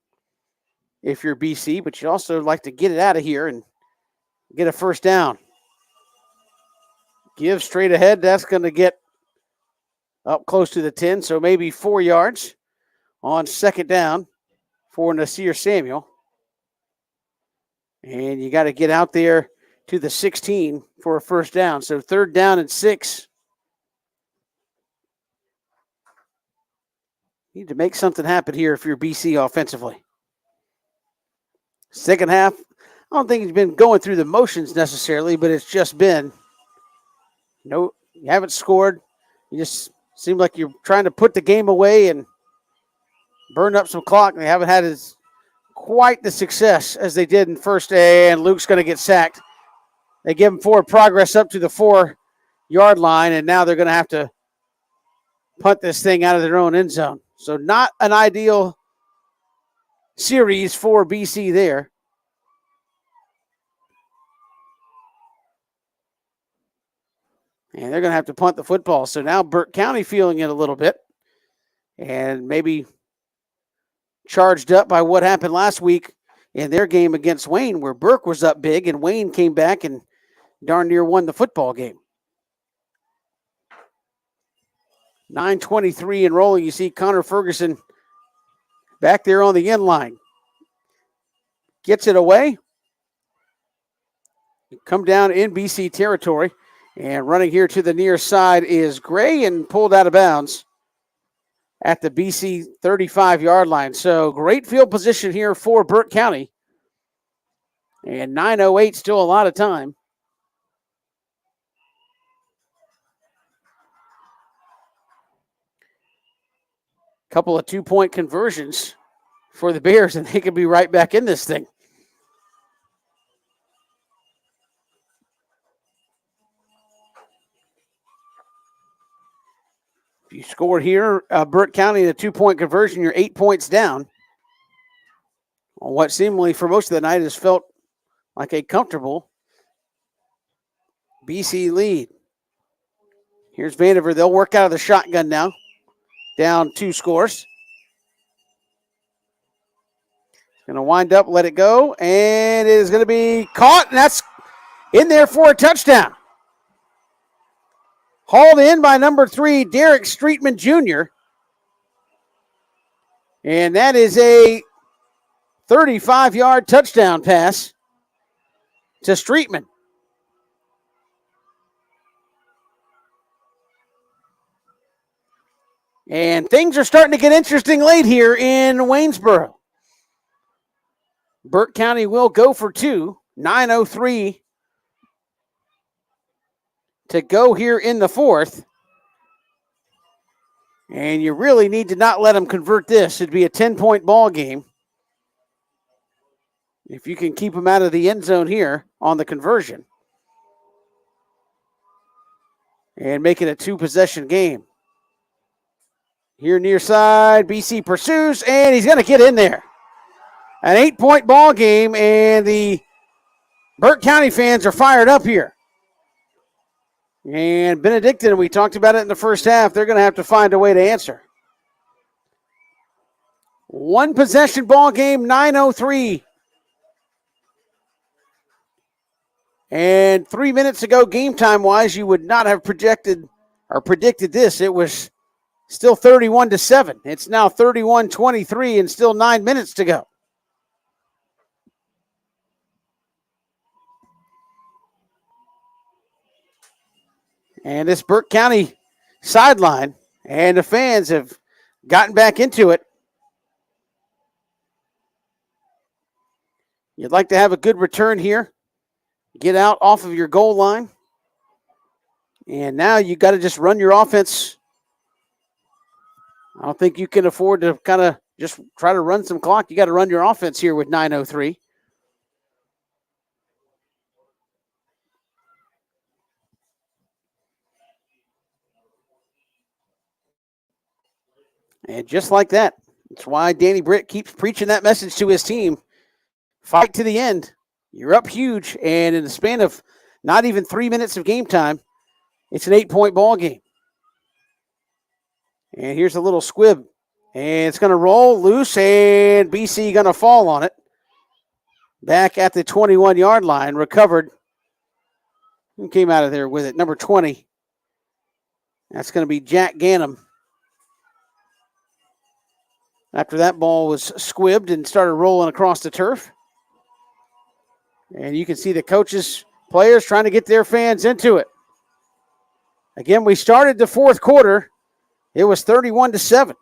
if you're BC, but you also like to get it out of here and get a first down. Give straight ahead. That's going to get up close to the 10, so maybe 4 yards on 2nd down for Nasir Samuel. And you got to get out there to the 16 for a first down. So 3rd down and 6. Need to make something happen here if you're BC offensively. Second half, I don't think he's been going through the motions necessarily, but it's just been, no, you haven't scored. You just seem like you're trying to put the game away and burn up some clock. They haven't had quite the success as they did in first, and Luke's going to get sacked. They give him forward progress up to the 4-yard line, and now they're going to have to punt this thing out of their own end zone. So not an ideal series for BC there. And they're going to have to punt the football. So now Burke County feeling it a little bit and maybe charged up by what happened last week in their game against Wayne, where Burke was up big and Wayne came back and darn near won the football game. 9:23 and rolling. You see Connor Ferguson back there on the end line. Gets it away. Come down in BC territory. And running here to the near side is Gray and pulled out of bounds at the BC 35-yard line. So great field position here for Burke County. And 9:08, still a lot of time. Couple of 2-point conversions for the Bears, and they could be right back in this thing. If you score here, Burke County, the 2-point conversion, you're 8 points down on what seemingly for most of the night has felt like a comfortable BC lead. Here's Vandiver. They'll work out of the shotgun now. Down 2 scores. Going to wind up, let it go, and it is going to be caught, and that's in there for a touchdown. Hauled in by number 3, Derek Streetman Jr. And that is a 35-yard touchdown pass to Streetman. And things are starting to get interesting late here in Waynesboro. Burke County will go for 2. 9:03 to go here in the 4th. And you really need to not let them convert this. It'd be a 10-point ball game if you can keep them out of the end zone here on the conversion and make it a 2-possession game. Here near side, BC pursues, and he's going to get in there. An 8-point ball game, and the Burke County fans are fired up here. And Benedictine, we talked about it in the first half, they're going to have to find a way to answer. 1-possession ball game, 9:03. And 3 minutes ago, game time-wise, you would not have projected or predicted this. It was still 31-7. It's now 31-23 and still 9 minutes to go. And this Burke County sideline, and the fans have gotten back into it. You'd like to have a good return here. Get out off of your goal line. And now you got to just run your offense. I don't think you can afford to kind of just try to run some clock. You got to run your offense here with 9:03. And just like that, that's why Danny Brit keeps preaching that message to his team. Fight to the end. You're up huge, and in the span of not even 3 minutes of game time, it's an 8-point ball game. And here's a little squib. And it's going to roll loose, and BC going to fall on it. Back at the 21-yard line, recovered. Who came out of there with it? Number 20. That's going to be Jack Gannum. After that ball was squibbed and started rolling across the turf. And you can see the coaches, players trying to get their fans into it. Again, we started the fourth quarter. It was 31-7.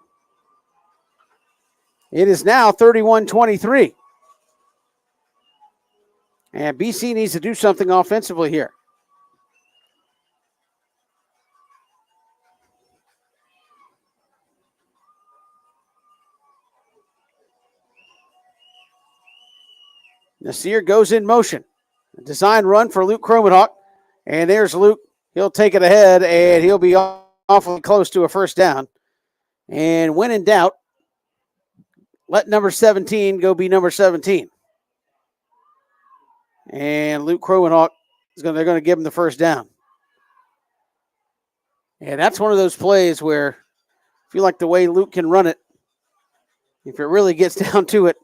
It is now 31-23. And BC needs to do something offensively here. Nasir goes in motion. A design run for Luke Cromenhawk. And there's Luke. He'll take it ahead, and he'll be awfully close to a first down. And when in doubt, let number 17 go be number 17. And Luke Cromenhawk, they're going to give him the first down. And that's one of those plays where I feel like the way Luke can run it, if it really gets down to it,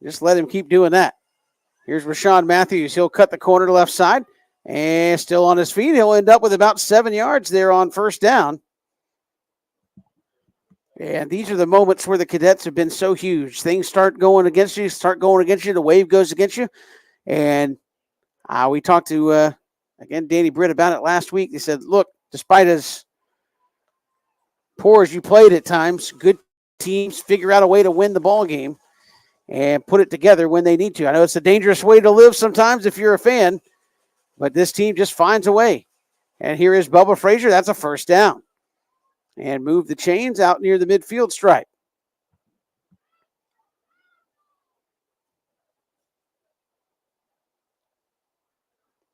just let him keep doing that. Here's Rashawn Matthews. He'll cut the corner to left side. And still on his feet. He'll end up with about 7 yards there on first down. And these are the moments where the Cadets have been so huge. Things start going against you, the wave goes against you. And we talked to, again, Danny Brit about it last week. They said, look, despite as poor as you played at times, good teams figure out a way to win the ball game and put it together when they need to. I know it's a dangerous way to live sometimes if you're a fan, but this team just finds a way. And here is Bubba Frazier. That's a first down. And move the chains out near the midfield stripe.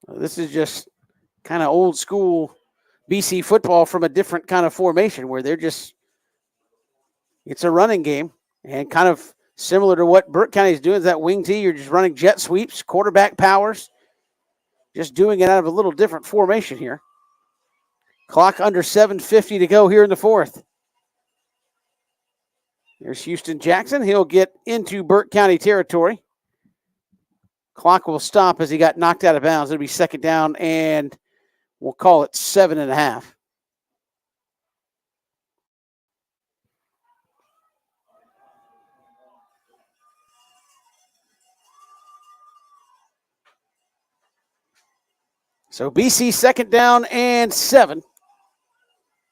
Well, this is just kind of old school BC football from a different kind of formation where they're just, it's a running game and kind of similar to what Burke County is doing is that wing tee. You're just running jet sweeps, quarterback powers, just doing it out of a little different formation here. Clock under 7:50 to go here in the fourth. There's Houston Jackson. He'll get into Burke County territory. Clock will stop as he got knocked out of bounds. It'll be second down, and we'll call it 7.5. So BC second down and 7.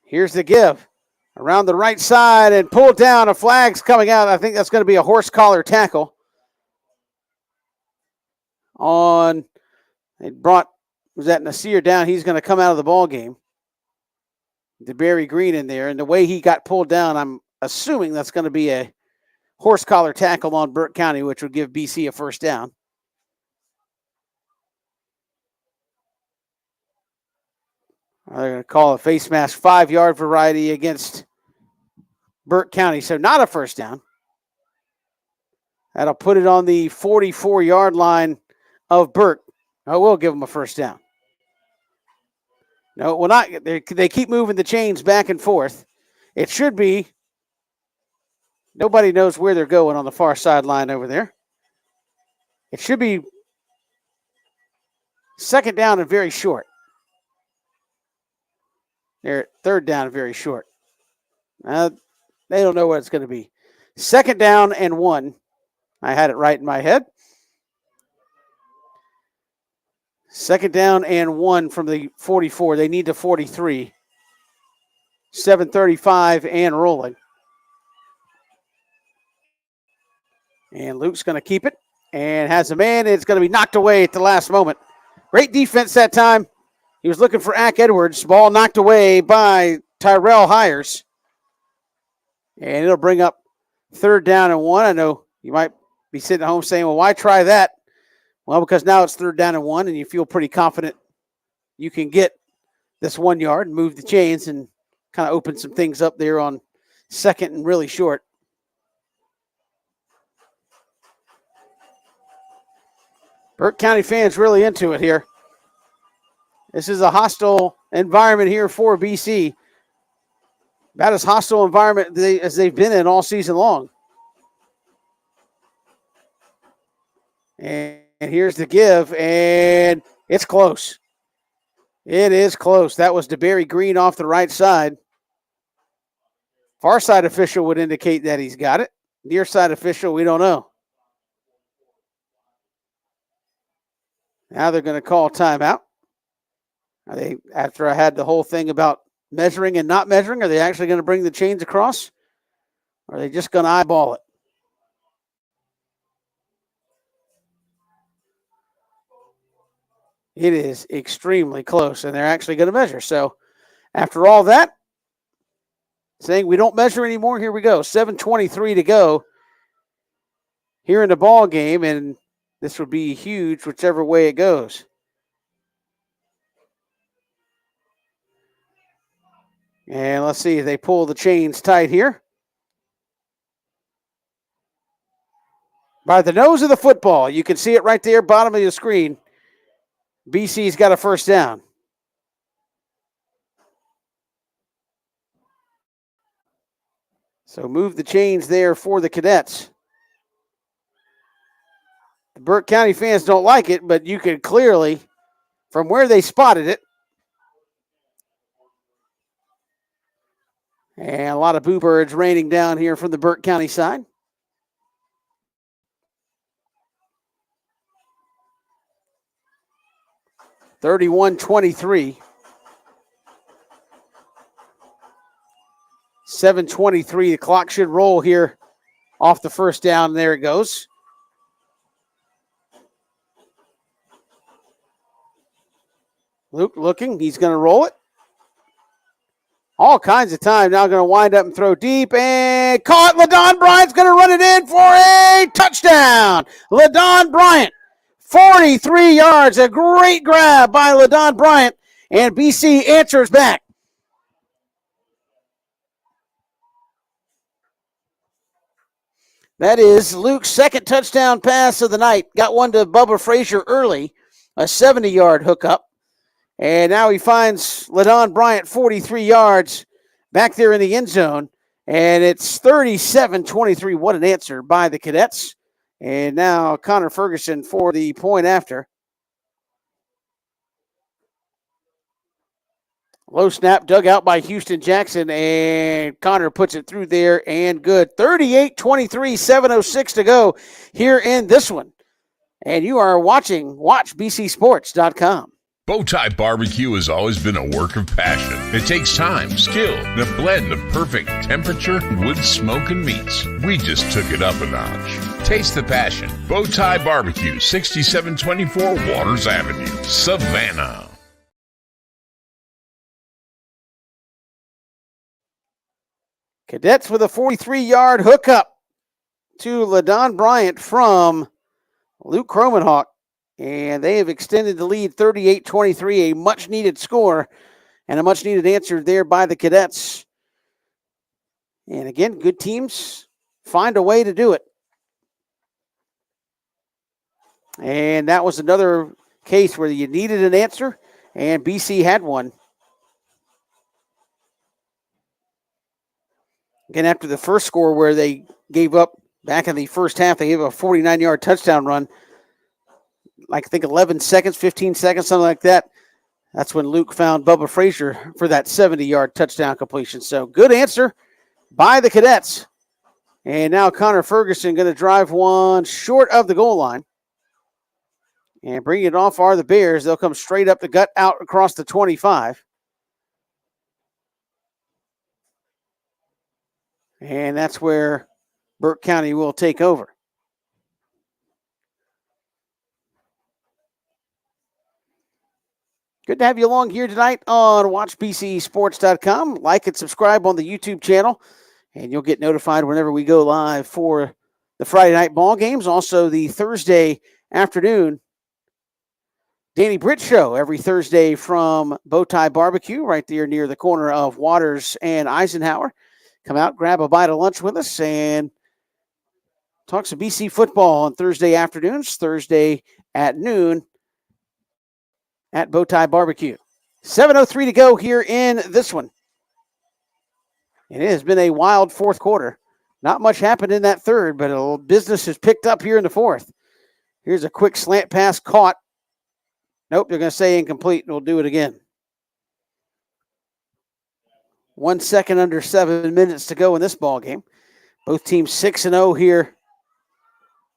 Here's the give. Around the right side and pulled down. A flag's coming out. I think that's going to be a horse collar tackle. They brought, was that Nasir down? He's going to come out of the ball game. DeBerry Green in there. And the way he got pulled down, I'm assuming that's going to be a horse collar tackle on Burke County, which would give BC a first down. They're going to call a face mask 5-yard variety against Burke County. So not a first down. That'll put it on the 44-yard line of Burke. I will give them a first down. No, it will not. They keep moving the chains back and forth. It should be. Nobody knows where they're going on the far sideline over there. It should be second down and very short. They're third down and very short. They don't know what it's going to be. Second down and 1. I had it right in my head. Second down and 1 from the 44. They need the 43. 7:35 and rolling. And Luke's going to keep it and has a man. It's going to be knocked away at the last moment. Great defense that time. He was looking for Ack Edwards. Ball knocked away by Tyrell Hires. And it'll bring up third down and 1. I know you might be sitting at home saying, well, why try that? Well, because now it's third down and 1, and you feel pretty confident you can get this 1 yard and move the chains and kind of open some things up there on second and really short. Burke County fans really into it here. This is a hostile environment here for BC. About as hostile environment as they've been in all season long. And here's the give, and it's close. It is close. That was DeBerry Green off the right side. Far side official would indicate that he's got it. Near side official, we don't know. Now they're going to call timeout. Are they, after I had the whole thing about measuring and not measuring, are they actually going to bring the chains across? Or are they just going to eyeball it? It is extremely close, and they're actually going to measure. So after all that, saying we don't measure anymore, here we go. 7:23 to go here in the ball game, and this would be huge whichever way it goes. And let's see if they pull the chains tight here. By the nose of the football, you can see it right there, bottom of the screen. BC's got a first down. So move the chains there for the Cadets. The Burke County fans don't like it, but you can clearly, from where they spotted it, and a lot of boo birds raining down here from the Burke County side. (31-23). 7:23. The clock should roll here off the first down. There it goes. Luke looking. He's going to roll it. All kinds of time. Now going to wind up and throw deep. And caught. LaDon Bryant's going to run it in for a touchdown. LaDon Bryant. 43 yards. A great grab by LaDon Bryant. And BC answers back. That is Luke's second touchdown pass of the night. Got one to Bubba Frazier early. A 70-yard hookup. And now he finds LaDon Bryant 43 yards back there in the end zone. And it's 37-23. What an answer by the Cadets. And now Connor Ferguson for the point after. Low snap dug out by Houston Jackson, and Connor puts it through there and good. 38-23, 7:06 to go here in this one. And you are watching WatchBCSports.com. Bowtie Barbecue has always been a work of passion. It takes time, skill, and a blend of perfect temperature, wood, smoke, and meats. We just took it up a notch. Taste the passion. Bowtie Barbecue, 6724 Waters Avenue, Savannah. Cadets with a 43-yard hookup to LaDon Bryant from Luke Cromenhawk. And they have extended the lead 38-23, a much-needed score and a much-needed answer there by the Cadets. And again, good teams find a way to do it. And that was another case where you needed an answer, and BC had one. Again, after the first score where they gave up back in the first half, they gave a 49-yard touchdown run. Like I think 11 seconds, 15 seconds, something like that. That's when Luke found Bubba Frazier for that 70-yard touchdown completion. So good answer by the Cadets. And now Connor Ferguson going to drive one short of the goal line. And bringing it off are the Bears. They'll come straight up the gut out across the 25. And that's where Burke County will take over. Good to have you along here tonight on WatchBCSports.com. Like and subscribe on the YouTube channel, and you'll get notified whenever we go live for the Friday night ball games. Also, the Thursday afternoon Danny Brit Show every Thursday from Bowtie Barbecue right there near the corner of Waters and Eisenhower. Come out, grab a bite of lunch with us, and talk some BC football on Thursday afternoons, Thursday at noon at Bowtie Barbecue. 7:03 to go here in this one. And it has been a wild fourth quarter. Not much happened in that third, but a little business has picked up here in the fourth. Here's a quick slant pass caught. Nope, they're going to say incomplete, and we'll do it again. 1 second under 7 minutes to go in this ball game. Both teams 6-0 here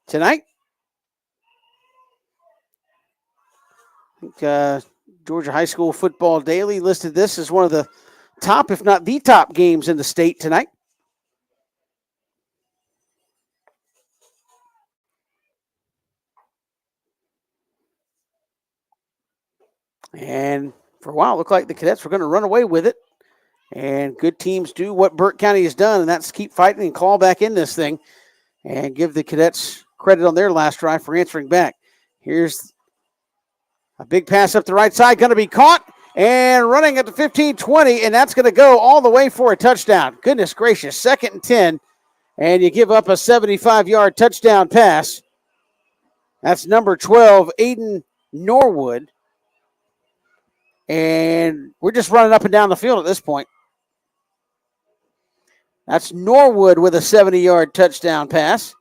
tonight. I think Georgia High School Football Daily listed this as one of the top, if not the top games in the state tonight. And for a while, it looked like the Cadets were going to run away with it. And good teams do what Burke County has done, and that's keep fighting and claw back in this thing and give the Cadets credit on their last drive for answering back. Here's a big pass up the right side, going to be caught and running at the 15-20, and that's going to go all the way for a touchdown. Goodness gracious, 2nd and 10, and you give up a 75-yard touchdown pass. That's number 12, Aiden Norwood. And we're just running up and down the field at this point. That's Norwood with a 70-yard touchdown pass.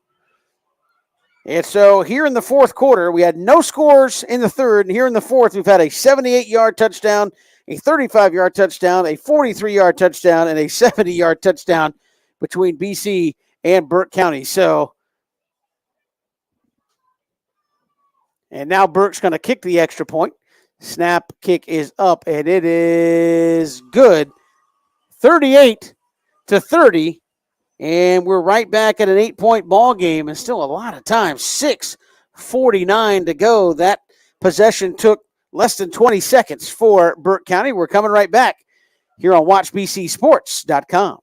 And so here in the fourth quarter, we had no scores in the third. And here in the fourth, we've had a 78-yard touchdown, a 35-yard touchdown, a 43-yard touchdown, and a 70-yard touchdown between BC and Burke County. So, and now Burke's going to kick the extra point. Snap, kick is up, and it is good. 38-30, and we're right back at an 8-point ball game, and still a lot of time. 6:49 to go. That possession took less than 20 seconds for Burke County. We're coming right back here on WatchBCSports.com.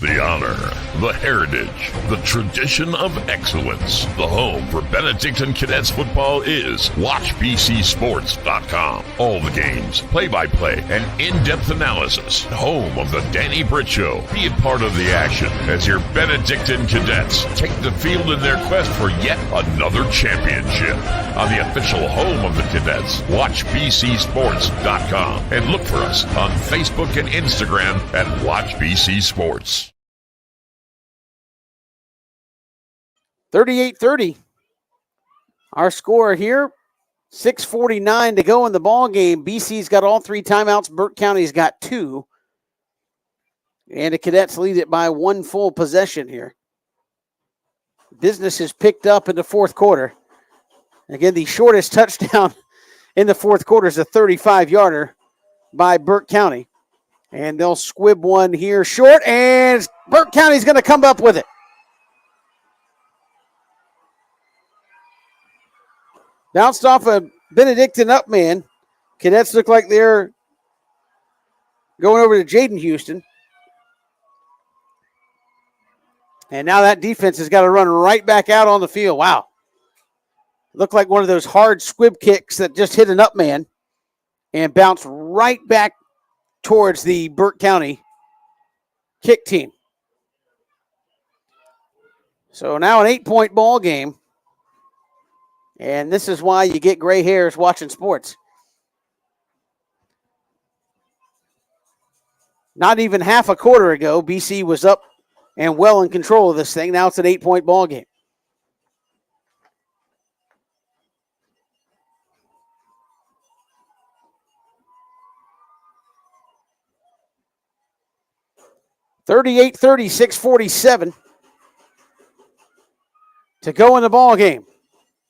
The honor, the heritage, the tradition of excellence. The home for Benedictine Cadets football is WatchBCSports.com. All the games, play-by-play, and in-depth analysis. Home of the Danny Brit Show. Be a part of the action as your Benedictine Cadets take the field in their quest for yet another championship. On the official home of the Cadets, WatchBCSports.com. And look for us on Facebook and Instagram at WatchBCSports. 38-30. Our score here, 6:49 to go in the ball game. BC's got all 3 timeouts. Burke County's got 2. And the Cadets lead it by 1 full possession here. Business is picked up in the fourth quarter. Again, the shortest touchdown in the fourth quarter is a 35-yarder by Burke County. And they'll squib one here short, and Burke County's going to come up with it. Bounced off a Benedictine up man. Cadets look like they're going over to Jaden Houston. And now that defense has got to run right back out on the field. Wow. Looked like one of those hard squib kicks that just hit an up man and bounced right back towards the Burke County kick team. So now an 8-point ball game. And this is why you get gray hairs watching sports. Not even half a quarter ago, BC was up and well in control of this thing. Now it's an 8-point ball game. (38-30), 6:47 to go in the ball game.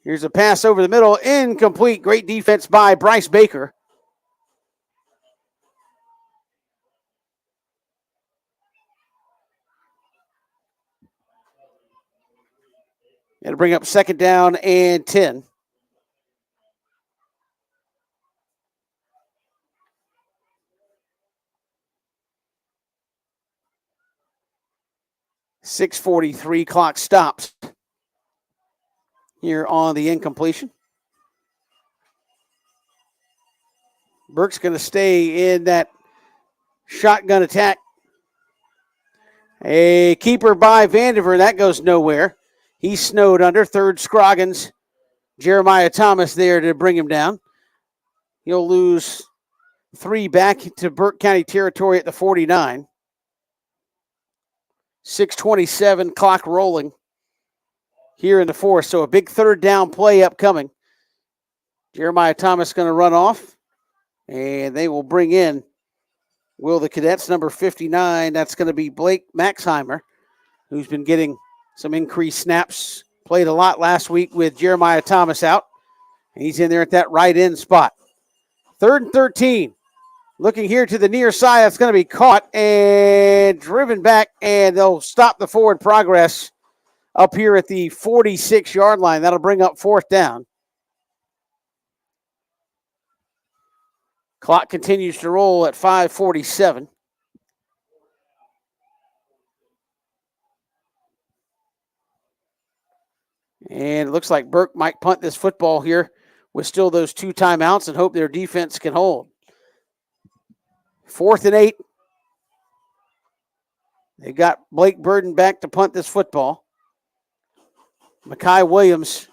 Here's a pass over the middle, incomplete. Great defense by Bryce Baker. It'll bring up 2nd down and 10. .643 clock stops here on the incompletion. Burke's going to stay in that shotgun attack. A keeper by Vandiver. That goes nowhere. He's snowed under. 3rd Scroggins. Jeremiah Thomas there to bring him down. He'll lose 3 back to Burke County territory at the 49. 6:27 clock rolling here in the 4th. So a big 3rd down play upcoming. Jeremiah Thomas going to run off. And they will bring in, will the Cadets, number 59. That's going to be Blake Maxheimer, who's been getting some increased snaps. Played a lot last week with Jeremiah Thomas out. And he's in there at that right end spot. 3rd and 13. Looking here to the near side. That's going to be caught and driven back. And they'll stop the forward progress up here at the 46-yard line. That'll bring up 4th down. Clock continues to roll at 5:47. And it looks like Burke might punt this football here with still those 2 timeouts and hope their defense can hold. 4th and 8. They got Blake Burden back to punt this football. Makai Williams,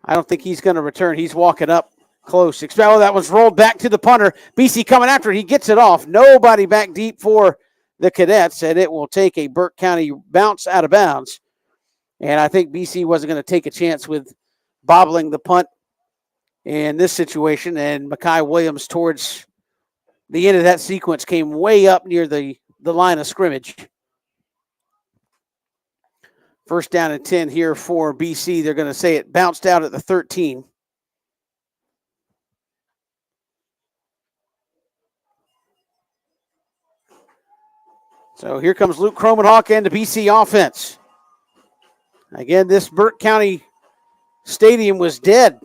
I don't think he's going to return. He's walking up close. Oh, that was rolled back to the punter. BC coming after it. He gets it off. Nobody back deep for the Cadets, and it will take a Burke County bounce out of bounds. And I think BC wasn't going to take a chance with bobbling the punt in this situation. And Makai Williams, towards the end of that sequence, came way up near the line of scrimmage. 1st down and 10 here for BC. They're going to say it bounced out at the 13. So here comes Luke Cromenhawk and the BC offense. Again, this Burke County Stadium was dead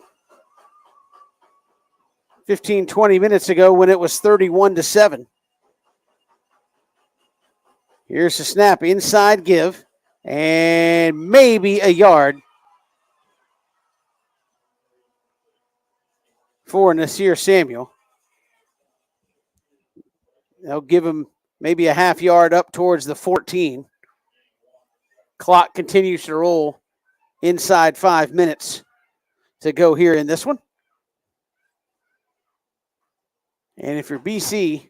15-20 minutes ago when it was 31-7. Here's the snap, inside give, and maybe a yard for Nasir Samuel. They'll give him maybe a half yard up towards the 14. Clock continues to roll inside 5 minutes to go here in this one. And if you're BC, you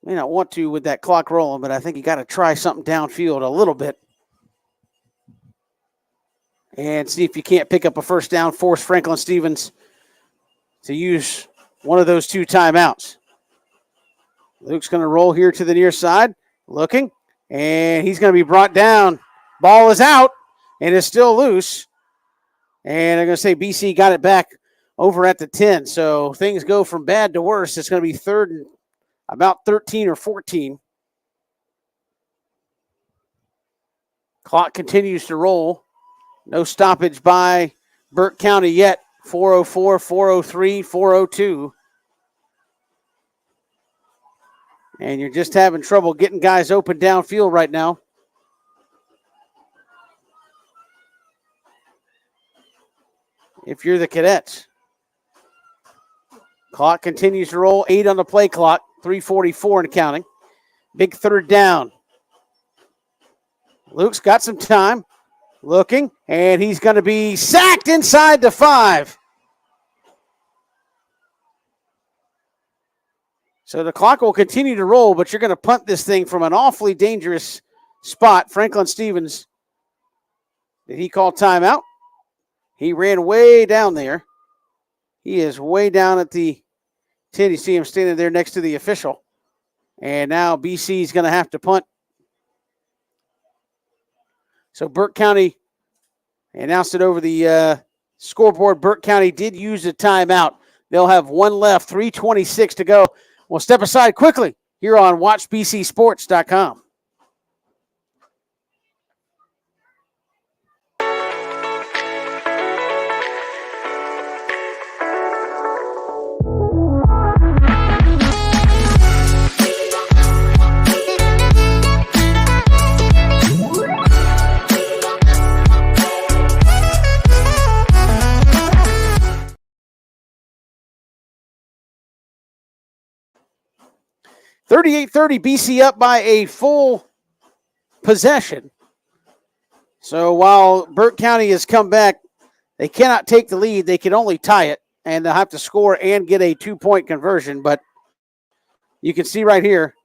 may not want to with that clock rolling, but I think you got to try something downfield a little bit and see if you can't pick up a 1st down, force Franklin Stevens to use one of those 2 timeouts. Luke's going to roll here to the near side, looking, and he's going to be brought down. Ball is out, and it's still loose. And I'm going to say BC got it back over at the 10. So things go from bad to worse. It's going to be 3rd and about 13 or 14. Clock continues to roll. No stoppage by Burke County yet. 4:04, 4:03, 4:02. And you're just having trouble getting guys open downfield right now. If you're the Cadets. Clock continues to roll. 8 on the play clock. 3:44 and counting. Big 3rd down. Luke's got some time. Looking. And he's going to be sacked inside the 5. So the clock will continue to roll, but you're going to punt this thing from an awfully dangerous spot. Franklin Stevens, did he call timeout? He ran way down there. He is way down at the 10. You see him standing there next to the official. And now BC is going to have to punt. So Burke County announced it over the Scoreboard, Burke County did use a timeout. They'll have one left, 3:26 to go. We'll step aside quickly here on WatchBCSports.com. (38-30) BC up by a full possession. So while Burke County has come back, they cannot take the lead. They can only tie it, and they'll have to score and get a 2-point conversion. But you can see right here,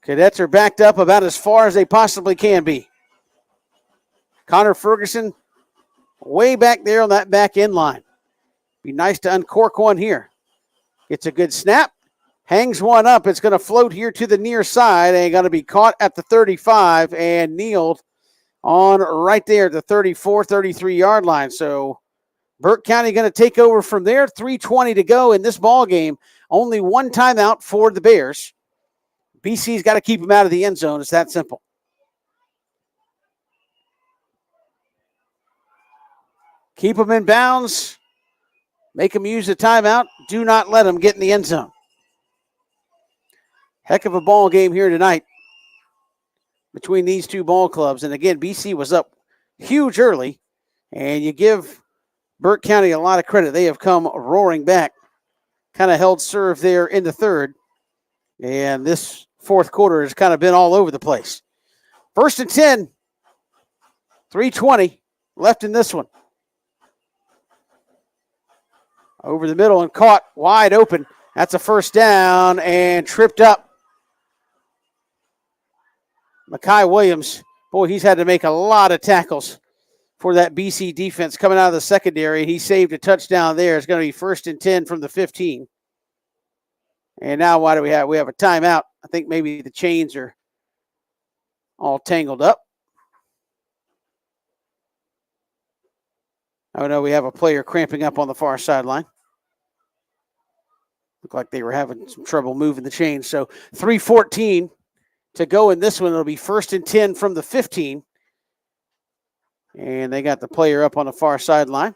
Cadets are backed up about as far as they possibly can be. Connor Ferguson way back there on that back end line. Be nice to uncork one here. Gets a good snap. Hangs one up. It's going to float here to the near side and going to be caught at the 35 and kneeled on right there at the 34, 33-yard line. So Burke County going to take over from there. 3:20 to go in this ball game. Only one timeout for the Bears. BC's got to keep them out of the end zone. It's that simple. Keep them in bounds. Make them use the timeout. Do not let them get in the end zone. Heck of a ball game here tonight between these two ball clubs. And again, BC was up huge early, and you give Burke County a lot of credit. They have come roaring back, kind of held serve there in the third, and this fourth quarter has kind of been all over the place. 1st and 10, 3:20 left in this one. Over the middle and caught wide open. That's a first down and tripped up. Makai Williams, boy, he's had to make a lot of tackles for that BC defense coming out of the secondary. He saved a touchdown there. It's going to be 1st and 10 from the 15. And now what do we have? We have a timeout. I think maybe the chains are all tangled up. Oh, no, we have a player cramping up on the far sideline. Looked like they were having some trouble moving the chains. So 3:14 to go in this one. It'll be 1st and 10 from the 15. And they got the player up on the far sideline.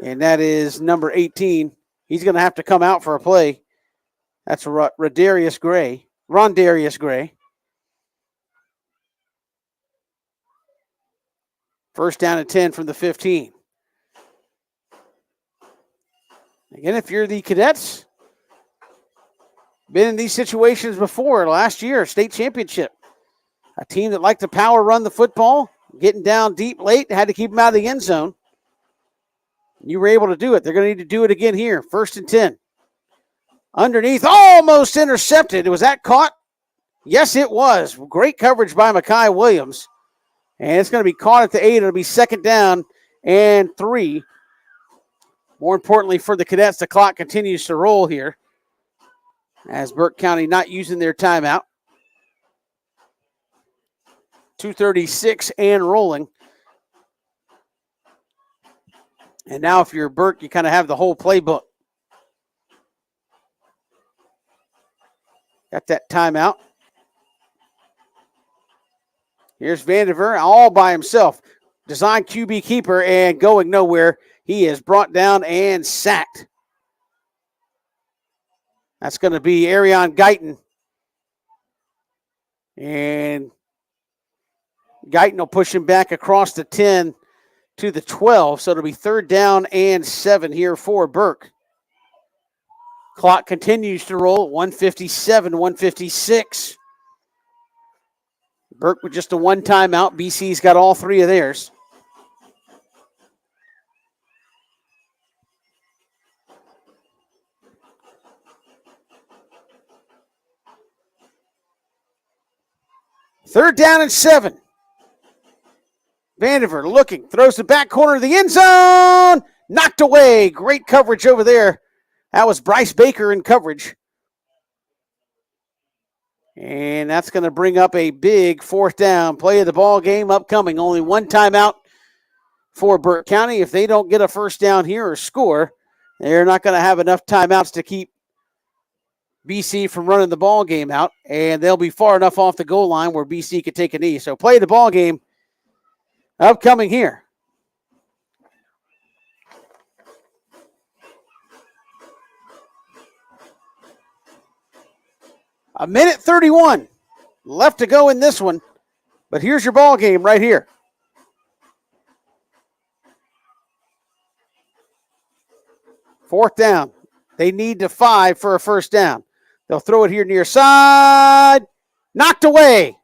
And that is number 18. He's going to have to come out for a play. That's Rondarius Gray. 1st down and 10 from the 15. Again, if you're the Cadets, been in these situations before. Last year, state championship. A team that liked to power run the football, getting down deep late, had to keep them out of the end zone. You were able to do it. They're going to need to do it again here. 1st and 10. Underneath, almost intercepted. Was that caught? Yes, it was. Great coverage by Makai Williams. And it's going to be caught at the 8. It'll be 2nd down and 3. More importantly for the Cadets, the clock continues to roll here as Burke County not using their timeout. 2:36 and rolling. And now if you're Burke, you kind of have the whole playbook. Got that timeout. Here's Vandiver all by himself. Design QB keeper and going nowhere. He is brought down and sacked. That's going to be Arion Guyton. And Guyton will push him back across the 10 to the 12. So it'll be 3rd down and 7 here for Burke. Clock continues to roll. 1:57, 1:56. Burke with just a one timeout. BC's got all 3 of theirs. Third down and 7. Vandiver looking, throws the back corner of the end zone. Knocked away. Great coverage over there. That was Bryce Baker in coverage. And that's going to bring up a big fourth down. Play of the ball game upcoming. Only one timeout for Burke County. If they don't get a first down here or score, they're not going to have enough timeouts to keep BC from running the ball game out. And they'll be far enough off the goal line where BC could take a knee. So play of the ball game upcoming here. A minute 31 left to go in this one, but here's your ball game right here. Fourth down. They need to 5 for a first down. They'll throw it here near side. Knocked away.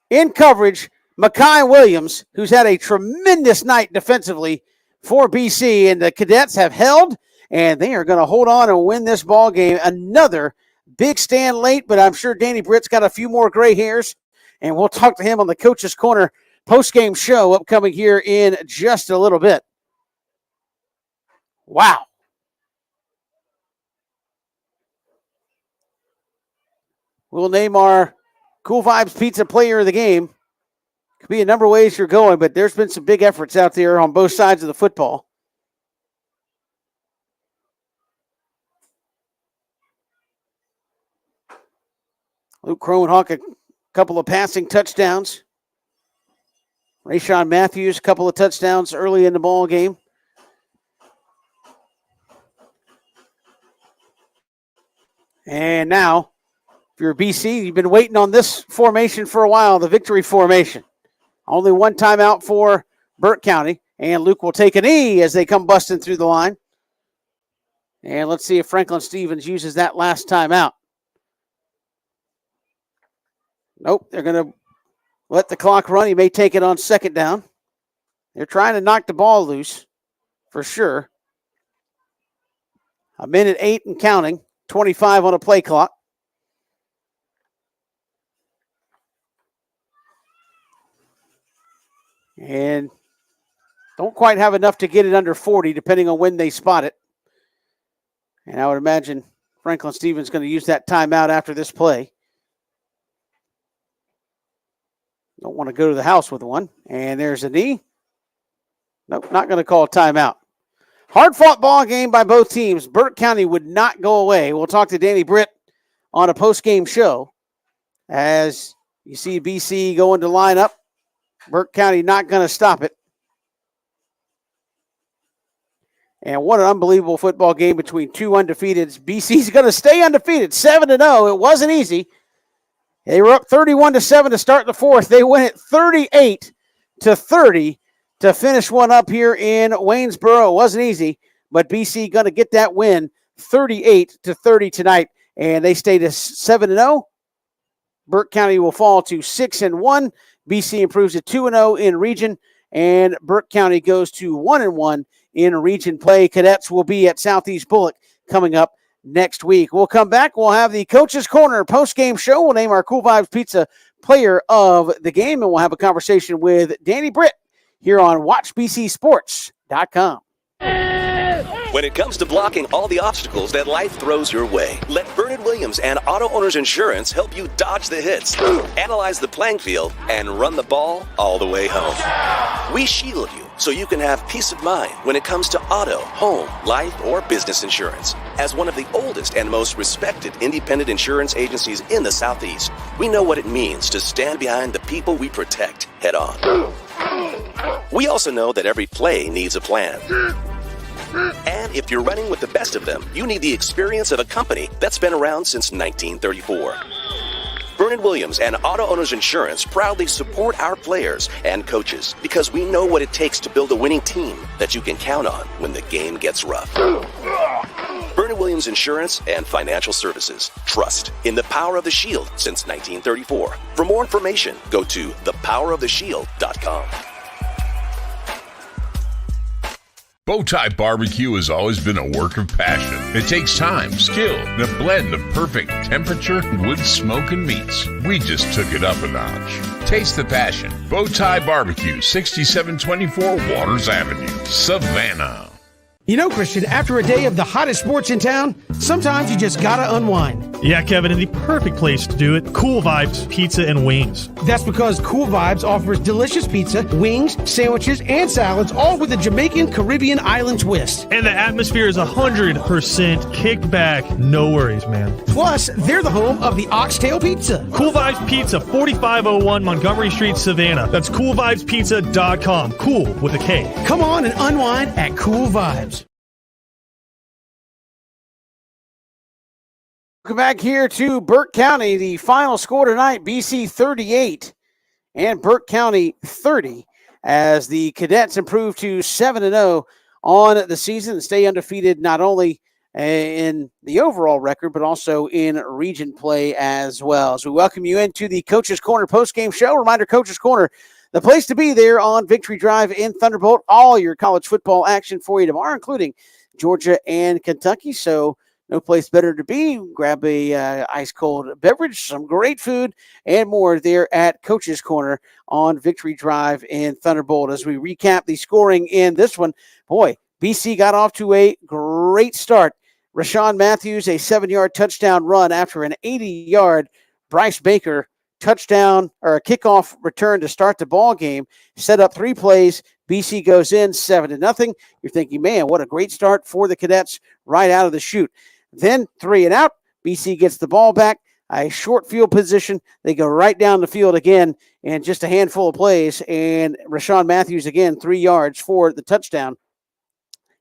In coverage, Makai Williams, who's had a tremendous night defensively for BC, and the Cadets have held, and they are going to hold on and win this ball game. Another big stand late, but I'm sure Danny Brit's got a few more gray hairs, and we'll talk to him on the Coach's Corner postgame show upcoming here in just a little bit. Wow. We'll name our Cool Vibes Pizza Player of the Game. Could be a number of ways you're going, but there's been some big efforts out there on both sides of the football. Luke Crowenhawk, a couple of passing touchdowns. Rayshawn Matthews, a couple of touchdowns early in the ball game. And now, if you're BC, you've been waiting on this formation for a while, the victory formation. Only one timeout for Burke County, and Luke will take a knee as they come busting through the line. And let's see if Franklin Stevens uses that last timeout. Nope, they're going to let the clock run. He may take it on second down. They're trying to knock the ball loose, for sure. A minute 8 and counting, 25 on a play clock. And don't quite have enough to get it under 40, depending on when they spot it. And I would imagine Franklin Stevens going to use that timeout after this play. Don't want to go to the house with one. And there's a knee. Nope, not going to call a timeout. Hard-fought ball game by both teams. Burke County would not go away. We'll talk to Danny Brit on a post-game show as you see BC going to line up. Burke County not going to stop it. And what an unbelievable football game between two undefeateds. BC's going to stay undefeated, 7-0. It wasn't easy. They were up 31-7 to start the fourth. They win it 38-30 to finish one up here in Waynesboro. It wasn't easy, but BC going to get that win 38-30 tonight, and they stay to 7-0. Burke County will fall to 6-1. BC improves to 2-0 in region, and Burke County goes to 1-1 in region play. Cadets will be at Southeast Bullock coming up next week. We'll come back. We'll have the Coach's Corner post-game show. We'll name our Cool Vibes Pizza Player of the Game, and we'll have a conversation with Danny Brit here on WatchBCSports.com. When it comes to blocking all the obstacles that life throws your way, let Bernard Williams and Auto Owners Insurance help you dodge the hits, analyze the playing field, and run the ball all the way home. We shield you so you can have peace of mind when it comes to auto, home, life, or business insurance. As one of the oldest and most respected independent insurance agencies in the Southeast, we know what it means to stand behind the people we protect head on. We also know that every play needs a plan. And if you're running with the best of them, you need the experience of a company that's been around since 1934. Bernard Williams and Auto Owners Insurance proudly support our players and coaches because we know what it takes to build a winning team that you can count on when the game gets rough. Bernard Williams Insurance and Financial Services. Trust in the power of the Shield since 1934. For more information, go to thepoweroftheshield.com. Bowtie Barbecue has always been a work of passion. It takes time, skill, and a blend of perfect temperature, wood, smoke, and meats. We just took it up a notch. Taste the passion. Bowtie Barbecue, 6724 Waters Avenue, Savannah. You know, Christian, after a day of the hottest sports in town, sometimes you just gotta unwind. Yeah, Kevin, and the perfect place to do it, Cool Vibes Pizza and Wings. That's because Cool Vibes offers delicious pizza, wings, sandwiches, and salads, all with a Jamaican Caribbean island twist. And the atmosphere is 100% kickback. No worries, man. Plus, they're the home of the Oxtail Pizza. Cool Vibes Pizza, 4501 Montgomery Street, Savannah. That's coolvibespizza.com. Cool with a K. Come on and unwind at Cool Vibes. Welcome back here to Burke County. The final score tonight, BC 38 and Burke County 30, as the Cadets improve to 7-0 on the season and stay undefeated not only in the overall record, but also in region play as well. So we welcome you into the Coach's Corner postgame show. Reminder, Coach's Corner, the place to be there on Victory Drive in Thunderbolt. All your college football action for you tomorrow, including Georgia and Kentucky. So no place better to be. Grab a ice-cold beverage, some great food, and more there at Coach's Corner on Victory Drive in Thunderbolt. As we recap the scoring in this one, boy, BC got off to a great start. Rashawn Matthews, a 7-yard touchdown run after an 80-yard Bryce Baker touchdown or a kickoff return to start the ball game. Set up 3 plays. BC goes in 7-0. You're thinking, man, what a great start for the Cadets right out of the chute. Then 3 and out. BC gets the ball back, a short field position. They go right down the field again, and just a handful of plays. And Rashawn Matthews again, 3 yards for the touchdown.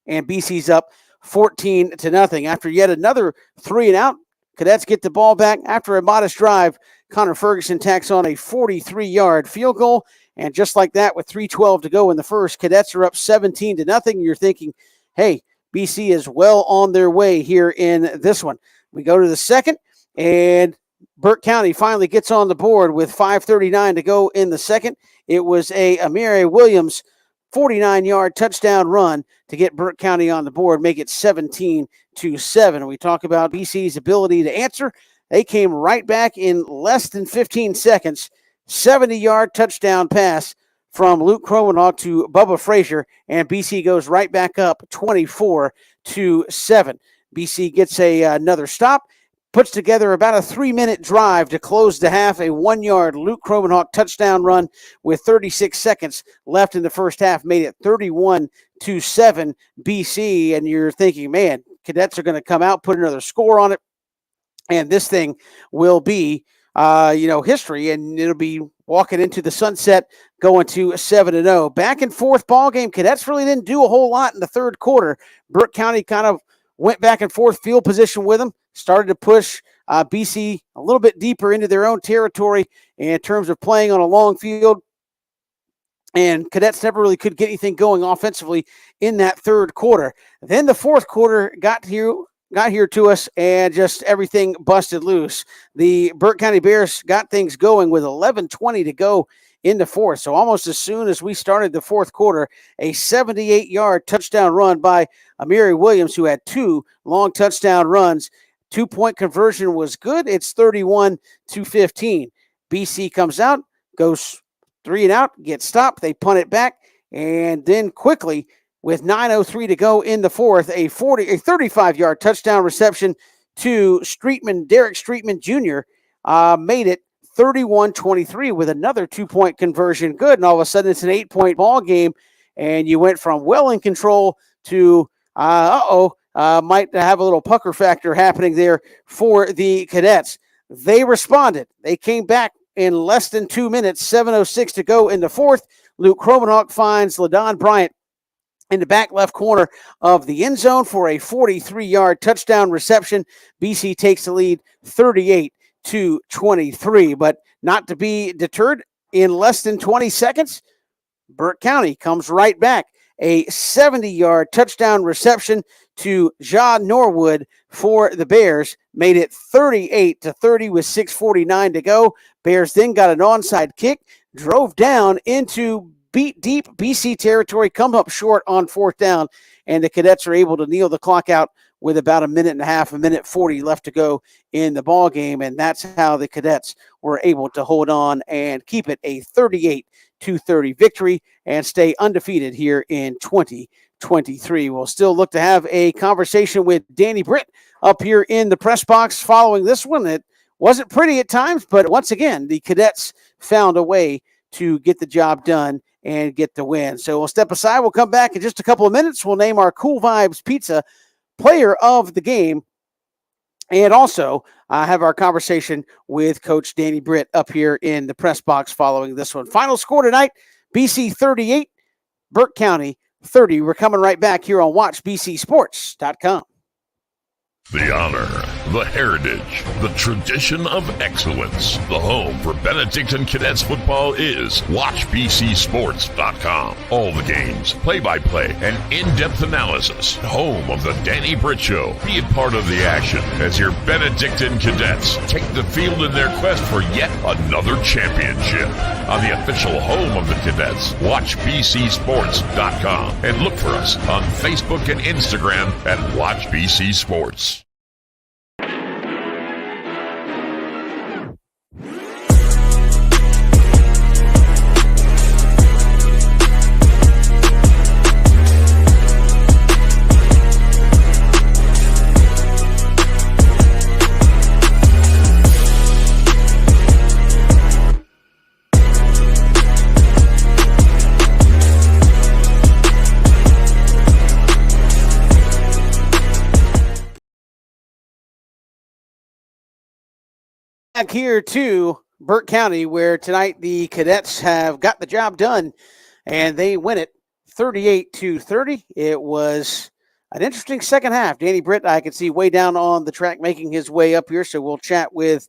And BC's up 14-0. After yet another 3 and out, Cadets get the ball back. After a modest drive, Connor Ferguson tacks on a 43-yard field goal. And just like that, with 3:12 to go in the first, Cadets are up 17-0. You're thinking, hey, BC is well on their way here in this one. We go to the second, and Burke County finally gets on the board with 5:39 to go in the second. It was a Amiri Williams 49-yard touchdown run to get Burke County on the board, make it 17-7. We talk about BC's ability to answer. They came right back in less than 15 seconds. 70-yard touchdown pass from Luke Kromenhoek to Bubba Frazier, and BC goes right back up 24-7. BC gets another stop, puts together about a 3-minute drive to close the half, a 1-yard Luke Kromenhoek touchdown run with 36 seconds left in the first half, made it 31-7 BC, and you're thinking, man, Cadets are going to come out, put another score on it, and this thing will be history, and it'll be walking into the sunset, going to 7-0. Back and forth ball game. Cadets really didn't do a whole lot in the third quarter. Burke County kind of went back and forth field position with them, started to push BC a little bit deeper into their own territory in terms of playing on a long field. And Cadets never really could get anything going offensively in that third quarter. Then the fourth quarter got here to us, and just everything busted loose. The Burke County Bears got things going with 11:20 to go in the fourth. So almost as soon as we started the fourth quarter, a 78-yard touchdown run by Amiri Williams, who had 2 long touchdown runs. 2-point conversion was good. It's 31-15. BC comes out, goes 3 and out, gets stopped. They punt it back, and then quickly, with 9:03 to go in the fourth, a 35-yard touchdown reception to Derek Streetman Jr. Made it 31-23 with another 2-point conversion. Good, and all of a sudden it's an 8-point ball game, and you went from well in control to might have a little pucker factor happening there for the Cadets. They responded. They came back in less than 2 minutes, 7:06 to go in the fourth. Luke Kromenhoek finds LaDon Bryant in the back left corner of the end zone for a 43-yard touchdown reception. BC takes the lead 38-23, but not to be deterred. In less than 20 seconds, Burke County comes right back. A 70-yard touchdown reception to John Norwood for the Bears made it 38-30 with 6:49 to go. Bears then got an onside kick, drove down into deep BC territory, come up short on fourth down, and the Cadets are able to kneel the clock out with about a minute and a half, 1:40 left to go in the ball game, and that's how the Cadets were able to hold on and keep it a 38-30 victory and stay undefeated here in 2023. We'll still look to have a conversation with Danny Brit up here in the press box following this one. It wasn't pretty at times, but once again, the Cadets found a way to get the job done and get the win. So we'll step aside. We'll come back in just a couple of minutes. We'll name our Cool Vibes Pizza player of the game, and also have our conversation with Coach Danny Brit up here in the press box following this one. Final score tonight, BC 38, Burke County 30. We're coming right back here on WatchBCSports.com. The honor, the heritage, the tradition of excellence. The home for Benedictine Cadets football is WatchBCSports.com. All the games, play-by-play, and in-depth analysis. Home of the Danny Brit Show. Be a part of the action as your Benedictine Cadets take the field in their quest for yet another championship. On the official home of the Cadets, WatchBCSports.com. And look for us on Facebook and Instagram at WatchBCSports. Back here to Burke County, where tonight the Cadets have got the job done, and they win it 38-30. It was an interesting second half. Danny Brit, I can see way down on the track making his way up here, so we'll chat with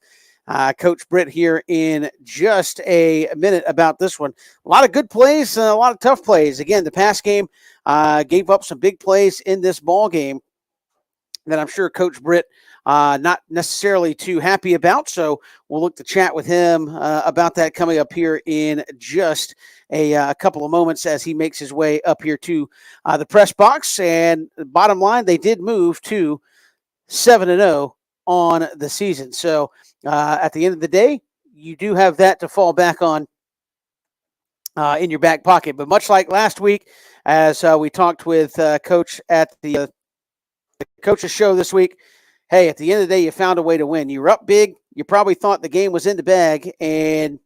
Coach Brit here in just a minute about this one. A lot of good plays, a lot of tough plays. Again, the pass game gave up some big plays in this ball game that I'm sure Coach Brit not necessarily too happy about. So we'll look to chat with him about that coming up here in just a couple of moments as he makes his way up here to the press box. And bottom line, they did move to 7-0 on the season. So at the end of the day, you do have that to fall back on in your back pocket. But much like last week, as we talked with Coach at the coach's show this week, hey, at the end of the day, you found a way to win. You were up big. You probably thought the game was in the bag and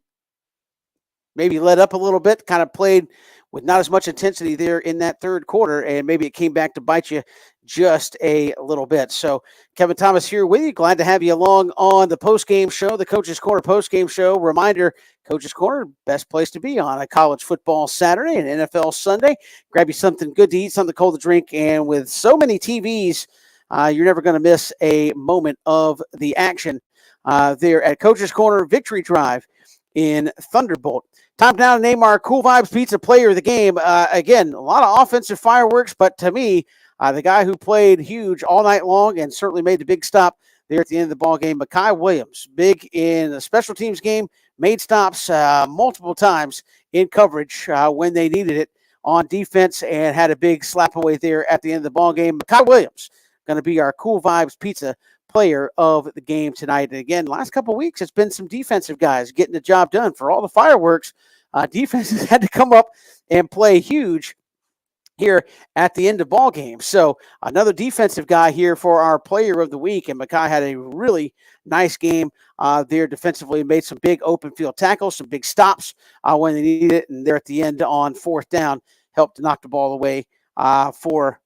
maybe let up a little bit, kind of played with not as much intensity there in that third quarter, and maybe it came back to bite you just a little bit. So Kevin Thomas here with you. Glad to have you along on the postgame show, the Coach's Corner postgame show. Reminder, Coach's Corner, best place to be on a college football Saturday and NFL Sunday. Grab you something good to eat, something cold to drink, and with so many TVs, you're never going to miss a moment of the action there at Coach's Corner Victory Drive in Thunderbolt. Time now to name our Cool Vibes Pizza player of the game. Again, a lot of offensive fireworks, but to me, the guy who played huge all night long and certainly made the big stop there at the end of the ball game, Mekhi Williams, big in the special teams game, made stops multiple times in coverage when they needed it on defense and had a big slap away there at the end of the ball game. Mekhi Williams going to be our Cool Vibes Pizza player of the game tonight. And again, last couple of weeks, it's been some defensive guys getting the job done. For all the fireworks, defenses had to come up and play huge here at the end of ball games. So another defensive guy here for our player of the week. And Mekhi had a really nice game there defensively, made some big open field tackles, some big stops when they needed it. And there at the end on fourth down, helped to knock the ball away for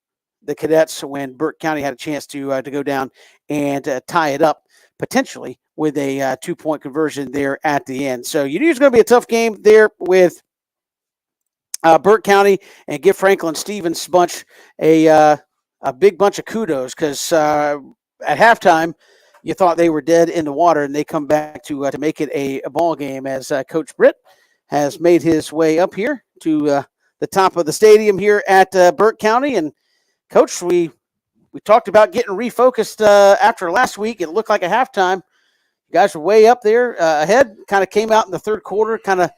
the Cadets when Burke County had a chance to go down and tie it up potentially with a 2-point conversion there at the end. So you knew it was going to be a tough game there with Burke County, and give Franklin Stevens bunch a big bunch of kudos, because at halftime you thought they were dead in the water, and they come back to make it a ball game as Coach Brit has made his way up here to the top of the stadium here at Burke County. And Coach, we talked about getting refocused after last week. It looked like a halftime. You guys were way up there ahead, kind of came out in the third quarter, kind of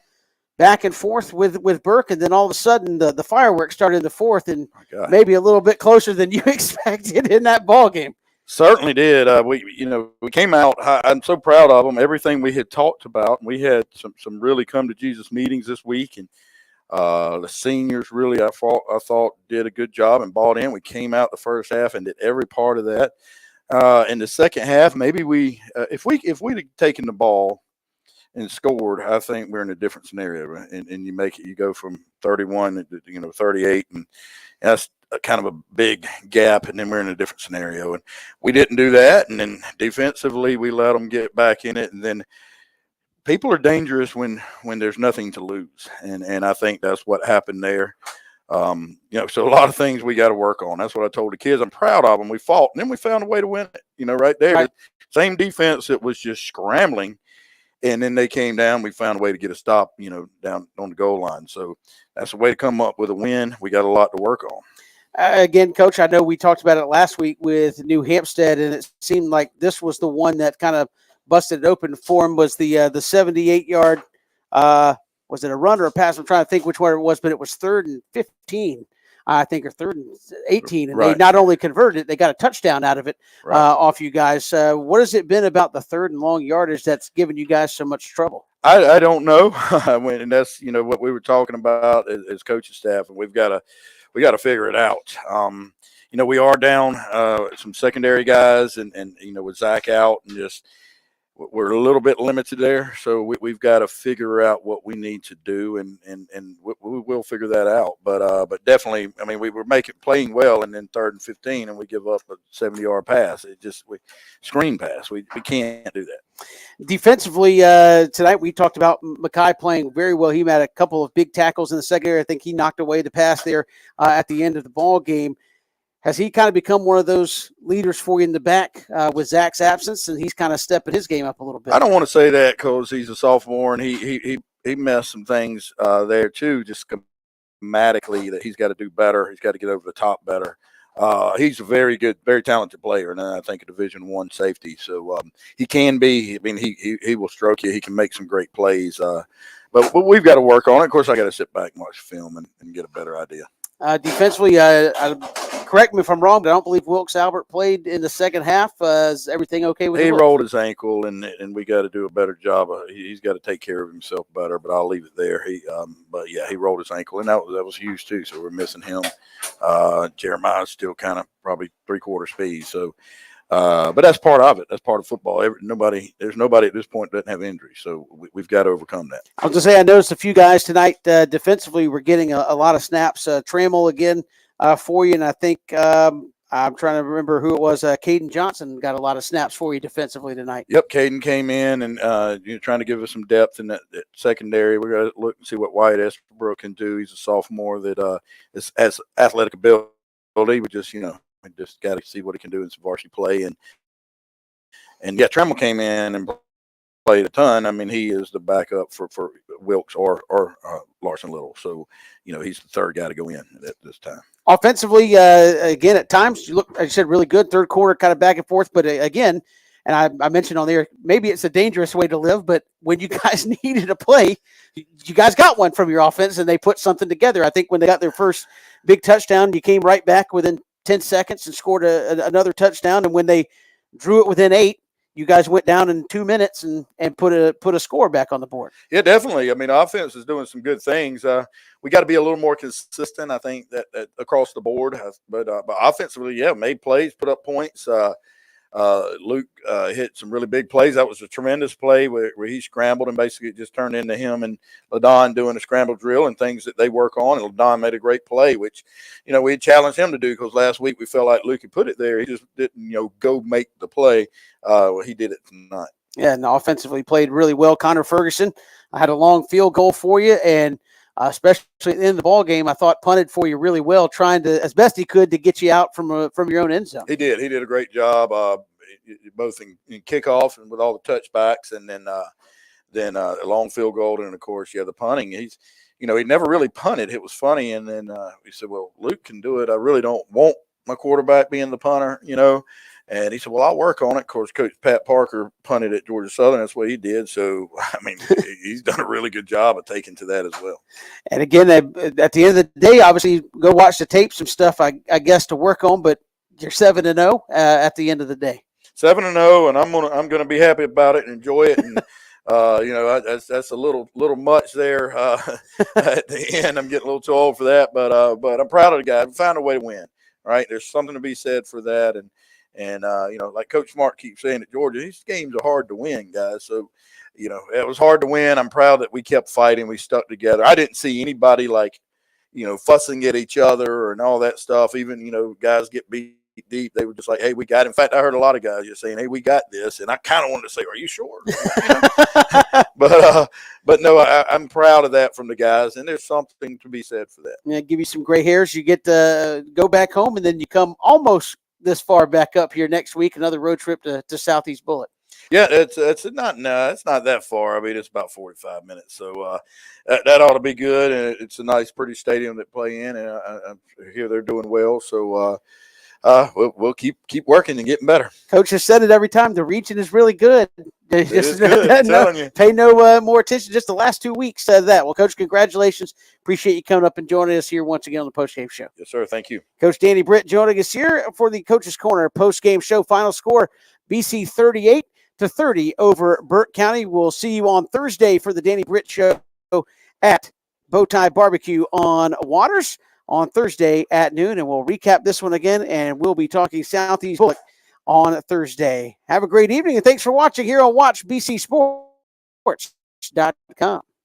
back and forth with Burke, and then all of a sudden the fireworks started in the fourth, and maybe a little bit closer than you expected in that ball game. Certainly did. We came out. I'm so proud of them. Everything we had talked about. We had some really come to Jesus meetings this week, and the seniors really, I thought, did a good job and bought in. We came out the first half and did every part of that. In the second half, maybe if we'd have taken the ball and scored, I think we're in a different scenario. And you go from 31 to 38, and that's kind of a big gap, and then we're in a different scenario. And we didn't do that, and then defensively we let them get back in it, and then people are dangerous when there's nothing to lose, and I think that's what happened there. So a lot of things we got to work on. That's what I told the kids. I'm proud of them. We fought, and then we found a way to win it. Right there, right. Same defense that was just scrambling, and then they came down. We found a way to get a stop, down on the goal line. So that's the way to come up with a win. We got a lot to work on. Again, Coach, I know we talked about it last week with New Hampstead, and it seemed like this was the one that kind of busted it open for him. Was the 78-yard, was it a run or a pass? I'm trying to think which one it was, but it was 3rd and 15, I think, or 3rd and 18. And They not only converted it, they got a touchdown out of it off you guys. What has it been about the 3rd and long yardage that's given you guys so much trouble? I don't know. And that's, what we were talking about as coaching staff, and we got to figure it out. We are down some secondary guys and with Zach out, and just we're a little bit limited there. So we've got to figure out what we need to do, and we will figure that out. But definitely, we were playing well, and then 3rd and 15, and we give up a 70-yard pass. Screen pass. We can't do that. Defensively, tonight we talked about Mackay playing very well. He had a couple of big tackles in the secondary. I think he knocked away the pass there at the end of the ball game. Has he kind of become one of those leaders for you in the back with Zach's absence, and he's kind of stepping his game up a little bit? I don't want to say that because he's a sophomore, and he messed some things there too, just schematically, that he's got to do better. He's got to get over the top better. He's a very good, very talented player, and I think a Division I safety. So he can be. He will stroke you. He can make some great plays. But we've got to work on it. Of course, I got to sit back and watch film and get a better idea. Defensively, correct me if I'm wrong, but I don't believe Wilkes Albert played in the second half. Is everything okay with him? He rolled his ankle, and we got to do a better job. He's got to take care of himself better, but I'll leave it there. He rolled his ankle, and that was huge too. So we're missing him. Jeremiah's still kind of probably 3/4 speed. So, but that's part of it. That's part of football. There's nobody at this point that doesn't have injuries. So we've got to overcome that. I was going to say, I noticed a few guys tonight defensively were getting a lot of snaps. Trammell again for you, and I think I'm trying to remember who it was. Caden Johnson got a lot of snaps for you defensively tonight. Yep, Caden came in and trying to give us some depth in that secondary. We're going to look and see what Wyatt Estabrook can do. He's a sophomore that has athletic ability. We just got to see what he can do in some varsity play. And Trammell came in and played a ton. He is the backup for Wilkes or Larson Little. So, he's the third guy to go in at this time. Offensively, again, at times, you look, as you said, really good. Third quarter, kind of back and forth. But again, and I mentioned on there, maybe it's a dangerous way to live, but when you guys needed a play, you guys got one from your offense, and they put something together. I think when they got their first big touchdown, you came right back within 10 seconds and scored another touchdown. And when they drew it within 8, you guys went down in 2 minutes and put a score back on the board. Yeah, definitely. Offense is doing some good things. We got to be a little more consistent, I think, that across the board. But offensively, made plays, put up points. Luke hit some really big plays. That was a tremendous play where he scrambled and basically just turned into him and LaDon doing a scramble drill and things that they work on. And LaDon made a great play, which, we challenged him to do because last week we felt like Luke had put it there. He just didn't, go make the play. He did it tonight. Yeah, and offensively played really well. Connor Ferguson, I had a long field goal for you, and especially in the ball game, I thought punted for you really well, trying to, as best he could, to get you out from your own end zone. He did. He did a great job, both in kickoff and with all the touchbacks, and then a long field goal, and of course, the punting. He never really punted. It was funny, and then we said, "Well, Luke can do it. I really don't want my quarterback being the punter, And he said, well, I'll work on it. Of course, Coach Pat Parker punted at Georgia Southern. That's what he did. So, he's done a really good job of taking to that as well. And again, at the end of the day, obviously, go watch the tape, some stuff, I guess, to work on. But you're 7-0 at the end of the day. 7-0, and I'm gonna be happy about it and enjoy it. And that's a little much there at the end. I'm getting a little too old for that, but I'm proud of the guys. We found a way to win. Right? There's something to be said for that, and like Coach Smart keeps saying at Georgia, these games are hard to win, guys. So, it was hard to win. I'm proud that we kept fighting. We stuck together. I didn't see anybody fussing at each other and all that stuff. Even, guys get beat deep. They were just like, hey, we got it. In fact, I heard a lot of guys just saying, hey, we got this. And I kind of wanted to say, are you sure? But no, I'm proud of that from the guys. And there's something to be said for that. Yeah, give you some gray hairs. You get to go back home, and then you come almost this far back up here next week, another road trip to Southeast Bullitt. Yeah, it's not that far. I mean, it's about 45 minutes, so that ought to be good. And it's a nice, pretty stadium to play in, and I hear they're doing well. So we'll keep working and getting better. Coach has said it every time. The region is really good. It is good. I'm telling you. Pay no more attention. Just the last 2 weeks said that. Well, Coach, congratulations. Appreciate you coming up and joining us here once again on the Postgame Show. Yes, sir. Thank you. Coach Danny Brit joining us here for the Coach's Corner Postgame Show. Final score: BC 38-30 over Burke County. We'll see you on Thursday for the Danny Brit Show at Bowtie Barbecue on Waters on Thursday at noon, and we'll recap this one again, and we'll be talking Southeast Bullock on Thursday. Have a great evening, and thanks for watching here on WatchBCSports.com.